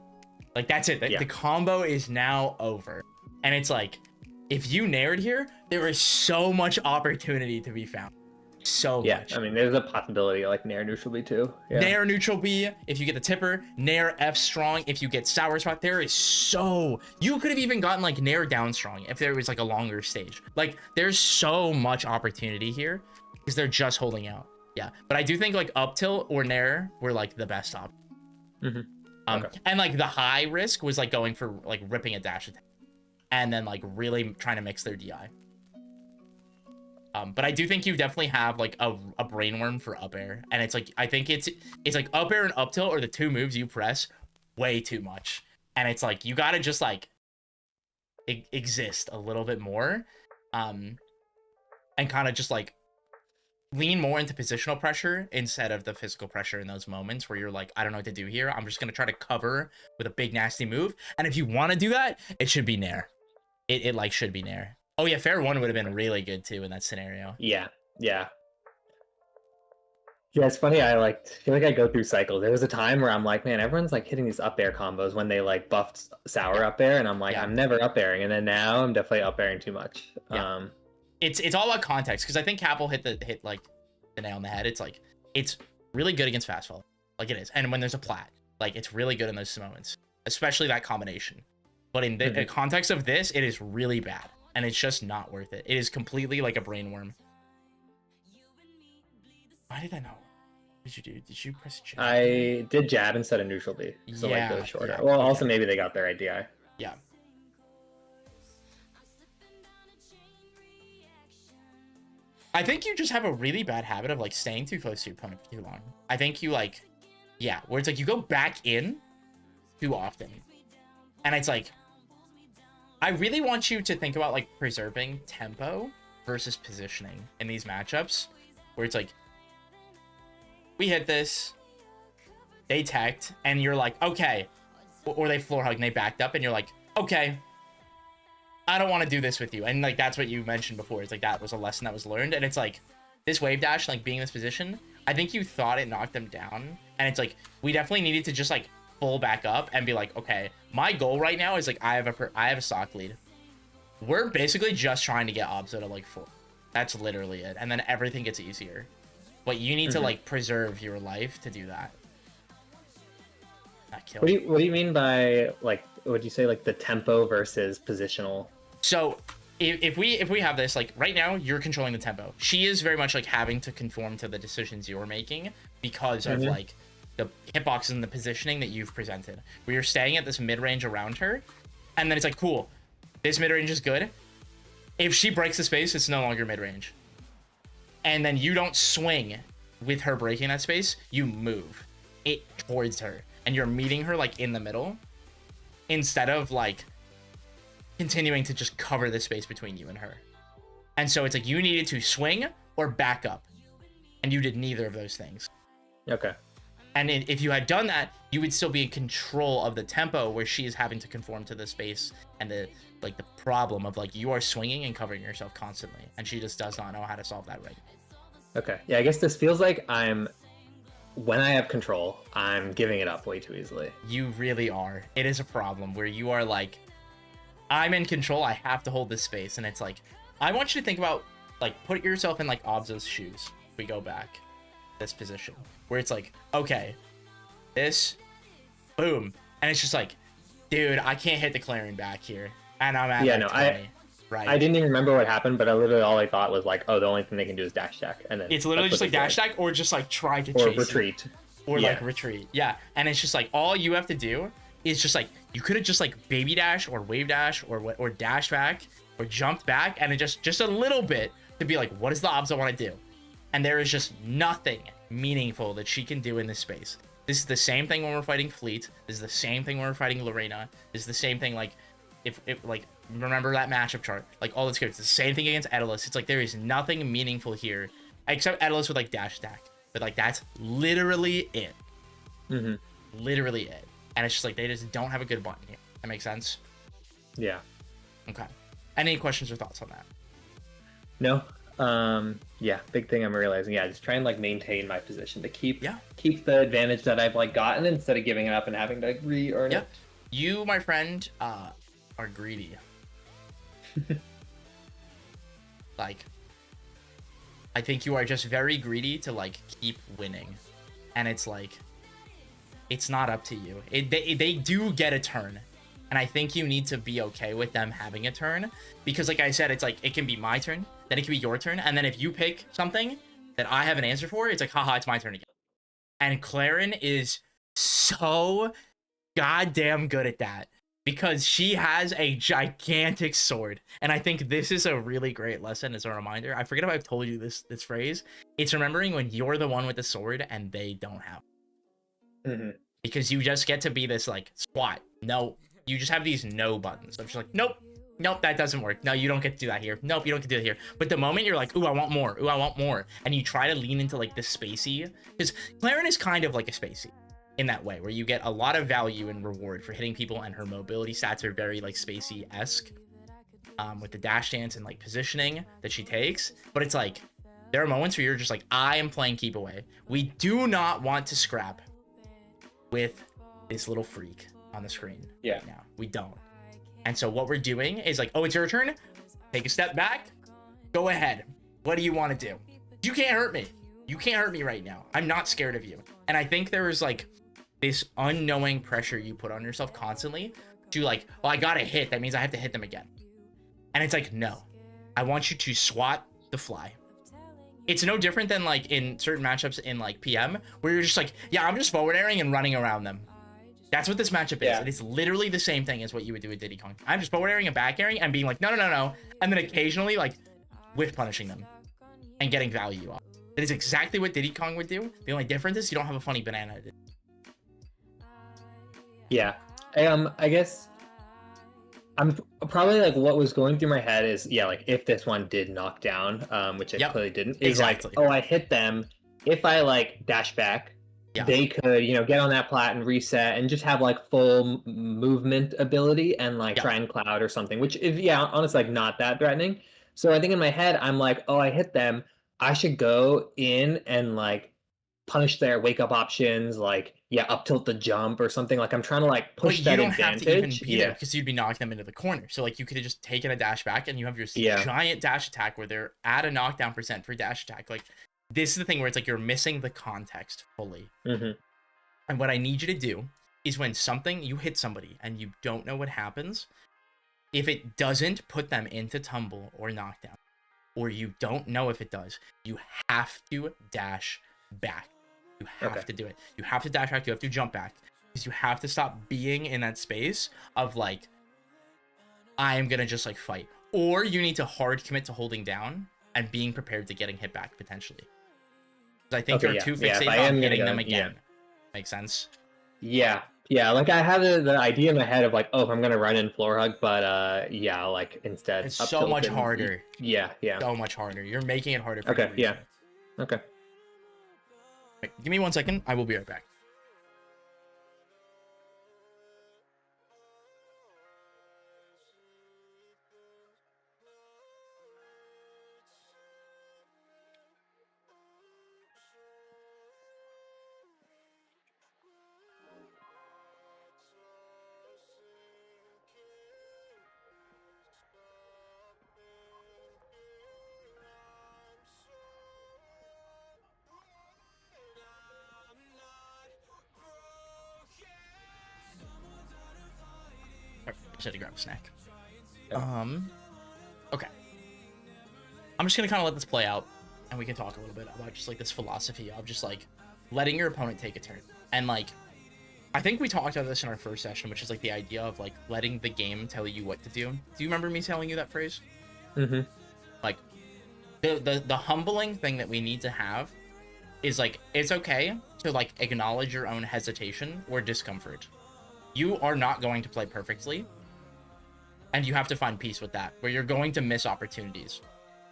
Like that's it. The combo is now over, and it's like if you nared here, there is so much opportunity to be found. So much. I mean, there's a possibility like Nair neutral B too. Yeah. Nair neutral B if you get the tipper, Nair F strong if you get sour spot. There is you could have even gotten like Nair down strong if there was like a longer stage. Like there's so much opportunity here because they're just holding out. Yeah, but I do think like up tilt or Nair were like the best option. And like the high risk was like going for like ripping a dash attack and then like really trying to mix their DI. But I do think you definitely have like a brainworm for up air, and it's like I think it's like up air and up tilt are the two moves you press way too much. And it's like, you gotta just like exist a little bit more, and kind of just like lean more into positional pressure instead of the physical pressure in those moments where you're like, I don't know what to do here. I'm just gonna try to cover with a big nasty move. And if you want to do that, it should be Nair. It like should be Nair. Oh yeah, fair one would have been really good too in that scenario. Yeah. It's funny. I feel like I go through cycles. There was a time where I'm like, man, everyone's like hitting these up air combos when they like buffed Sour up air, and I'm like, I'm never up airing. And then now I'm definitely up airing too much. Yeah. It's all about context, because I think Cap will hit like the nail on the head. It's like, it's really good against fast fall, like it is, and when there's a plat, like it's really good in those moments, especially that combination. But in the context of this, it is really bad, and it's just not worth it. It is completely like a brain worm. Why did I know? What did you do? Did you press jab? I did jab instead of neutral B, so like go shorter. Well, also maybe they got their IDI. Yeah. I think you just have a really bad habit of like staying too close to your opponent for too long. I think you like, where it's like you go back in too often. And it's like, I really want you to think about like preserving tempo versus positioning in these matchups, where it's like, we hit this, they teched, and you're like, okay, or they floor hug and they backed up, and you're like, okay, I don't want to do this with you. And like, that's what you mentioned before. It's like, that was a lesson that was learned. And it's like, this wave dash, like being in this position, I think you thought it knocked them down. And it's like, we definitely needed to just like pull back up and be like, okay, my goal right now is like, I have a stock lead. We're basically just trying to get Obzo to like 4. That's literally it. And then everything gets easier. But you need to like preserve your life to do that. Not kill. What do you mean by like, would you say like the tempo versus positional? So if we have this, like right now you're controlling the tempo. She is very much like having to conform to the decisions you're making because of like the hitboxes and the positioning that you've presented. We are staying at this mid-range around her, and then it's like, cool, this mid-range is good. If she breaks the space, it's no longer mid-range. And then you don't swing with her breaking that space, you move it towards her, and you're meeting her like in the middle instead of like continuing to just cover the space between you and her. And so it's like you needed to swing or back up, and you did neither of those things. Okay. And if you had done that, you would still be in control of the tempo, where she is having to conform to the space and the like the problem of like you are swinging and covering yourself constantly, and she just does not know how to solve that right. Okay. Yeah, I guess this feels like when I have control, I'm giving it up way too easily. You really are. It is a problem where you are like, I'm in control, I have to hold this space. And it's like, I want you to think about, like, put yourself in like Obzo's shoes. If we go back this position where it's like, okay, this, boom. And it's just like, dude, I can't hit the clearing back here. And I'm at 20. Right. I didn't even remember what happened, but all I thought was like, oh, the only thing they can do is dash attack, and then it's literally just like dash attack, or just like try to chase retreat, like retreat. Yeah, and it's just like all you have to do is just like you could have just like baby dash or wave dash or dash back or jumped back, and it just a little bit to be like, what does the Obzo want to do? And there is just nothing meaningful that she can do in this space. This is the same thing when we're fighting Fleet. This is the same thing when we're fighting Lorena. This is the same thing like if like. Remember that matchup chart, like all this characters. The same thing against Edalus. It's like there is nothing meaningful here except Edalus with like dash attack, but like that's literally it. Literally it. And it's just like they just don't have a good button here. That makes sense? Yeah. Okay. Any questions or thoughts on that? No. Yeah, big thing I'm realizing. Yeah, just try and like maintain my position to keep the advantage that I've like gotten instead of giving it up and having to re-earn it. You, my friend, are greedy. Like, I think you are just very greedy to like keep winning, and it's like, it's not up to you. They do get a turn, and I think you need to be okay with them having a turn, because like I said, it's like it can be my turn, then it can be your turn, and then if you pick something that I have an answer for, it's like, haha, it's my turn again. And Clarin is so goddamn good at that, because she has a gigantic sword. And I think this is a really great lesson as a reminder. I forget if I've told you this phrase. It's remembering when you're the one with the sword and they don't have it. because you just get to be this like squat. No, you just have these no buttons. So I'm just like, nope, nope, that doesn't work. No, you don't get to do that here. Nope, you don't get to do that here. But the moment you're like, ooh, I want more. Ooh, I want more. And you try to lean into like the spacey, because Claren is kind of like a spacey in that way, where you get a lot of value and reward for hitting people, and her mobility stats are very like spacey-esque with the dash dance and like positioning that she takes. But it's like, there are moments where you're just like, I am playing keep away. We do not want to scrap with this little freak on the screen right now. We don't. And so what we're doing is like, oh, it's your turn. Take a step back. Go ahead. What do you want to do? You can't hurt me. You can't hurt me right now. I'm not scared of you. And I think there is like this unknowing pressure you put on yourself constantly to like, well, I got a hit. That means I have to hit them again. And it's like, no, I want you to swat the fly. It's no different than like in certain matchups in like PM where you're just like, yeah, I'm just forward airing and running around them. That's what this matchup is. And it's literally the same thing as what you would do with Diddy Kong. I'm just forward airing and back airing and being like, no, no, no, no. And then occasionally like whiff punishing them and getting value off. That is exactly what Diddy Kong would do. The only difference is you don't have a funny banana. Yeah. I guess I'm probably like what was going through my head is, yeah, like if this one did knock down, which it clearly didn't, is like, oh, I hit them. If I like dash back, they could, you know, get on that plat and reset and just have like full movement ability and like try and cloud or something, which is, honestly, like not that threatening. So I think in my head, I'm like, oh, I hit them. I should go in and like punish their wake up options, like up tilt the jump or something. Like I'm trying to like push that advantage. You don't have to even be there because you'd be knocking them into the corner. So like you could have just taken a dash back and you have your giant dash attack where they're at a knockdown percent for dash attack. Like this is the thing where it's like you're missing the context fully. And what I need you to do is when you hit somebody and you don't know what happens, if it doesn't put them into tumble or knockdown, or you don't know if it does, you have to dash back. You have to do it. You have to dash back. You have to jump back because you have to stop being in that space of like, I am gonna just like fight, or you need to hard commit to holding down and being prepared to getting hit back potentially. Because I think you're too fixated on hitting them again. Makes sense. Yeah, like I have the idea in my head of like, oh, I'm gonna run in floor hug, but like instead it's so much harder. Yeah, so much harder. You're making it harder for Okay. Give me 1 second. I will be right back. Just had to grab a snack. Okay. I'm just gonna kind of let this play out, and we can talk a little bit about just like this philosophy of just like letting your opponent take a turn. And like, I think we talked about this in our first session, which is like the idea of like letting the game tell you what to do. Do you remember me telling you that phrase? Like, the humbling thing that we need to have is like, it's okay to like acknowledge your own hesitation or discomfort. You are not going to play perfectly. And you have to find peace with that, where you're going to miss opportunities.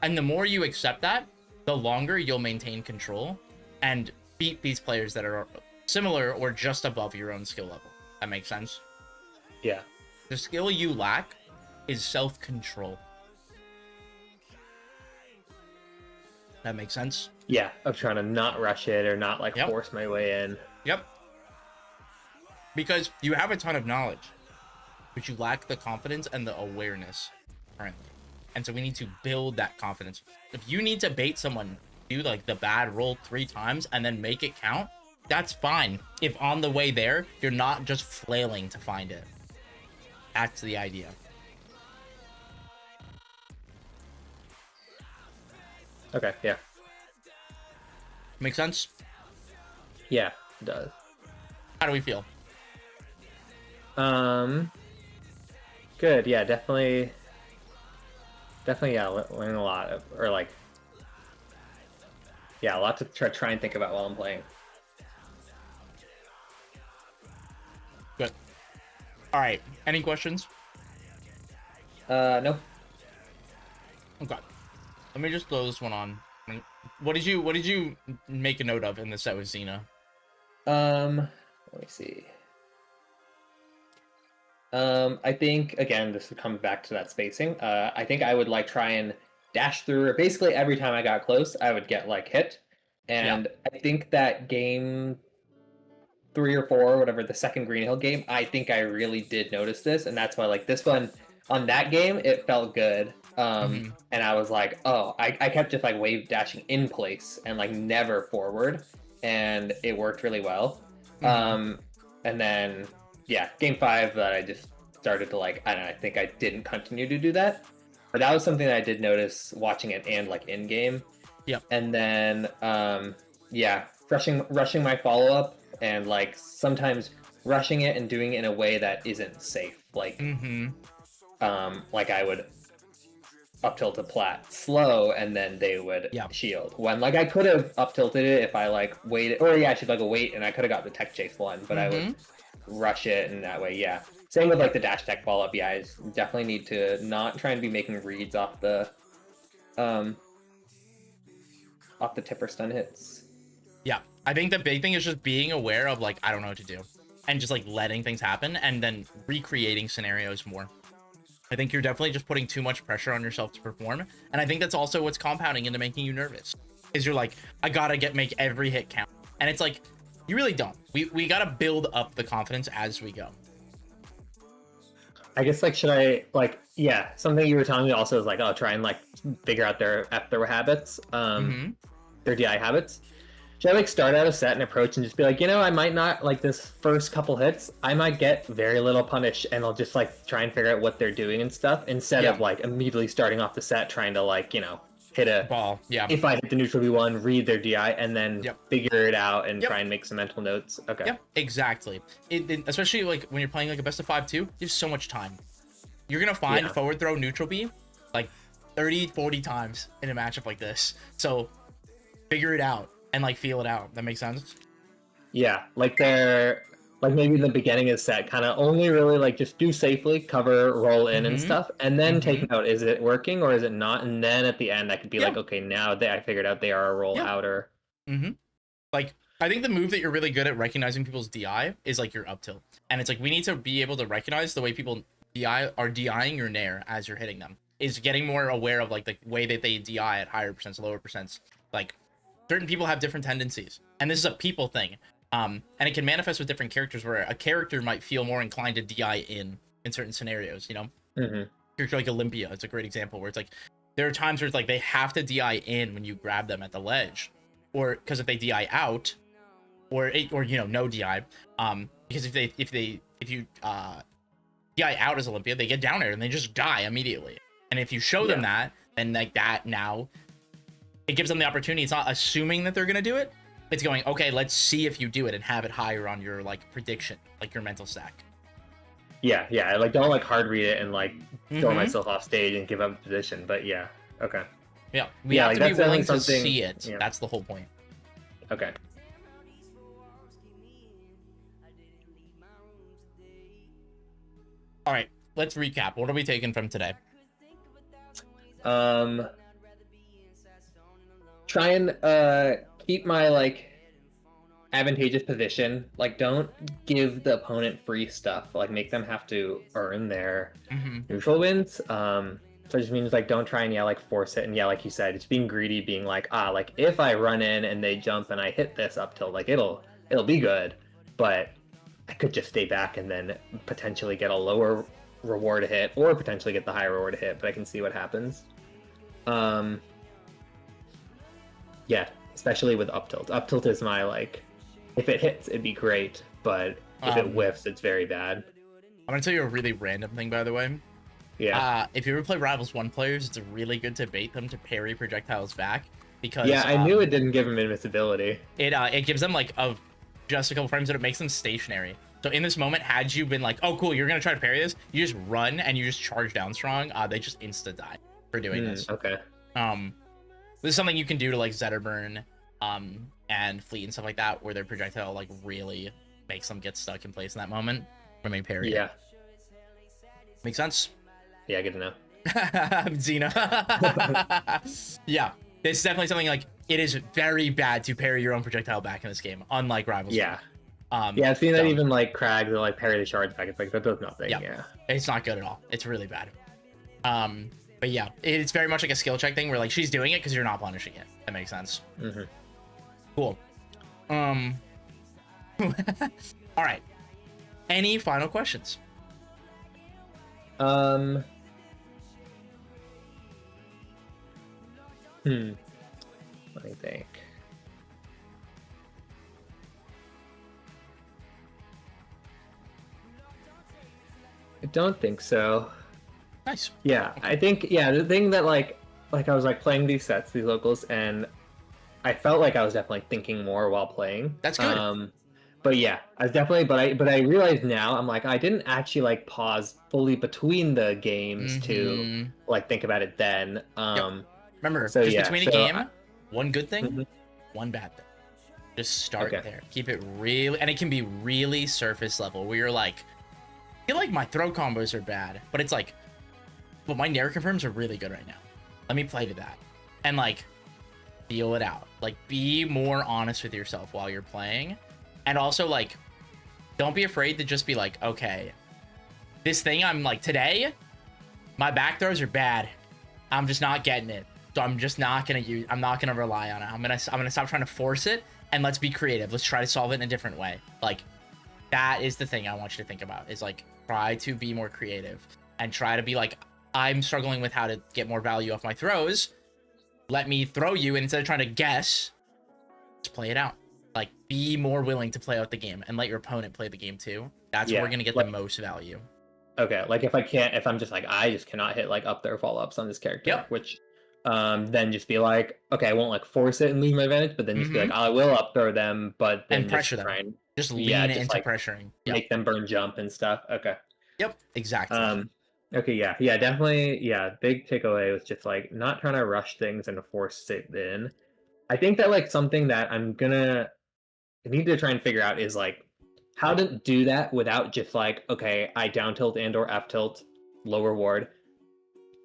And the more you accept that, the longer you'll maintain control and beat these players that are similar or just above your own skill level. That makes sense? Yeah. The skill you lack is self-control. That makes sense? Yeah, of trying to not rush it or not like force my way in. Yep. Because you have a ton of knowledge, but you lack the confidence and the awareness currently. And so we need to build that confidence. If you need to bait someone, do like the bad roll 3 times and then make it count, that's fine. If on the way there, you're not just flailing to find it. That's the idea. Okay, yeah. Make sense? Yeah, it does. How do we feel? Good. Yeah, definitely. Yeah, learn a lot of, or like, yeah, a lot to try and think about while I'm playing. All right. Any questions? No. Okay. Let me just throw this one on. What did you make a note of in the set with Xena? Let me see. I think again this would come back to that spacing. I think I would like try and dash through her. Basically every time I got close, I would get like hit. And I think that game 3 or 4, whatever, the second Green Hill game, I think I really did notice this, and that's why like this one on that game it felt good. And I was like, oh, I kept just like wave dashing in place and like never forward, and it worked really well. And then yeah, game 5 that I just started to like, I don't know, I think I didn't continue to do that, but that was something that I did notice watching it and like in game. Yep. And then yeah, rushing my follow up, and like sometimes rushing it and doing it in a way that isn't safe, like like I would up tilt a plat slow and then they would shield, when like I could have up tilted it if I like waited, or yeah, she'd like a wait and I could have got the tech chase one, but I would rush it in that way. Yeah, same with like the dash tech follow up. Yeah, I definitely need to not try and be making reads off the tipper stun hits. Yeah, I think the big thing is just being aware of like, I don't know what to do, and just like letting things happen and then recreating scenarios more. I think you're definitely just putting too much pressure on yourself to perform, and I think that's also what's compounding into making you nervous, is you're like, I gotta make every hit count, and it's like, you really don't. We gotta build up the confidence as we go. I guess like, should I like, yeah, something you were telling me also is like, oh, try and like figure out their habits, their DI habits. Should I like start out a set and approach and just be like, you know, I might not like this first couple hits, I might get very little punish, and I'll just like try and figure out what they're doing and stuff, instead of like immediately starting off the set trying to like, you know, hit a ball. Yeah. If I hit the neutral B1, read their DI, and then figure it out and try and make some mental notes. Okay. Yeah, exactly. Especially like when you're playing like a best of 5 too, you have so much time. You're gonna find forward throw neutral B like 30-40 times in a matchup like this. So figure it out and like feel it out. That makes sense? Yeah, like they're like maybe in the beginning of the set, kind of only really like just do safely, cover, roll in and stuff, and then take note, is it working or is it not? And then at the end I could be like, okay, now I figured out they are a roll outer. Like I think the move that you're really good at recognizing people's DI is like your up tilt, and it's like we need to be able to recognize the way people are DIing your nair as you're hitting them, is getting more aware of like the way that they DI at higher percents, lower percents. Like certain people have different tendencies, and this is a people thing. And it can manifest with different characters, where a character might feel more inclined to DI in certain scenarios, you know? Character like Olympia, it's a great example, where it's like, there are times where it's like they have to DI in when you grab them at the ledge, or because if they DI out, or you know, no DI, because if you DI out as Olympia, they get down air and they just die immediately. And if you show them that, then like that, now it gives them the opportunity. It's not assuming that they're gonna do it. It's going, okay, let's see if you do it, and have it higher on your like prediction, like your mental stack. Yeah, I like don't like hard read it and like throw myself off stage and give up position. But yeah, okay. Yeah, we have to be willing to see it. Yeah. That's the whole point. Okay. All right, let's recap. What are we taking from today? Try and keep my like advantageous position. Like, don't give the opponent free stuff. Like, make them have to earn their neutral wins. So it just means like don't try and like force it. And yeah, like you said, it's being greedy, being like, like if I run in and they jump and I hit this up tilt, like it'll be good, but I could just stay back and then potentially get a lower reward hit, or potentially get the higher reward hit, but I can see what happens. Yeah, especially with up tilt. Up tilt is my like, if it hits, it'd be great, but if it whiffs, it's very bad. I'm gonna tell you a really random thing, by the way. Yeah. If you ever play Rivals 1 players, it's really good to bait them to parry projectiles back, because I knew it didn't give them invincibility. It gives them like just a couple frames, and it makes them stationary. So in this moment, had you been like, oh cool, you're gonna try to parry this, you just run and you just charge down strong, they just insta die for doing this. Okay. This is something you can do to like Zetterburn and Fleet and stuff like that, where their projectile like really makes them get stuck in place in that moment when they parry. Yeah. Make sense? Yeah, good to know. Xena. Yeah, this is definitely something like it is very bad to parry your own projectile back in this game, unlike Rivals. Yeah. Yeah, I've seen that so- even like Crags or like parry the shards back. It's like that does nothing. Yeah. Yeah. It's not good at all. It's really bad. But yeah, it's very much like a skill check thing where like she's doing it because you're not punishing it. That makes sense. Mm-hmm. Cool. All right. Any final questions? Let me think. I don't think so. Nice. Yeah, I think the thing that like I was like playing these sets, these locals, and I felt like I was definitely thinking more while playing. That's good. But yeah, I was definitely but I realize now I'm like I didn't actually like pause fully between the games to like think about it then. Remember, so just yeah, between a so game, one good thing, Mhm. one bad thing. Just start Okay. there. Keep it really, and it can be really surface level where you're like, I feel like my throw combos are bad, but it's like, but my Nair confirms are really good right now. Let me play to that. And like, feel it out. Like, be more honest with yourself while you're playing. And also like, don't be afraid to just be like, okay, this thing I'm like, today, my back throws are bad. I'm just not getting it. So I'm just not gonna use, I'm not gonna rely on it. I'm gonna stop trying to force it and let's be creative. Let's try to solve it in a different way. Like, that is the thing I want you to think about, is like, try to be more creative and try to be like, I'm struggling with how to get more value off my throws. Let me throw you, and instead of trying to guess, just play it out. Like, be more willing to play out the game and let your opponent play the game too. That's where we're gonna get the most value. Okay, like if I'm just like I just cannot hit like up there follow-ups on this character, Yep. which then just be like, okay, I won't like force it and lose my advantage, but then just be like, I will up throw them, but then And pressure them. try and Just lean just, into like, pressuring. Yep. make them burn jump and stuff. Okay. Yep. Exactly. Okay, yeah, definitely, yeah. Big takeaway was just like not trying to rush things and force it in. I think that like something that I need to try and figure out is like how to do that without just like, okay, I down tilt and or F tilt, lower ward,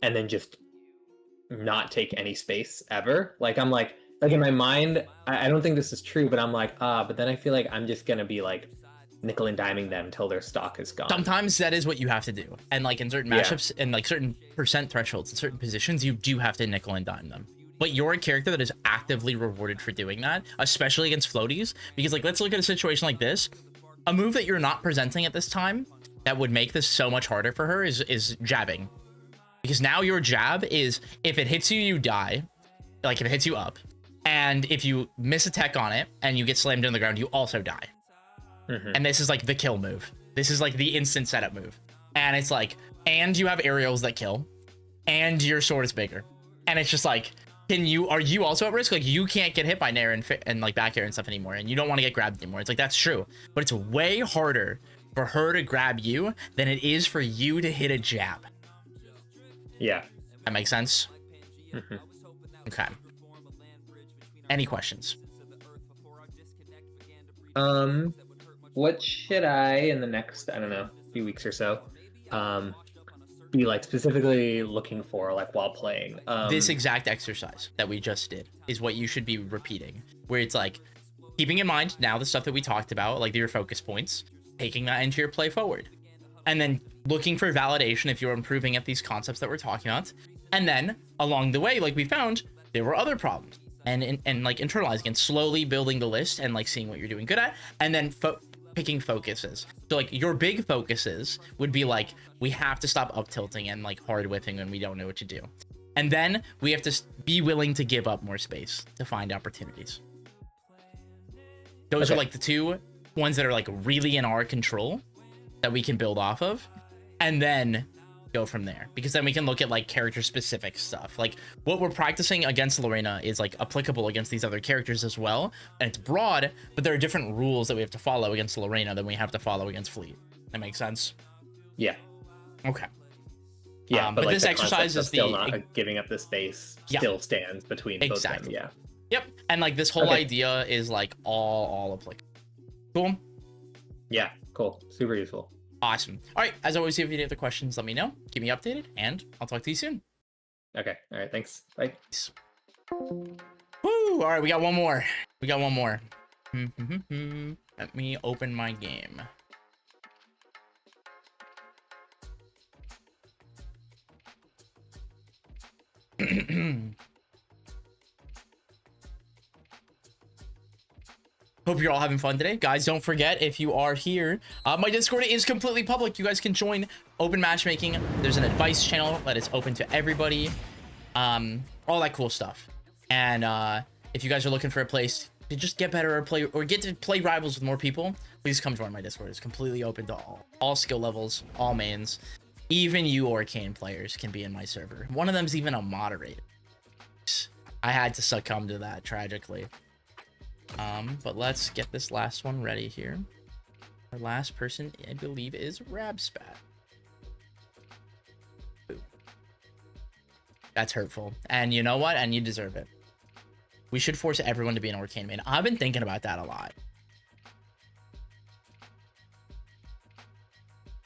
and then just not take any space ever. Like I'm like in my mind, I don't think this is true, but I'm like, but then I feel like I'm just gonna be like nickel and diming them until their stock is gone. Sometimes that is what you have to do. And like in certain matchups and like certain percent thresholds in certain positions, you do have to nickel and dime them. But you're a character that is actively rewarded for doing that, especially against floaties. Because like, let's look at a situation like this. A move that you're not presenting at this time that would make this so much harder for her is jabbing. Because now your jab is, if it hits you, you die. Like if it hits you up. And if you miss a tech on it and you get slammed into the ground, you also die. And this is like the kill move. This is like the instant setup move. And it's like, and you have aerials that kill. And your sword is bigger. And it's just like, are you also at risk? Like, you can't get hit by Nair and like back air and stuff anymore, and you don't want to get grabbed anymore. It's like, that's true, but it's way harder for her to grab you than it is for you to hit a jab. Yeah. That makes sense? Okay. Any questions? What should I, in the next, I don't know, few weeks or so, be like specifically looking for like while playing? This exact exercise that we just did is what you should be repeating, where it's like keeping in mind now the stuff that we talked about, like your focus points, taking that into your play forward, and then looking for validation if you're improving at these concepts that we're talking about. And then along the way, like we found, there were other problems, and like internalizing and slowly building the list and like seeing what you're doing good at, and then picking focuses. So like your big focuses would be like, we have to stop up tilting and like hard whiffing when we don't know what to do. And then we have to be willing to give up more space to find opportunities. Those are like the two ones that are like really in our control that we can build off of, and then go from there, because then we can look at like character specific stuff. Like what we're practicing against Lorena is like applicable against these other characters as well, and it's broad, but there are different rules that we have to follow against Lorena than we have to follow against Fleet. That makes sense? Yeah. Okay. Yeah, but like this the exercise concept of is still not giving up the space still stands between both of them. Yeah. Yep. And like this whole idea is like all applicable. Cool. Yeah, cool. Super useful. Awesome. All right. As always, if you have any other questions, let me know. Keep me updated, and I'll talk to you soon. Okay. All right. Thanks. Bye. Woo! All right, we got one more. Let me open my game. Hope you're all having fun today. Guys, don't forget, if you are here, my Discord is completely public. You guys can join open matchmaking. There's an advice channel that is open to everybody. All that cool stuff. And if you guys are looking for a place to just get better or get to play rivals with more people, please come join my Discord. It's completely open to all skill levels, all mains. Even you Arcane players can be in my server. One of them's even a moderator. I had to succumb to that, tragically. But let's get this last one ready here. Our last person, I believe, is Rabspat. Ooh. That's hurtful. And you know what? And you deserve it. We should force everyone to be an Arcane main. I've been thinking about that a lot.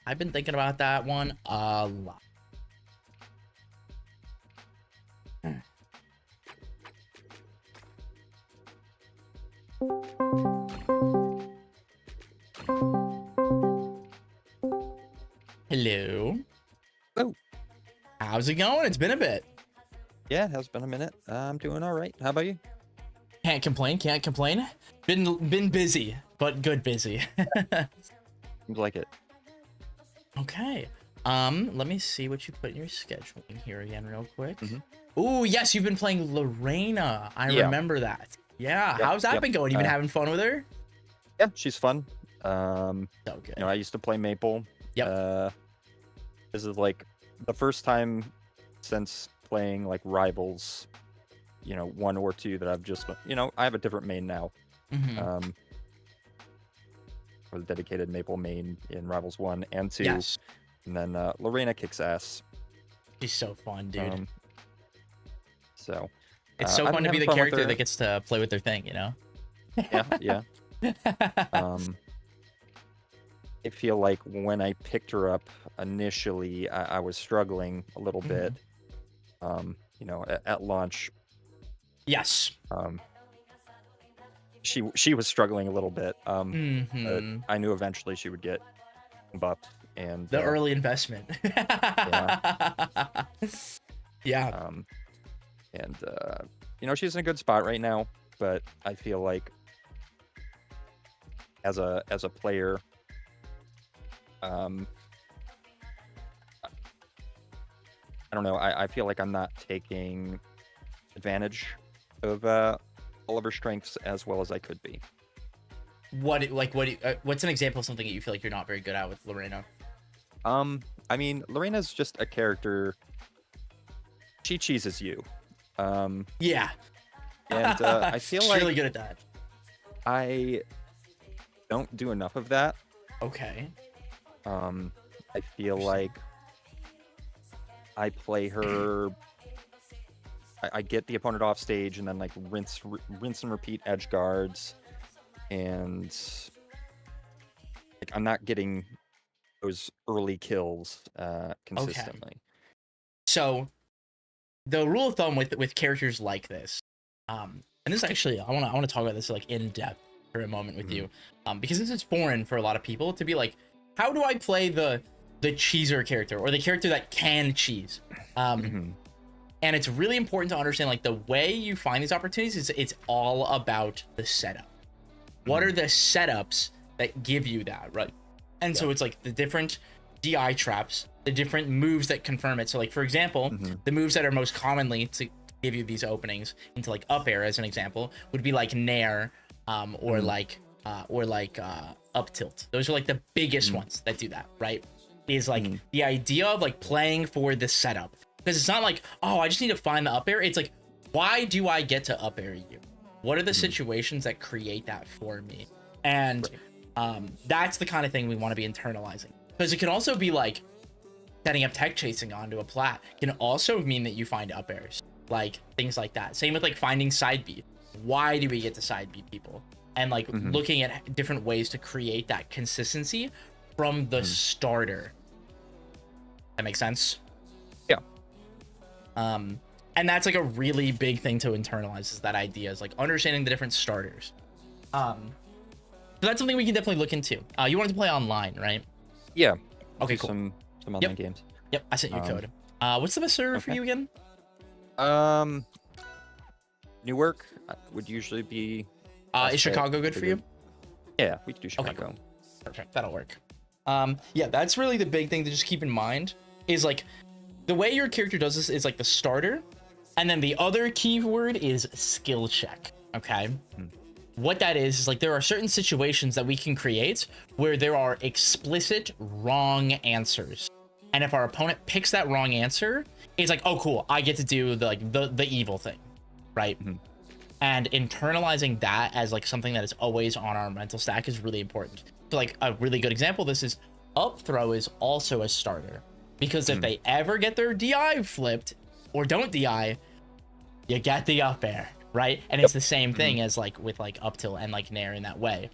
I've been thinking about that one a lot. Hello. Oh. How's it going? It's been a bit. Yeah, it has been a minute. I'm doing all right. How about you? Can't complain. Can't complain. Been busy, but good busy. Seems like it. Okay. Let me see what you put in your scheduling here again real quick. Ooh, yes, you've been playing Lorena. I remember that. Yeah. Yep, How's that yep. been going? You been having fun with her? Yeah, she's fun. So good. You know, I used to play Maple. Yep. This is like the first time since playing like Rivals, you know, 1 or 2 that I've just, you know, I have a different main now. For the dedicated Maple main in Rivals 1 and 2. Yes. And then Lorena kicks ass. She's so fun, dude. So it's so I've fun been to be the having fun with character her. that gets to play with their thing, you know? Yeah. I feel like when I picked her up initially, I was struggling a little bit. You know, at launch. Yes. She was struggling a little bit. But Mm-hmm. I knew eventually she would get buffed, and The early investment. Yeah. And you know, she's in a good spot right now, but I feel like as a player, I don't know. I feel like I'm not taking advantage of all of her strengths as well as I could be. What's an example of something that you feel like you're not very good at with Lorena? I mean, Lorena's just a character. She cheeses you. Yeah. And I feel She's like really good at that. I don't do enough of that. Okay. I feel like I play her. I get the opponent off stage and then like rinse and repeat edge guards, and like I'm not getting those early kills consistently. So the rule of thumb with characters like this, and this actually I want to talk about this like in depth for a moment with you, because this is foreign for a lot of people to be like, how do I play the cheeser character or the character that can cheese? And it's really important to understand like the way you find these opportunities is it's all about the setup. What are the setups that give you that, right? And so it's like the different DI traps, the different moves that confirm it. So like, for example, the moves that are most commonly to give you these openings into like up air as an example would be like nair, or like up tilt. Those are like the biggest ones that do that, right? Is like the idea of like playing for the setup, because it's not like, oh, I just need to find the up air. It's like, why do I get to up air you? What are the situations that create that for me? And that's the kind of thing we want to be internalizing, because it can also be like setting up tech chasing onto a plat can also mean that you find up airs, like things like that. Same with like finding side B. Why do we get to side B people? And like looking at different ways to create that consistency from the starter. That makes sense? Yeah. And that's like a really big thing to internalize, is that idea, is like understanding the different starters. So that's something we can definitely look into. You wanted to play online, right? Yeah. Okay, Do cool. Some online games. Yep, I sent you a code. What's the best server for you again? Newark would usually be. Is Chicago good for you? Yeah, we could do Chicago. Okay, cool. Perfect, that'll work. Yeah, that's really the big thing to just keep in mind, is like the way your character does this is like the starter, and then the other keyword is skill check. Okay. What that is like there are certain situations that we can create where there are explicit wrong answers, and if our opponent picks that wrong answer, it's like, oh cool, I get to do the evil thing, right? And internalizing that as like something that is always on our mental stack is really important. So like a really good example of this is up throw is also a starter, because if they ever get their DI flipped or don't DI, you get the up air, right? And it's the same thing as like with like up tilt and like nair in that way,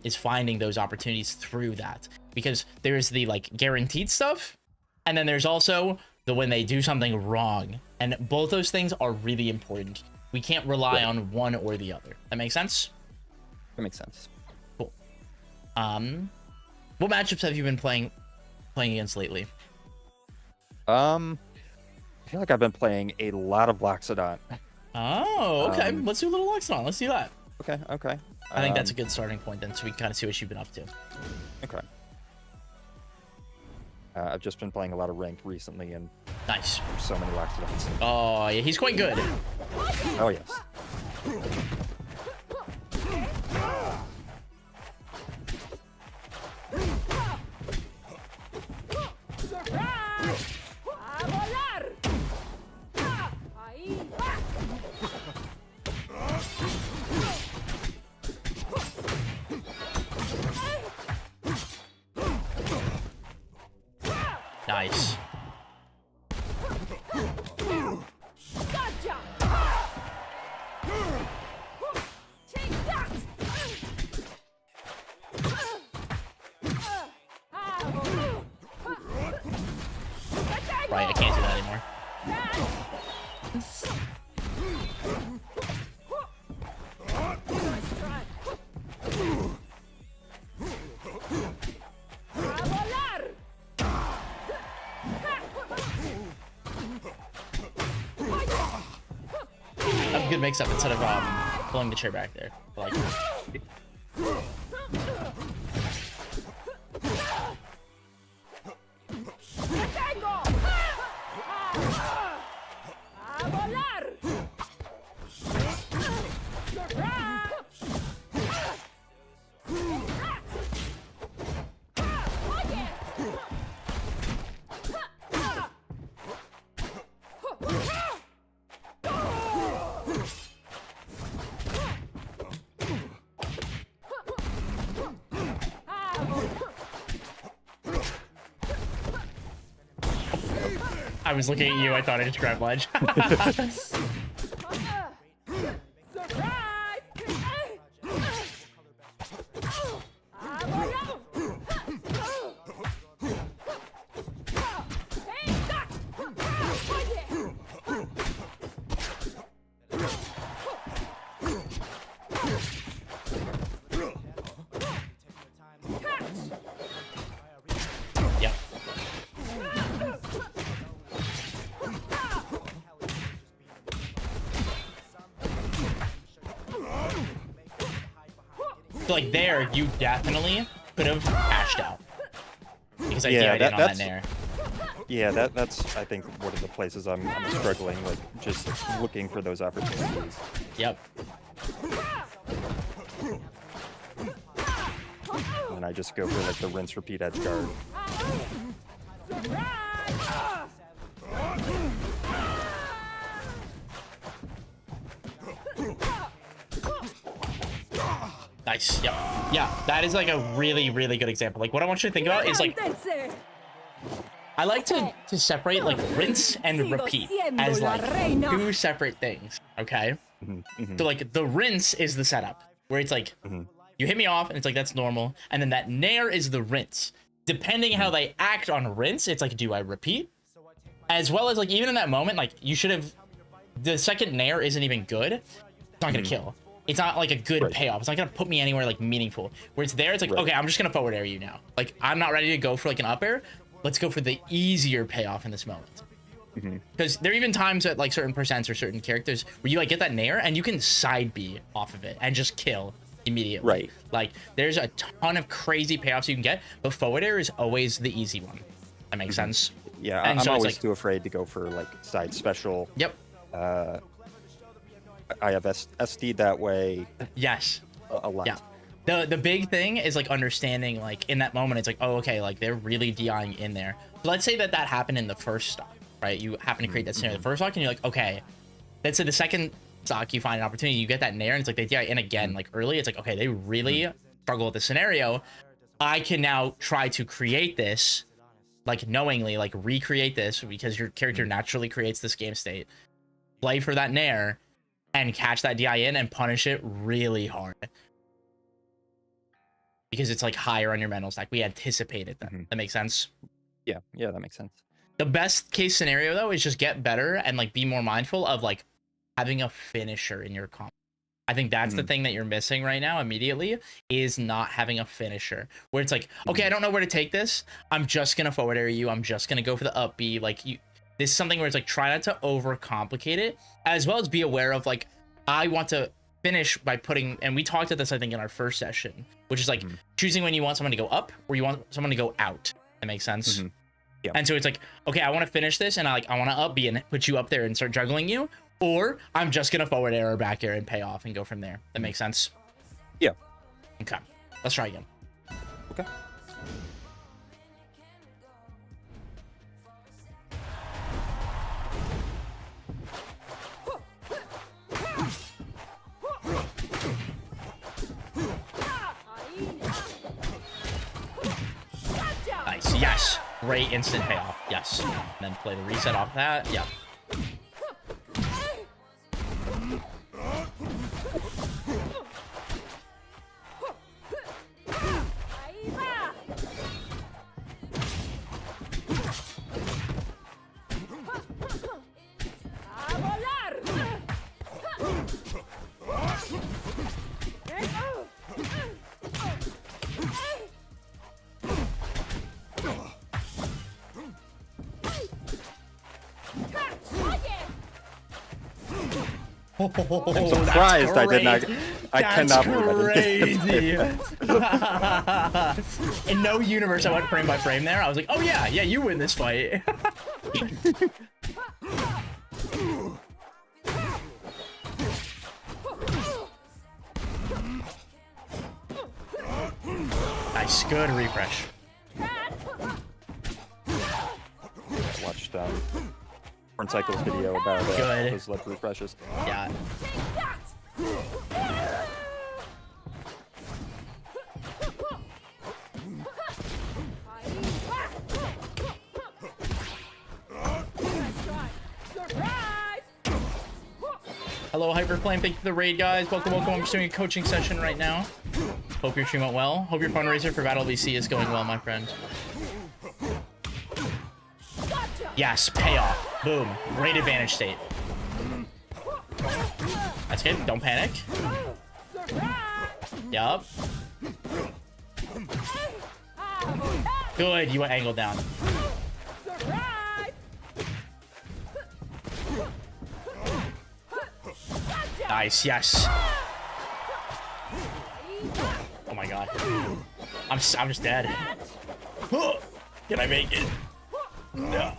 is finding those opportunities through that, because there's the like guaranteed stuff, and then there's also the when they do something wrong, and both those things are really important. We can't rely on one or the other. That makes sense? That makes sense. Cool. What matchups have you been playing against lately? I feel like I've been playing a lot of Loxodon. Oh, okay. Let's do a little Loxodon. Let's do that. Okay. I think that's a good starting point then, so we can kind of see what you've been up to. Okay. I've just been playing a lot of ranked recently, and Nice. there's so many Loxodons. Oh, yeah, he's quite good. Oh, yes. Nice. Right, I can't do that anymore. That's a good mix-up instead of pulling the chair back there. I like it. I was looking at you, I thought I just grabbed ledge. Yep. So like there, you definitely could have cashed out. Because I DI'd in on that nair. Yeah, that's I think one of the places I'm struggling, like just looking for those opportunities. Yep. And I just go for like the rinse repeat edge guard. Nice. Yep. Yeah, that is like a really, really good example. Like what I want you to think about is like, I like to separate like rinse and repeat as like two separate things. Okay. So like the rinse is the setup where it's like You hit me off, and it's like, that's normal. And then that nair is the rinse. Depending how they act on rinse, it's like, do I repeat? As well as, like, even in that moment, like, you should have... The second nair isn't even good. It's not going to kill. It's not, like, a good payoff. It's not going to put me anywhere, like, meaningful. Where it's there, it's like, okay, I'm just going to forward air you now. Like, I'm not ready to go for, like, an up air. Let's go for the easier payoff in this moment. Because there are even times at, like, certain percents or certain characters where you, like, get that nair, and you can side B off of it and just kill immediately. Right. Like, there's a ton of crazy payoffs you can get, but forward air is always the easy one. That makes sense. Yeah, And I'm so it's always like- too afraid to go for like side special. Yep. I have SD'd that way Yes. a lot. Yeah. The big thing is, like, understanding, like, in that moment, it's like, oh, okay, like, they're really DIing in there. So let's say that happened in the first stock, right? You happen to create that scenario in the first stock, and you're like, okay. Let's say the second stock, you find an opportunity, you get that nair, and it's like they DI in again, like, early. It's like, okay, they really struggle with the scenario. I can now try to create this, like, knowingly, like, recreate this, because your character naturally creates this game state. Play for that nair, and catch that DI in and punish it really hard. Because it's, like, higher on your mental stack. We anticipated that. That makes sense? Yeah, that makes sense. The best case scenario, though, is just get better and, like, be more mindful of, like, having a finisher in your comp. I think that's the thing that you're missing right now immediately, is not having a finisher. Where it's like, okay, I don't know where to take this. I'm just going to forward air you. I'm just going to go for the up B. Like, this is something where it's like, try not to overcomplicate it, as well as be aware of, like, I want to finish by putting, and we talked about this, I think, in our first session, which is like choosing when you want someone to go up or you want someone to go out. That makes sense. Yeah. And so it's like, okay, I want to finish this, and I want to up B and put you up there and start juggling you, or I'm just gonna forward air or back air and pay off and go from there. That makes sense. Yeah. Okay, let's try again. Okay. Nice. Yes. Great instant payoff. Yes. And then play the reset off that. Yep. I'm surprised I did not. I cannot believe I didn't get that. Crazy. In no universe, I went frame by frame there. I was like, oh yeah, you win this fight. Nice, good refresh. I watched Porn Cycle's video about Good. those left refreshes. Yeah. Hello, Hyperflame. Thank you for the raid, guys. Welcome. I'm just doing a coaching session right now. Hope your stream went well. Hope your fundraiser for Battle VC is going well, my friend. Yes, payoff. Boom. Great advantage state. That's good. Don't panic. Yup. Good. You went angled down. Nice. Yes. Oh my god. I'm just dead. Can I make it? No.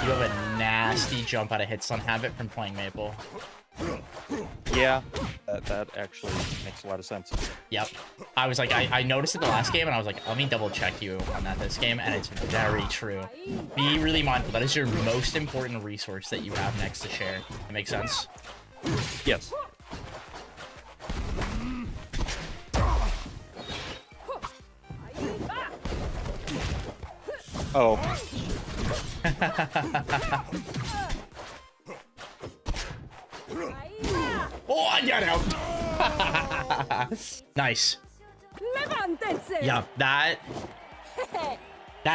You have a nasty jump out of hit stun habit from playing Maple. Yeah, that actually makes a lot of sense. Yep. I was like, I noticed it the last game, and I was like, let me double check you on that this game, and it's very true. Be really mindful. That is your most important resource that you have next to share. That makes sense? Yes. Oh. Oh, I got out. Nice. Yeah, that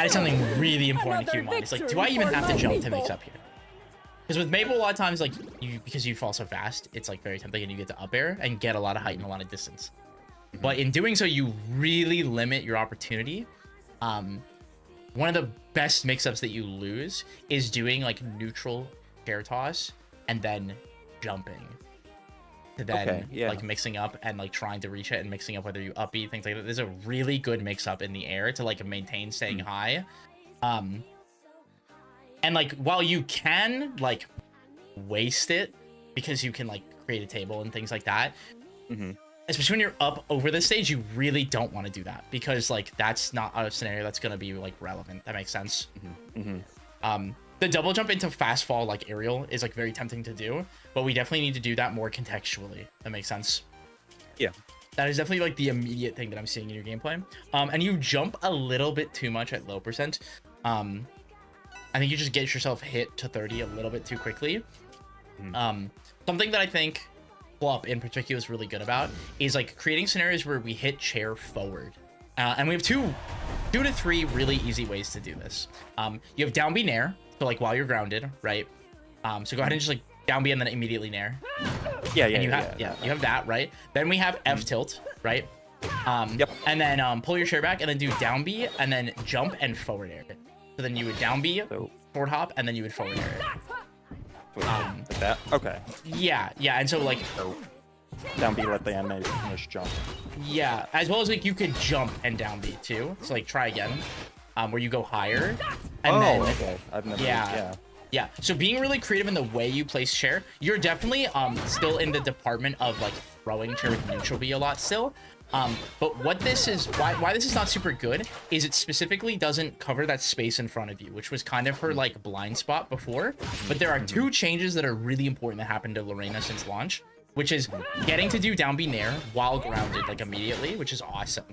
is something really important to keep in mind. It's like, do I even have to jump to mix up here? Because with Maple, a lot of times, like, because you fall so fast, it's like very tempting, and you get to up air and get a lot of height and a lot of distance. But in doing so, you really limit your opportunity. One of the best mix-ups that you lose is doing like neutral chair toss and then jumping to then like mixing up and like trying to reach it and mixing up whether you up B, things like that. There's a really good mix-up in the air to like maintain staying high. And like while you can like waste it because you can like create a table and things like that, especially when you're up over the stage, you really don't want to do that because like that's not a scenario that's going to be like relevant. That makes sense. The double jump into fast fall like aerial is like very tempting to do, but we definitely need to do that more contextually. That makes sense. Yeah. That is definitely like the immediate thing that I'm seeing in your gameplay. And you jump a little bit too much at low percent. I think you just get yourself hit to 30 a little bit too quickly. Something that I think Flop in particular is really good about is like creating scenarios where we hit chair forward. And we have two to three really easy ways to do this. You have down B nair, so like while you're grounded, right? So go ahead and just like down B and then immediately nair. Yeah, and you have that, right? Then we have F tilt, right? Yep. And then pull your chair back and then do down B and then jump and forward air it. So then you would down B, forward hop, and then you would forward air it. Like that? Okay. Yeah, and so like down B, let the animation finish jump. Yeah, as well as like you could jump and down B too. So like try again, where you go higher. And then, okay. I've never. Yeah. So being really creative in the way you place chair, you're definitely still in the department of like throwing chair with neutral B a lot still. But what this is, why this is not super good is it specifically doesn't cover that space in front of you, which was kind of her like blind spot before. But there are two changes that are really important that happened to Lorena since launch, which is getting to do down B nair while grounded like immediately, which is awesome.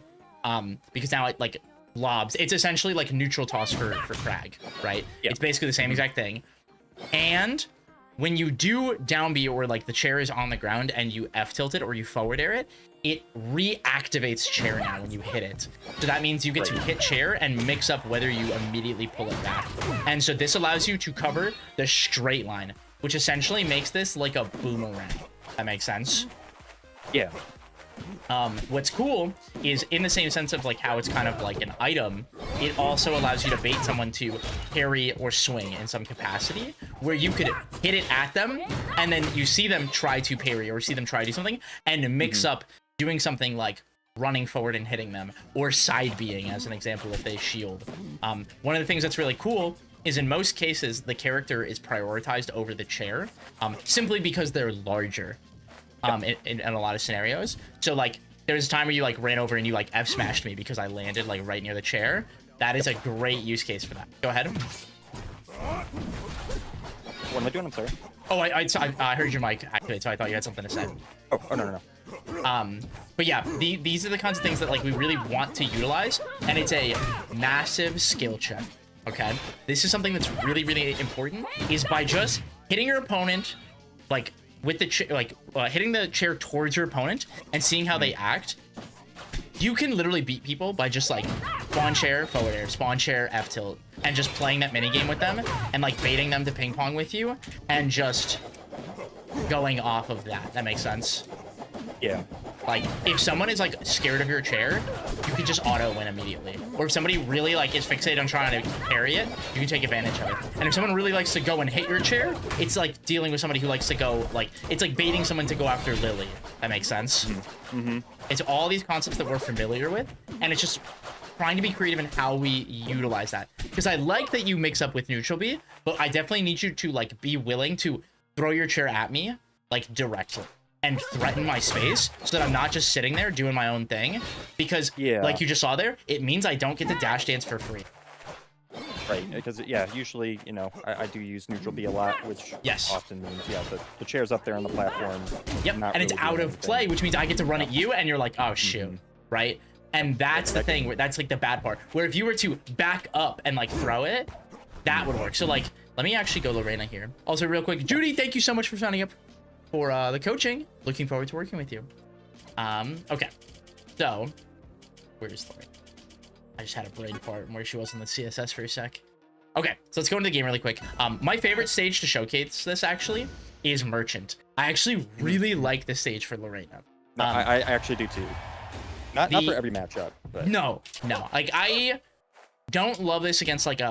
Because now it like lobs, it's essentially like neutral toss for frag, right? Yeah. It's basically the same exact thing. And when you do down B or like the chair is on the ground and you F tilt it or you forward air it, it reactivates chair now when you hit it. So that means you get to hit chair and mix up whether you immediately pull it back. And so this allows you to cover the straight line, which essentially makes this like a boomerang. That makes sense? Yeah. What's cool is in the same sense of like how it's kind of like an item, it also allows you to bait someone to parry or swing in some capacity where you could hit it at them and then you see them try to parry or see them try to do something and mix up doing something like running forward and hitting them or side being as an example if they shield. One of the things that's really cool is in most cases the character is prioritized over the chair simply because they're larger. In a lot of scenarios. So like there was a time where you like ran over and you like F smashed me because I landed like right near the chair. That is a great use case for that. Go ahead. What am I doing? I'm sorry. Oh, I heard your mic activate, so I thought you had something to say. Oh no. But yeah, these are the kinds of things that like we really want to utilize, and it's a massive skill check. Okay, this is something that's really, really important. Is by just hitting your opponent, like with the hitting the chair towards your opponent and seeing how they act. You can literally beat people by just like spawn chair, forward air, spawn chair, F tilt, and just playing that mini game with them and like baiting them to ping pong with you and just going off of that. That makes sense. Yeah. Like if someone is like scared of your chair, you can just auto win immediately. Or if somebody really like is fixated on trying to parry it, you can take advantage of it. And if someone really likes to go and hit your chair, it's like dealing with somebody who likes to go like, it's like baiting someone to go after Lily. That makes sense. It's all these concepts that we're familiar with, and it's just trying to be creative in how we utilize that. Because I like that you mix up with neutral B, but I definitely need you to like be willing to throw your chair at me like directly and threaten my space so that I'm not just sitting there doing my own thing. Because like you just saw there, it means I don't get to dash dance for free. Right, because yeah, usually, you know, I do use neutral B a lot, which often means, yeah, the chair's up there on the platform. Yep, and really it's out of play, which means I get to run at you, and you're like, oh shoot, right? And that's the thing, that's like the bad part. Where if you were to back up and like throw it, that would work. So like, let me actually go Lorena here. Also, real quick, Judy, thank you so much for signing up for the coaching. Looking forward to working with you. Okay, so where's Lorena? I just had a brain fart where she was in the CSS for a sec. Okay, so let's go into the game really quick. My favorite stage to showcase this actually is Merchant. I actually really like this stage for Lorena. I actually do too. Not for every matchup, but no. Like I don't love this against like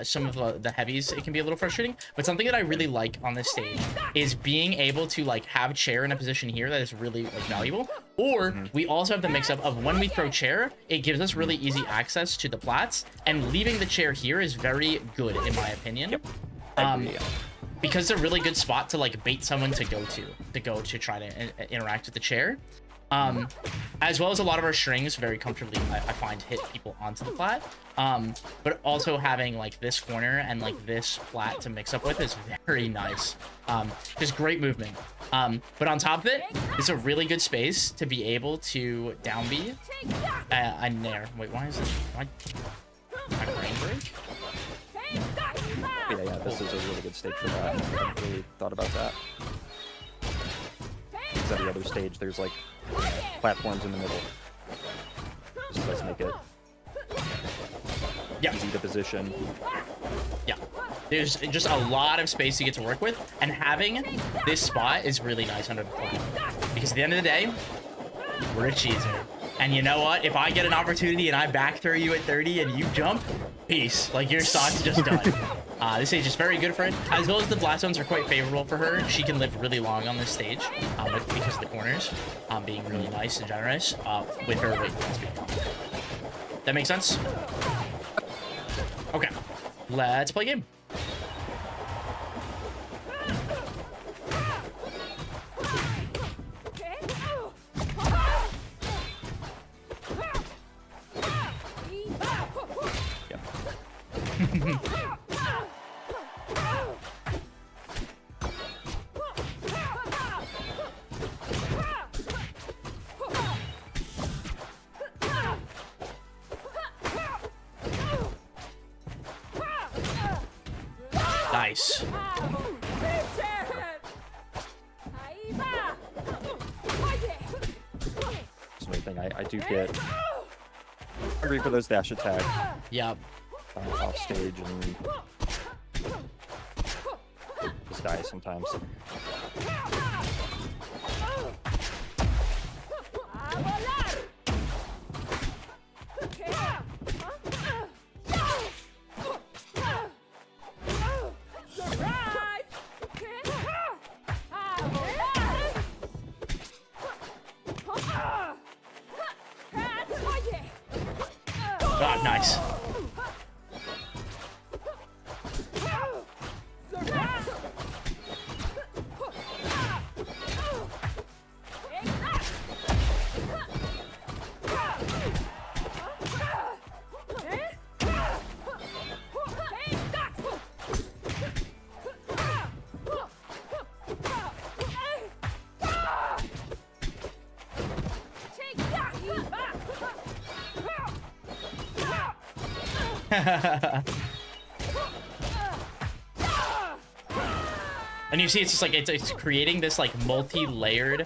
some of the heavies. It can be a little frustrating, but something that I really like on this stage is being able to like have chair in a position here that is really like valuable. Or we also have the mix up of when we throw chair, it gives us really easy access to the plats, and leaving the chair here is very good in my opinion. Because it's a really good spot to like bait someone to go to try to interact with the chair. As well as a lot of our strings very comfortably, I find, hit people onto the plat. But also having like this corner and like this plat to mix up with is very nice. Just great movement. But on top of it, it's a really good space to be able to down B a nair. Wait, why is this? My brain break? yeah, this is a really good stage for that. I haven't really thought about that. Because every other stage, there's like platforms in the middle. Just let's make it easy to position. Yeah, there's just a lot of space you get to work with, and having this spot is really nice under the plat. Because at the end of the day, we're a cheeser. And you know what? If I get an opportunity and I back throw you at 30 and you jump, peace. Like, your stock's just done. This stage is very good for it, as well as the blast zones are quite favorable for her. She can live really long on this stage because of the corners being really nice and generous with her weight speed. That makes sense? Okay, let's play a game. Nice. Thing I do get hungry for those dash attack. Yep. Off stage and just die sometimes. God, nice. And you see, it's just like it's creating this like multi-layered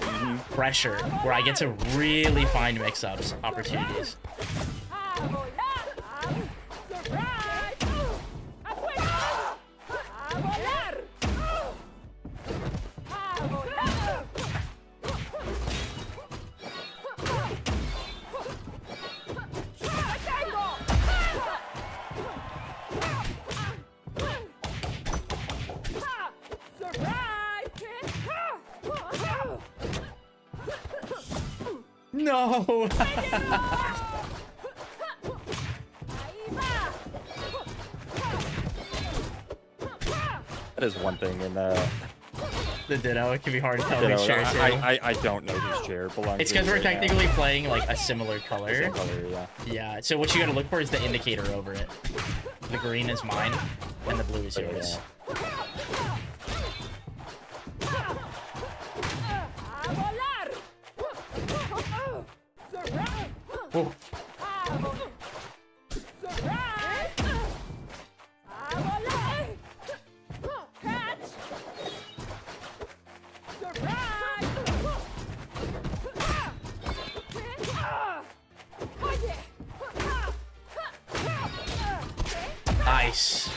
pressure where I get to really find mix-ups opportunities. No. That is one thing in The Ditto, it can be hard to tell Ditto. whose chair too. I don't know whose chair belongs. It's because to we're right now. technically playing like a similar color. Same color, yeah. Yeah, so what you gotta look for is the indicator over it. The green is mine, and the blue is yours. Whoa. Nice.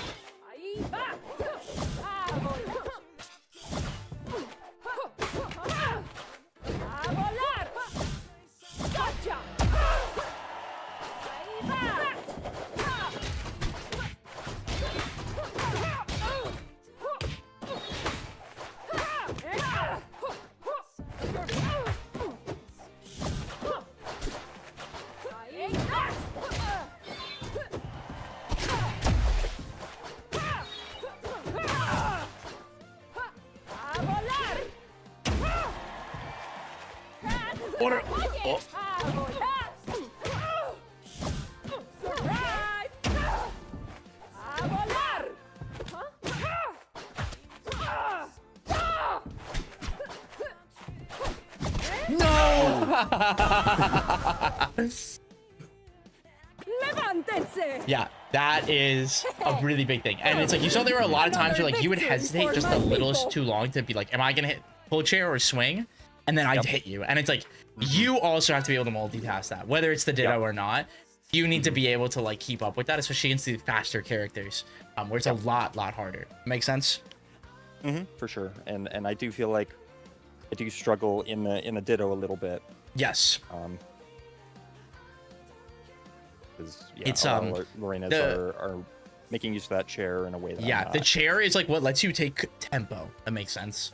Order. Oh. No! Yeah, that is a really big thing. And it's like, you saw there were a lot of times where like you would hesitate just a little too long to be like, am I gonna hit pull chair or swing? And then I'd hit you. And it's like, you also have to be able to multitask that, whether it's the Ditto or not. You need to be able to like keep up with that, especially against the faster characters, where it's a lot harder. Make sense? For sure. And I do feel like I do struggle in the Ditto a little bit. Yes. Because It's, Lorena's are making use of that chair in a way that I'm not. The chair is like what lets you take tempo. That makes sense.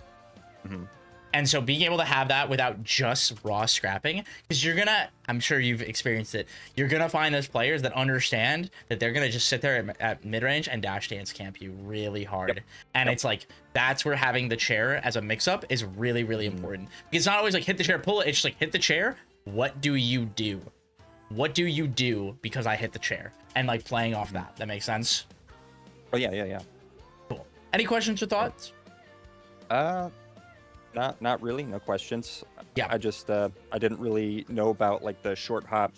And so being able to have that without just raw scrapping, because you're gonna, I'm sure you've experienced it, you're gonna find those players that understand that they're gonna just sit there at mid-range and dash dance camp you really hard. And it's like, that's where having the chair as a mix-up is really important. Because it's not always like hit the chair, pull it, it's just like hit the chair, what do you do? What do you do because I hit the chair? And like playing off that. That makes sense? Oh yeah. Cool. Any questions or thoughts? Not really, no questions. Yeah. I just I didn't really know about like the short hop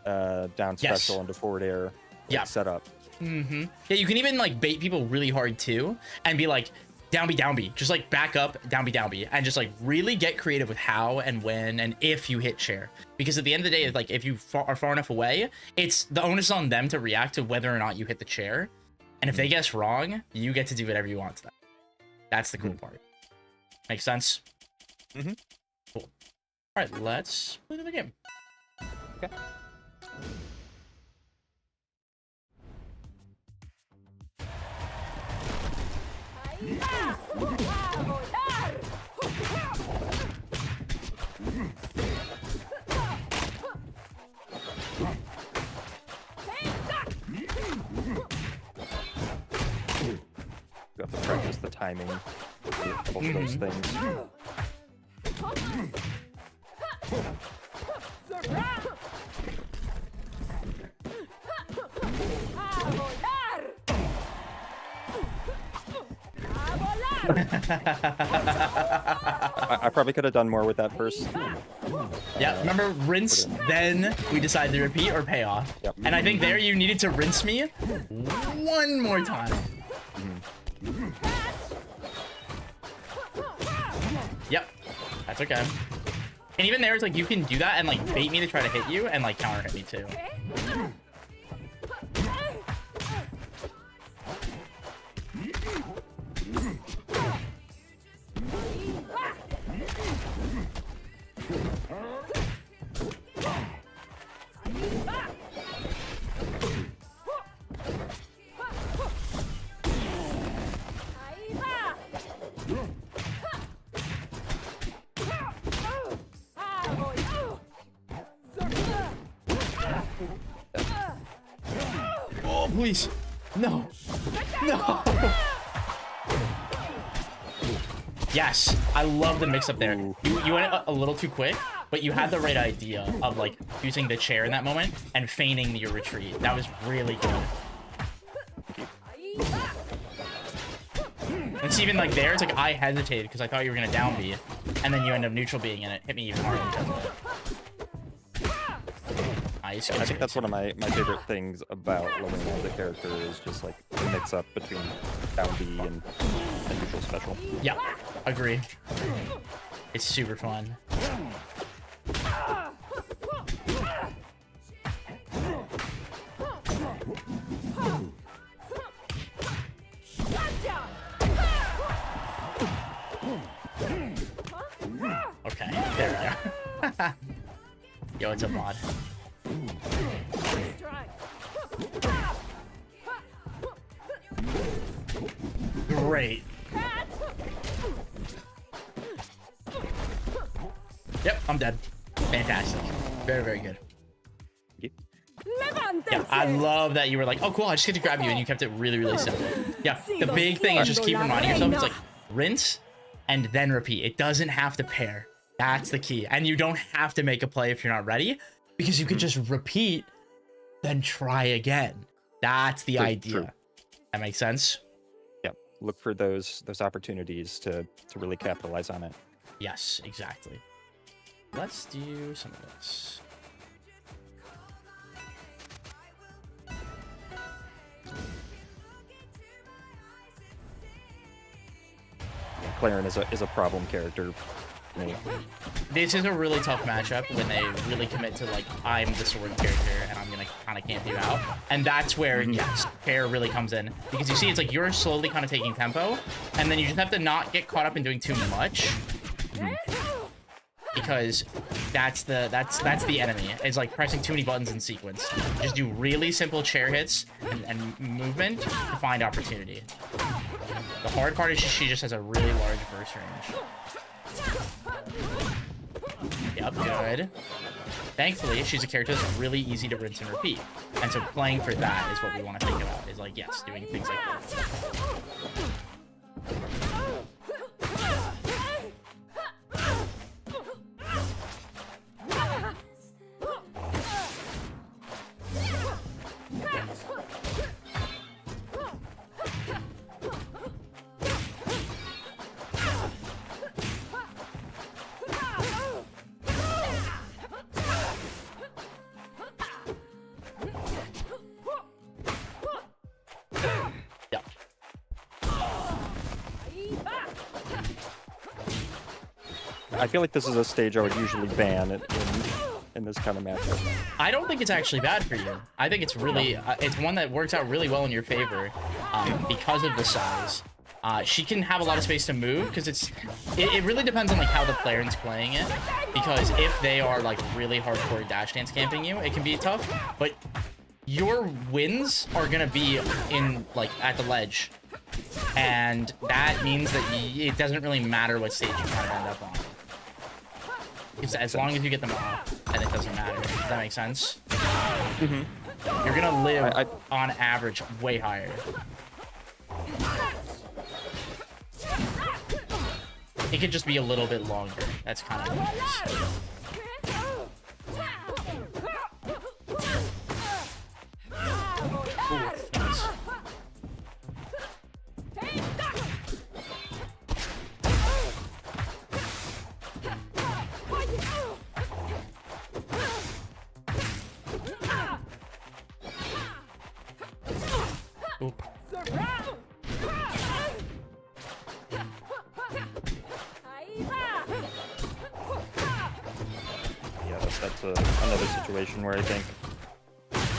down special into forward air setup. Yeah, you can even like bait people really hard too and be like down B, just like back up, down B, and just like really get creative with how and when and if you hit chair. Because at the end of the day, like if you are far enough away, it's the onus on them to react to whether or not you hit the chair. And if they guess wrong, you get to do whatever you want to them. That's the cool part. Make sense? Cool. All right, let's play the game. Okay. You have to practice the timing of both of those things. I probably could have done more with that first. Yeah, remember rinse, then we decide to repeat or pay off. Yep. And I think there you needed to rinse me one more time. Yep, that's okay. And even there, it's like you can do that and like bait me to try to hit you and like counter hit me too. Oh, please. No. No. Yes, I love the mix up there. Ooh. You went a little too quick, but you had the right idea of like using the chair in that moment and feigning your retreat. That was really good. And see, even like there, it's like I hesitated because I thought you were gonna down B, and then you end up neutral being in it. Hit me even harder. Nice. I think that's one of my favorite things about leveling as a character is just like the mix up between down B and neutral special. Yeah, agree. It's super fun. Okay, there we go. Yo, it's a mod. Great. Yep, I'm dead. Fantastic. Very, very good. Yeah, I love that you were like, oh, cool, I just get to grab you, and you kept it really, really simple. Yeah, the big thing is just keep reminding yourself, it's like, rinse and then repeat. It doesn't have to pair. That's the key. And you don't have to make a play if you're not ready, because you could just repeat, then try again. That's the idea. True. That makes sense? Yeah, look for those opportunities to really capitalize on it. Yes, exactly. Let's do some of this. Claren is a problem character. This is a really tough matchup when they really commit to like, I'm the sword character and I'm gonna kind of camp you out, and that's where yes, pair really comes in, because you see it's like you're slowly kind of taking tempo, and then you just have to not get caught up in doing too much, because that's the enemy. It's like pressing too many buttons in sequence. Just do really simple chair hits and movement to find opportunity. The hard part is she just has a really large burst range. Yep, good. Thankfully, she's a character that's really easy to rinse and repeat. And so playing for that is what we want to think about, is like, yes, doing things like that. I feel like this is a stage I would usually ban in this kind of matchup. I don't think it's actually bad for you. I think it's really, it's one that works out really well in your favor because of the size. She can have a lot of space to move because it really depends on like how the player is playing it. Because if they are like really hardcore dash dance camping you, it can be tough. But your wins are gonna be in like at the ledge, and that means that it doesn't really matter what stage you kind of end up on. Because as long as you get them off, then it doesn't matter. Does that make sense? Mm-hmm. You're gonna live on average way higher. It could just be a little bit longer. That's kind of nice. Ooh, nice. Oop. Yeah, that's another situation where I think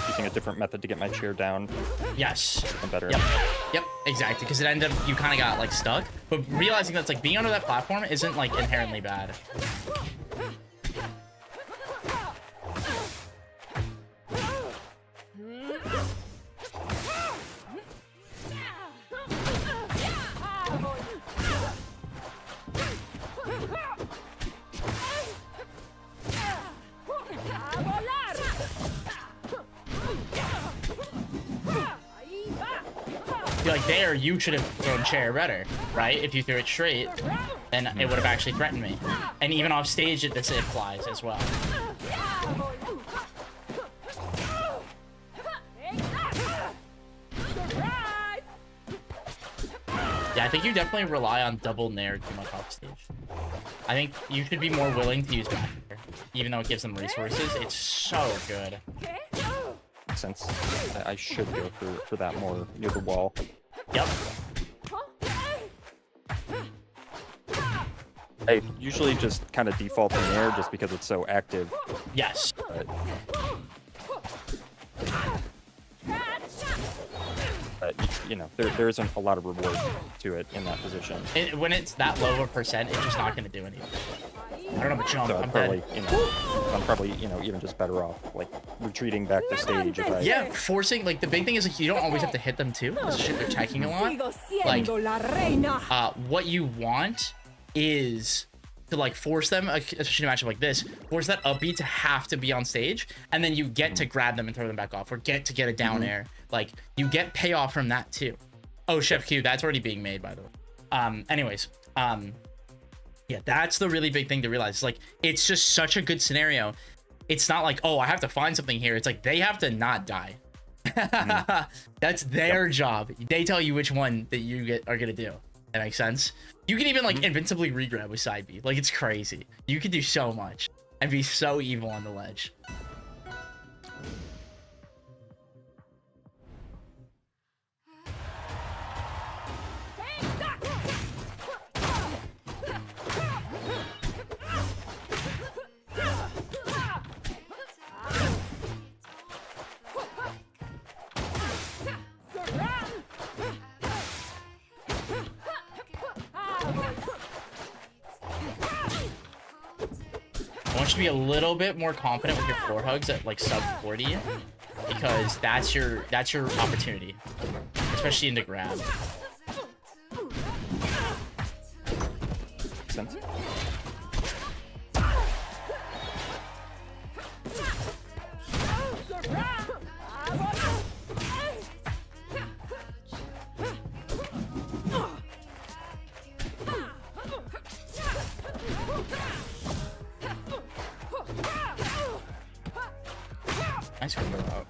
using a different method to get my chair down. Yes. I'm better. Yep, exactly. Because it ended up, you kind of got like stuck. But realizing that's like being under that platform isn't like inherently bad. Like there, you should have thrown chair better, right? If you threw it straight. then it would have actually threatened me. And even off stage, it applies as well. Yeah, I think you definitely rely on double nair too much off stage. I think you should be more willing to use back air, even though it gives them resources. It's so good. Makes sense. I should go for that more near the wall. Yep. I usually just kind of default in there just because it's so active. Yes. But you know, there isn't a lot of reward to it in that position. When it's that low of a percent, it's just not going to do anything. I don't know, but jump. So I'm probably, dead. you know, I'm probably, you know, even just better off like retreating back to stage. If I... Yeah, forcing, like, the big thing is, like, you don't always have to hit them too. This shit they're checking a lot. Like, what you want is to, like, force them, especially in a matchup like this, force that up B to have to be on stage, and then you get to grab them and throw them back off, or get a down air. Like, you get payoff from that too. Oh, Chef Q, that's already being made, by the way. Anyways, yeah, that's the really big thing to realize. It's like, it's just such a good scenario. It's not like, oh, I have to find something here. It's like, they have to not die. That's their job. They tell you which one that you are gonna do. That makes sense. You can even like invincibly regrab with side B. Like, it's crazy. You can do so much and be so evil on the ledge. I want you to be a little bit more confident with your floor hugs at like sub 40, because that's your opportunity, especially into grab. Makes sense. Nice combo out.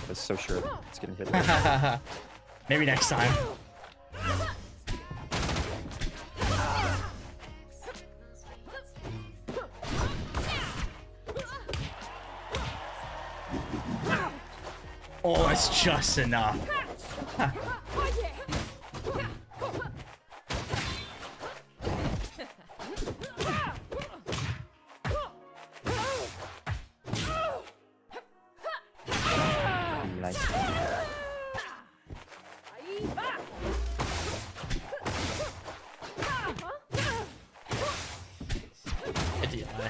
I was so sure it's getting hit. Maybe next time. Oh, it's just enough. Nice. Good deal, eh?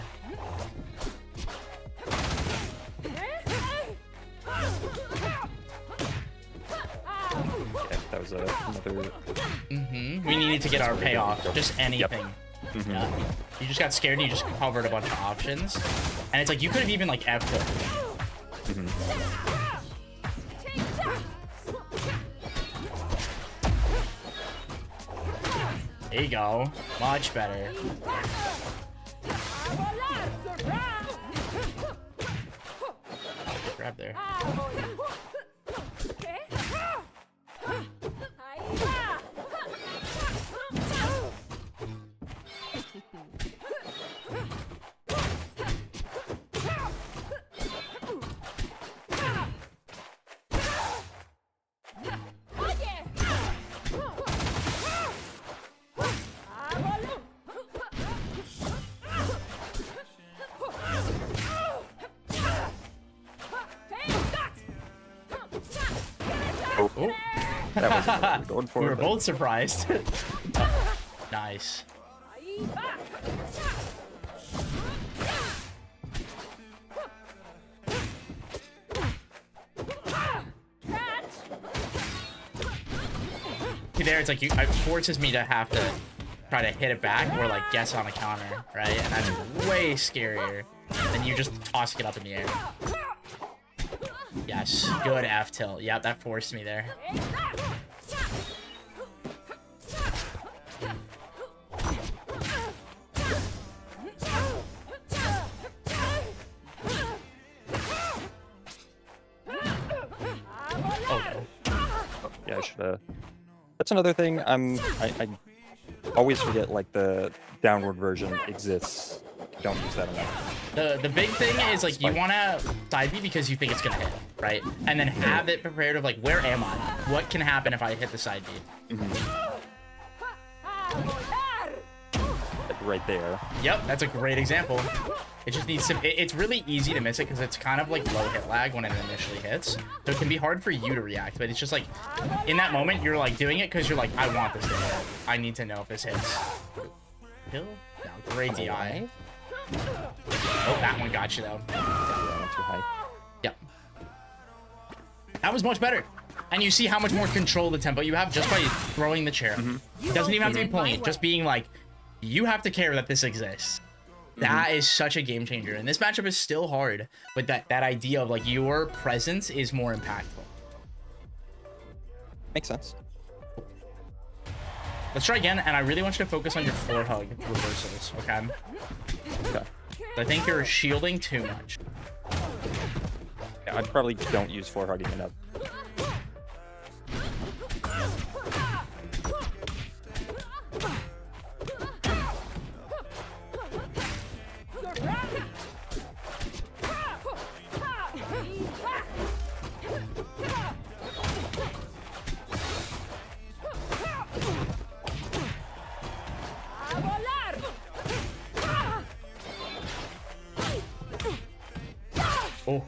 Yeah, that was another. We needed to get our payoff. Just anything. Mhm. Yeah. You just got scared and you just covered a bunch of options. And it's like, you could have even like F-ed. There you go. Much better. Grab there. Oh. That wasn't what we were going for. We were but- both surprised. Nice. see there, it's like it forces me to have to try to hit it back or like guess on a counter, right? And that's way scarier than you just tossing it up in the air. Yes, good F tilt. Yep, that forced me there. Yeah, I should have. That's another thing. I always forget like the downward version exists. Don't use that enough. The big thing is like you want to side B because you think it's gonna hit, right? And then have it prepared of like, where am I? What can happen if I hit the side B? Right there. Yep, that's a great example. It just needs to. It's really easy to miss it because it's kind of like low hit lag when it initially hits, so it can be hard for you to react. But it's just like, in that moment, you're like doing it because you're like, I want this to hit. I need to know if this hits. Kill? No, great DI. Oh, that one got you though. Yeah, not too high. Yep. That was much better. And you see how much more control the tempo you have just by throwing the chair. It doesn't even have to be pulling it, just being like, you have to care that this exists. That is such a game changer. And this matchup is still hard, but that idea of like your presence is more impactful. Makes sense. Let's try again, and I really want you to focus on your floor hug reversals, okay? Okay. I think you're shielding too much. Yeah, I probably don't use floor hugging enough. Oh.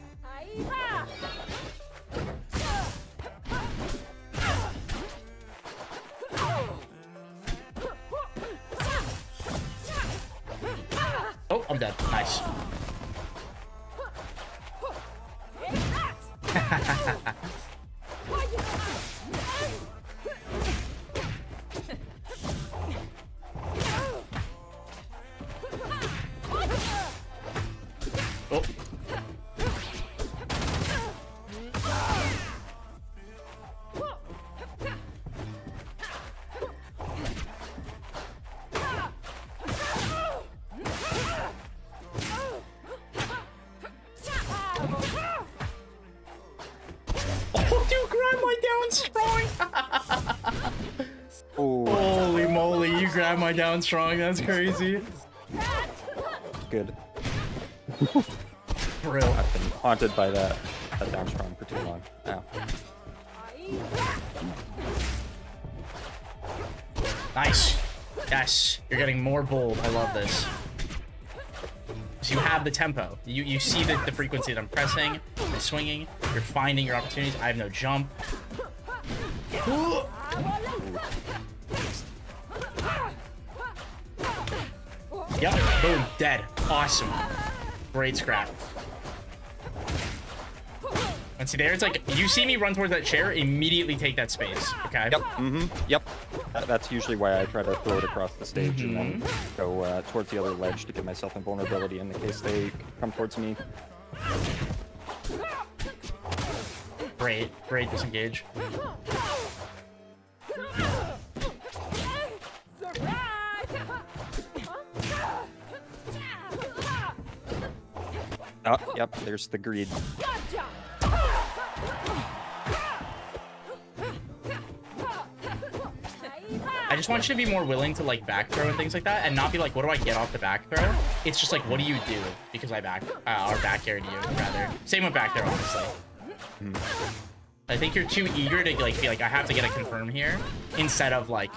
Oh, I'm dead. Nice. Oh. Oh, dude, grab my down strong. Oh, Holy moly, you grab my down strong. That's crazy. good. Bro. I've been haunted by that down strong for too long. Ow. Nice. Yes, you're getting more bold. I love this. So you have the tempo. You see the frequency that I'm pressing and swinging. You're finding your opportunities. I have no jump. Yep. Boom. Dead. Awesome. Great scrap. And see there, it's like, you see me run towards that chair, immediately take that space, okay? Yep. Yep. That's usually why I try to throw it across the stage and then go towards the other ledge to give myself invulnerability in the case they come towards me. Great. Great disengage. Oh, yep. There's the greed. I just want you to be more willing to like back throw and things like that, and not be like, what do I get off the back throw? It's just like, what do you do? Because I back air to you, rather. Same with back throw, honestly. I think you're too eager to like be like, I have to get a confirm here, instead of like,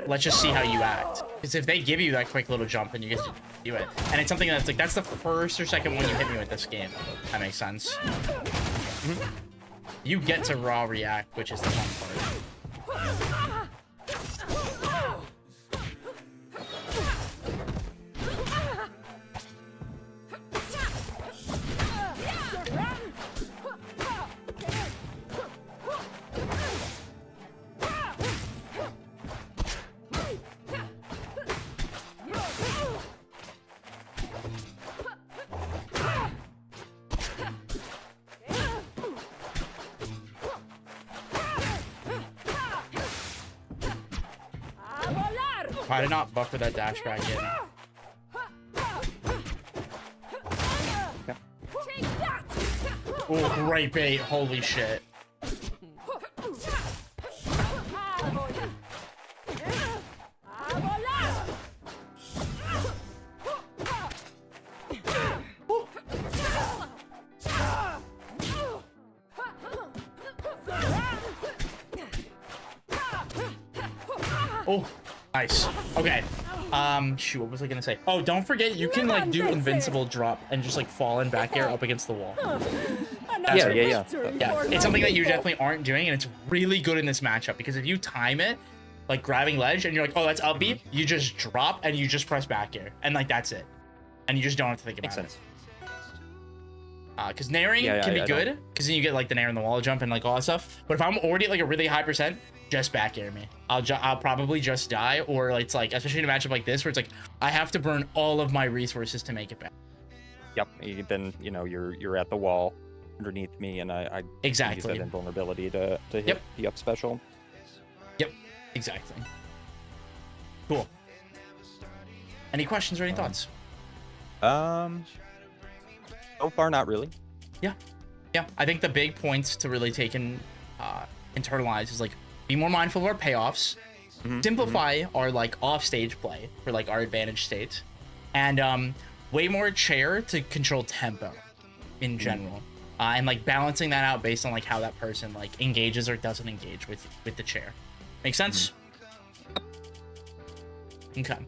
let's just see how you act. Because if they give you that quick little jump, then you get to do it. And it's something that's like, that's the first or second one you hit me with this game. That makes sense. You get to raw react, which is the fun part. Why did not buffer that dash back in? Oh, great bait. Holy shit. Oh, nice. Okay. Shoot, what was I gonna say? Oh, don't forget you can like do invincible drop and just like fall in back air up against the wall. Yeah. Yeah, it's something that you definitely aren't doing, and it's really good in this matchup because if you time it, like grabbing ledge, and you're like, oh, that's up B, you just drop and you just press back air, and like that's it, and you just don't have to think about Makes sense. it. Because nairing can be good, because then you get like the nair in the wall jump and like all that stuff. But if I'm already at like a really high percent, just back air me. I'll probably just die, or it's like, especially in a matchup like this where it's like I have to burn all of my resources to make it back. Yep. Then you're at the wall underneath me, and I use that invulnerability to hit the up special. Yep. Exactly. Cool. Any questions or any thoughts? So far, not really. Yeah. I think the big points to really take in internalize is like be more mindful of our payoffs, simplify our like off stage play for like our advantage states, and way more chair to control tempo in general, and like balancing that out based on like how that person like engages or doesn't engage with the chair. Make sense? Okay.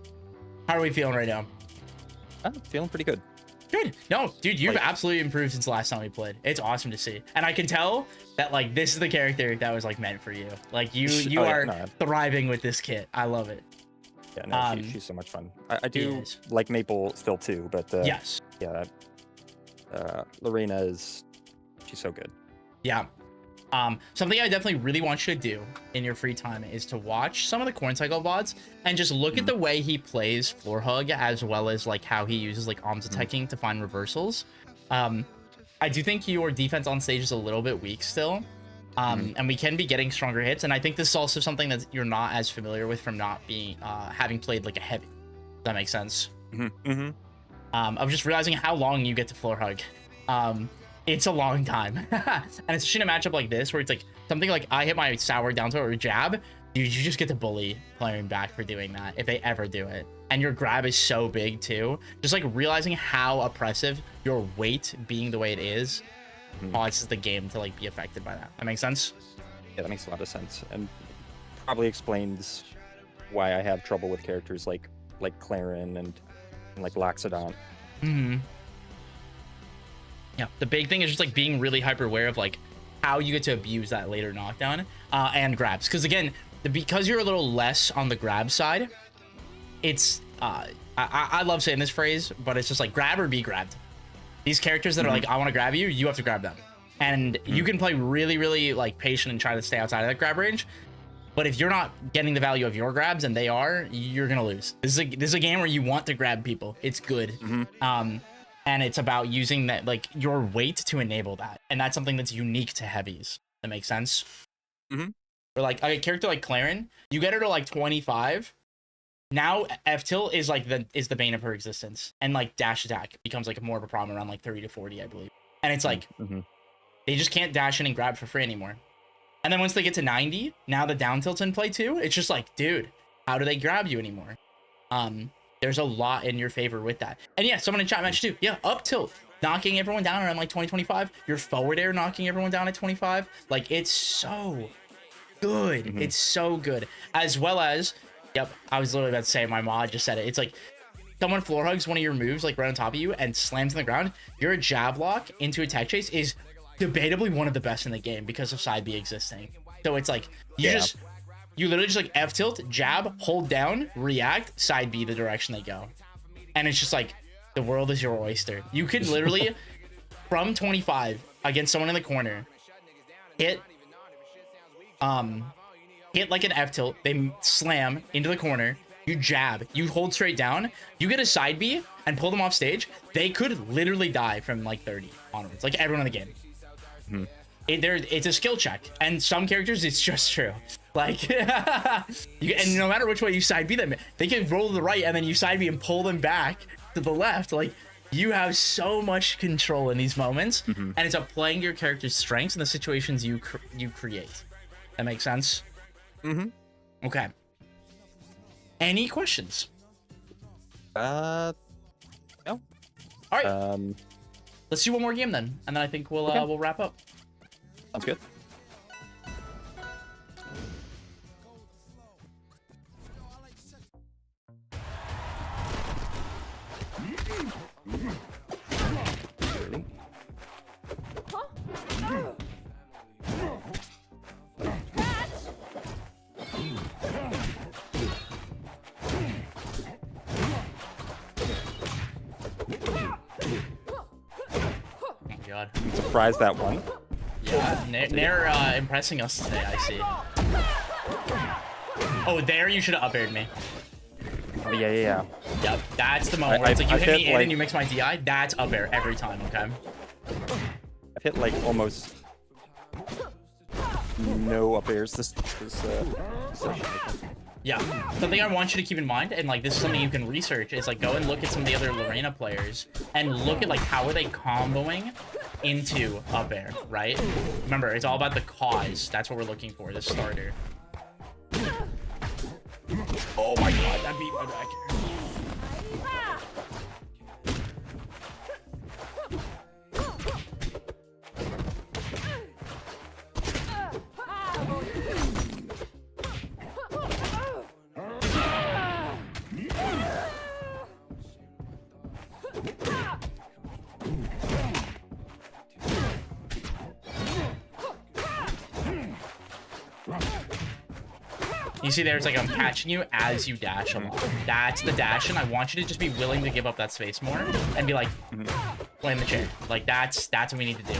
How are we feeling right now? I'm feeling pretty good. Good. No, dude, you've absolutely improved since the last time we played. It's awesome to see. And I can tell that like this is the character that was like meant for you. Like you are thriving with this kit. I love it. Yeah, no, she's so much fun. I do like Maple still too, but yes. Yeah. Lorena she's so good. Yeah. Something I definitely really want you to do in your free time is to watch some of the Corn Cycle VODs and just look at the way he plays Floor Hug, as well as like how he uses like arms attacking to find reversals. I do think your defense on stage is a little bit weak still, and we can be getting stronger hits. And I think this is also something that you're not as familiar with from not being having played like a heavy. Does that make sense? Of just realizing how long you get to Floor Hug. It's a long time. And especially in a matchup like this where it's like something like I hit my sour down to or jab, dude, you just get to bully playing back for doing that if they ever do it. And your grab is so big too. Just like realizing how oppressive your weight being the way it is causes the game to like be affected by that. That makes sense? Yeah, that makes a lot of sense, and probably explains why I have trouble with characters like Clarin and like Laxodon. Yeah, the big thing is just like being really hyper aware of like how you get to abuse that later knockdown and grabs. Because again, because you're a little less on the grab side, it's I love saying this phrase, but it's just like grab or be grabbed. These characters that are like, I want to grab you, you have to grab them. And you can play really, really like patient and try to stay outside of that grab range. But if you're not getting the value of your grabs and they are, you're gonna lose. This is a game where you want to grab people. It's good. And it's about using that like your weight to enable that, and that's something that's unique to heavies. That makes sense. Or like a character like Clarin, you get her to like 25. Now F tilt is like the bane of her existence, and like dash attack becomes like more of a problem around like 30 to 40, I believe. And it's like they just can't dash in and grab for free anymore. And then once they get to 90, now the down tilt's in play too. It's just like, dude, how do they grab you anymore? There's a lot in your favor with that. And yeah, someone in chat mentioned too. Yeah, up tilt, knocking everyone down around like 20, 25. Your forward air knocking everyone down at 25. Like, it's so good. It's so good. As well as, yep, I was literally about to say, my mod just said it. It's like, someone floor hugs one of your moves like right on top of you and slams on the ground. Your jab lock into a tech chase is debatably one of the best in the game because of side B existing. So it's like, you literally just like F tilt, jab, hold down, react, side B the direction they go. And it's just like, the world is your oyster. You could literally, from 25 against someone in the corner, hit like an F tilt, they slam into the corner, you jab, you hold straight down, you get a side B and pull them off stage, they could literally die from like 30 onwards, like everyone in the game. it's a skill check, and some characters it's just true. Like, and no matter which way you side B them, they can roll to the right and then you side B and pull them back to the left. Like, you have so much control in these moments, and it's up playing your character's strengths and the situations you create. That makes sense. Okay. Any questions? No. All right. Let's do one more game then, and then I think we'll wrap up. Sounds good. God. I'm surprised that one. Yeah, they're impressing us today, I see. Oh, there you should have up-aired me. Oh, yeah. Yep, that's the moment where it's like you hit me in like, and you mix my DI. That's up-air every time, okay? I've hit like almost no up airs this session. Yeah, something I want you to keep in mind, and like this is something you can research, is like go and look at some of the other Lorena players and look at like how are they comboing into up air, right? Remember, it's all about the cause. That's what we're looking for, the starter. Oh my god, that beat my back here. You see there, it's like I'm catching you as you dash along. That's the dash, and I want you to just be willing to give up that space more and be like, play in the chair. Like, that's what we need to do.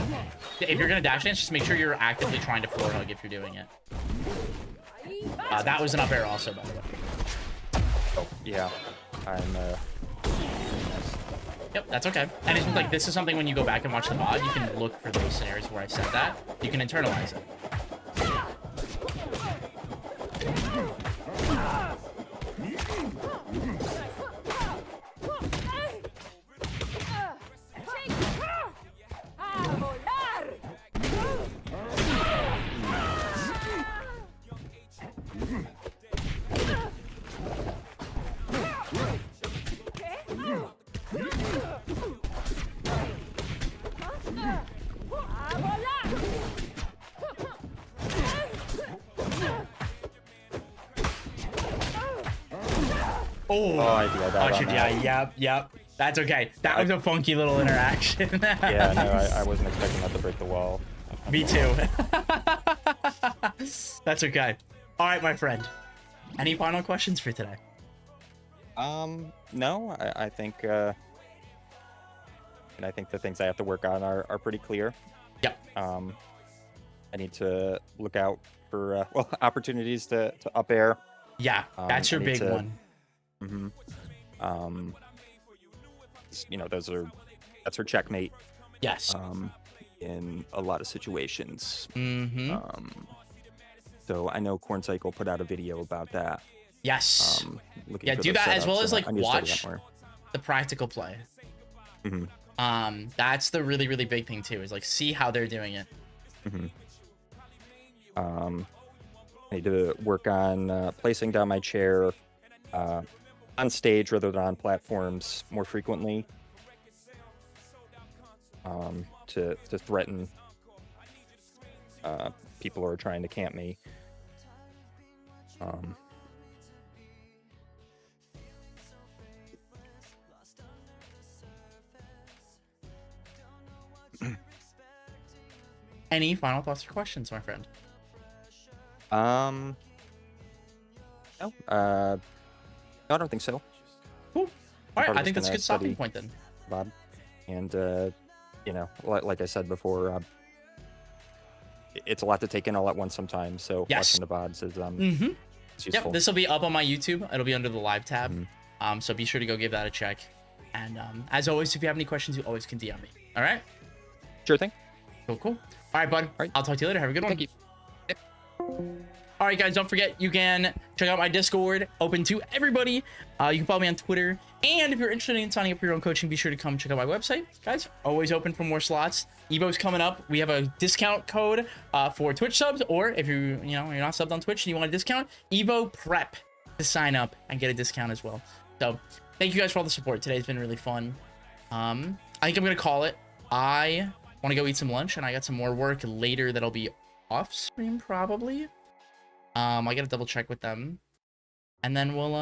If you're gonna dash dance, just make sure you're actively trying to floor hug if you're doing it. That was an up air also, by the way. Oh, yeah. Yep, that's okay. And it's like, this is something when you go back and watch the VOD, you can look for those scenarios where I said that. You can internalize it. Oh, I did that. Yep. That's okay. That was a funky little interaction. Yeah, no, I wasn't expecting that to break the wall. Me too. That's okay. All right, my friend. Any final questions for today? No, I think, and I think the things I have to work on are pretty clear. Yep. I need to look out for, well, opportunities to up air. Yeah, that's your big one. You know, that's her checkmate. Yes. In a lot of situations. So I know Corn Cycle put out a video about that. Yes. Yeah, do that as well as like watch the practical play. That's the really, really big thing too, is like see how they're doing it. I need to work on placing down my chair on stage rather than on platforms more frequently, to threaten people who are trying to camp me. Any final thoughts or questions, my friend? No, I don't think so. Cool. All right, I think that's a good stopping point then. Bob, and you know, like I said before, it's a lot to take in all at once sometimes. So watching the VODs is useful. Yep, this will be up on my YouTube. It'll be under the live tab. So be sure to go give that a check. And as always, if you have any questions, you always can DM me. All right. Sure thing. Cool. All All right, bud. All right. I'll talk to you later. Have a good one. Thank you. All right, guys, don't forget, you can check out my Discord, open to everybody. You can follow me on Twitter. And if you're interested in signing up for your own coaching, be sure to come check out my website. Guys, always open for more slots. Evo's coming up. We have a discount code for Twitch subs, or if you're not subbed on Twitch and you want a discount, Evo Prep to sign up and get a discount as well. So thank you guys for all the support. Today's been really fun. I think I'm going to call it. I want to go eat some lunch, and I got some more work later that'll be off stream probably. I gotta double check with them, and then we'll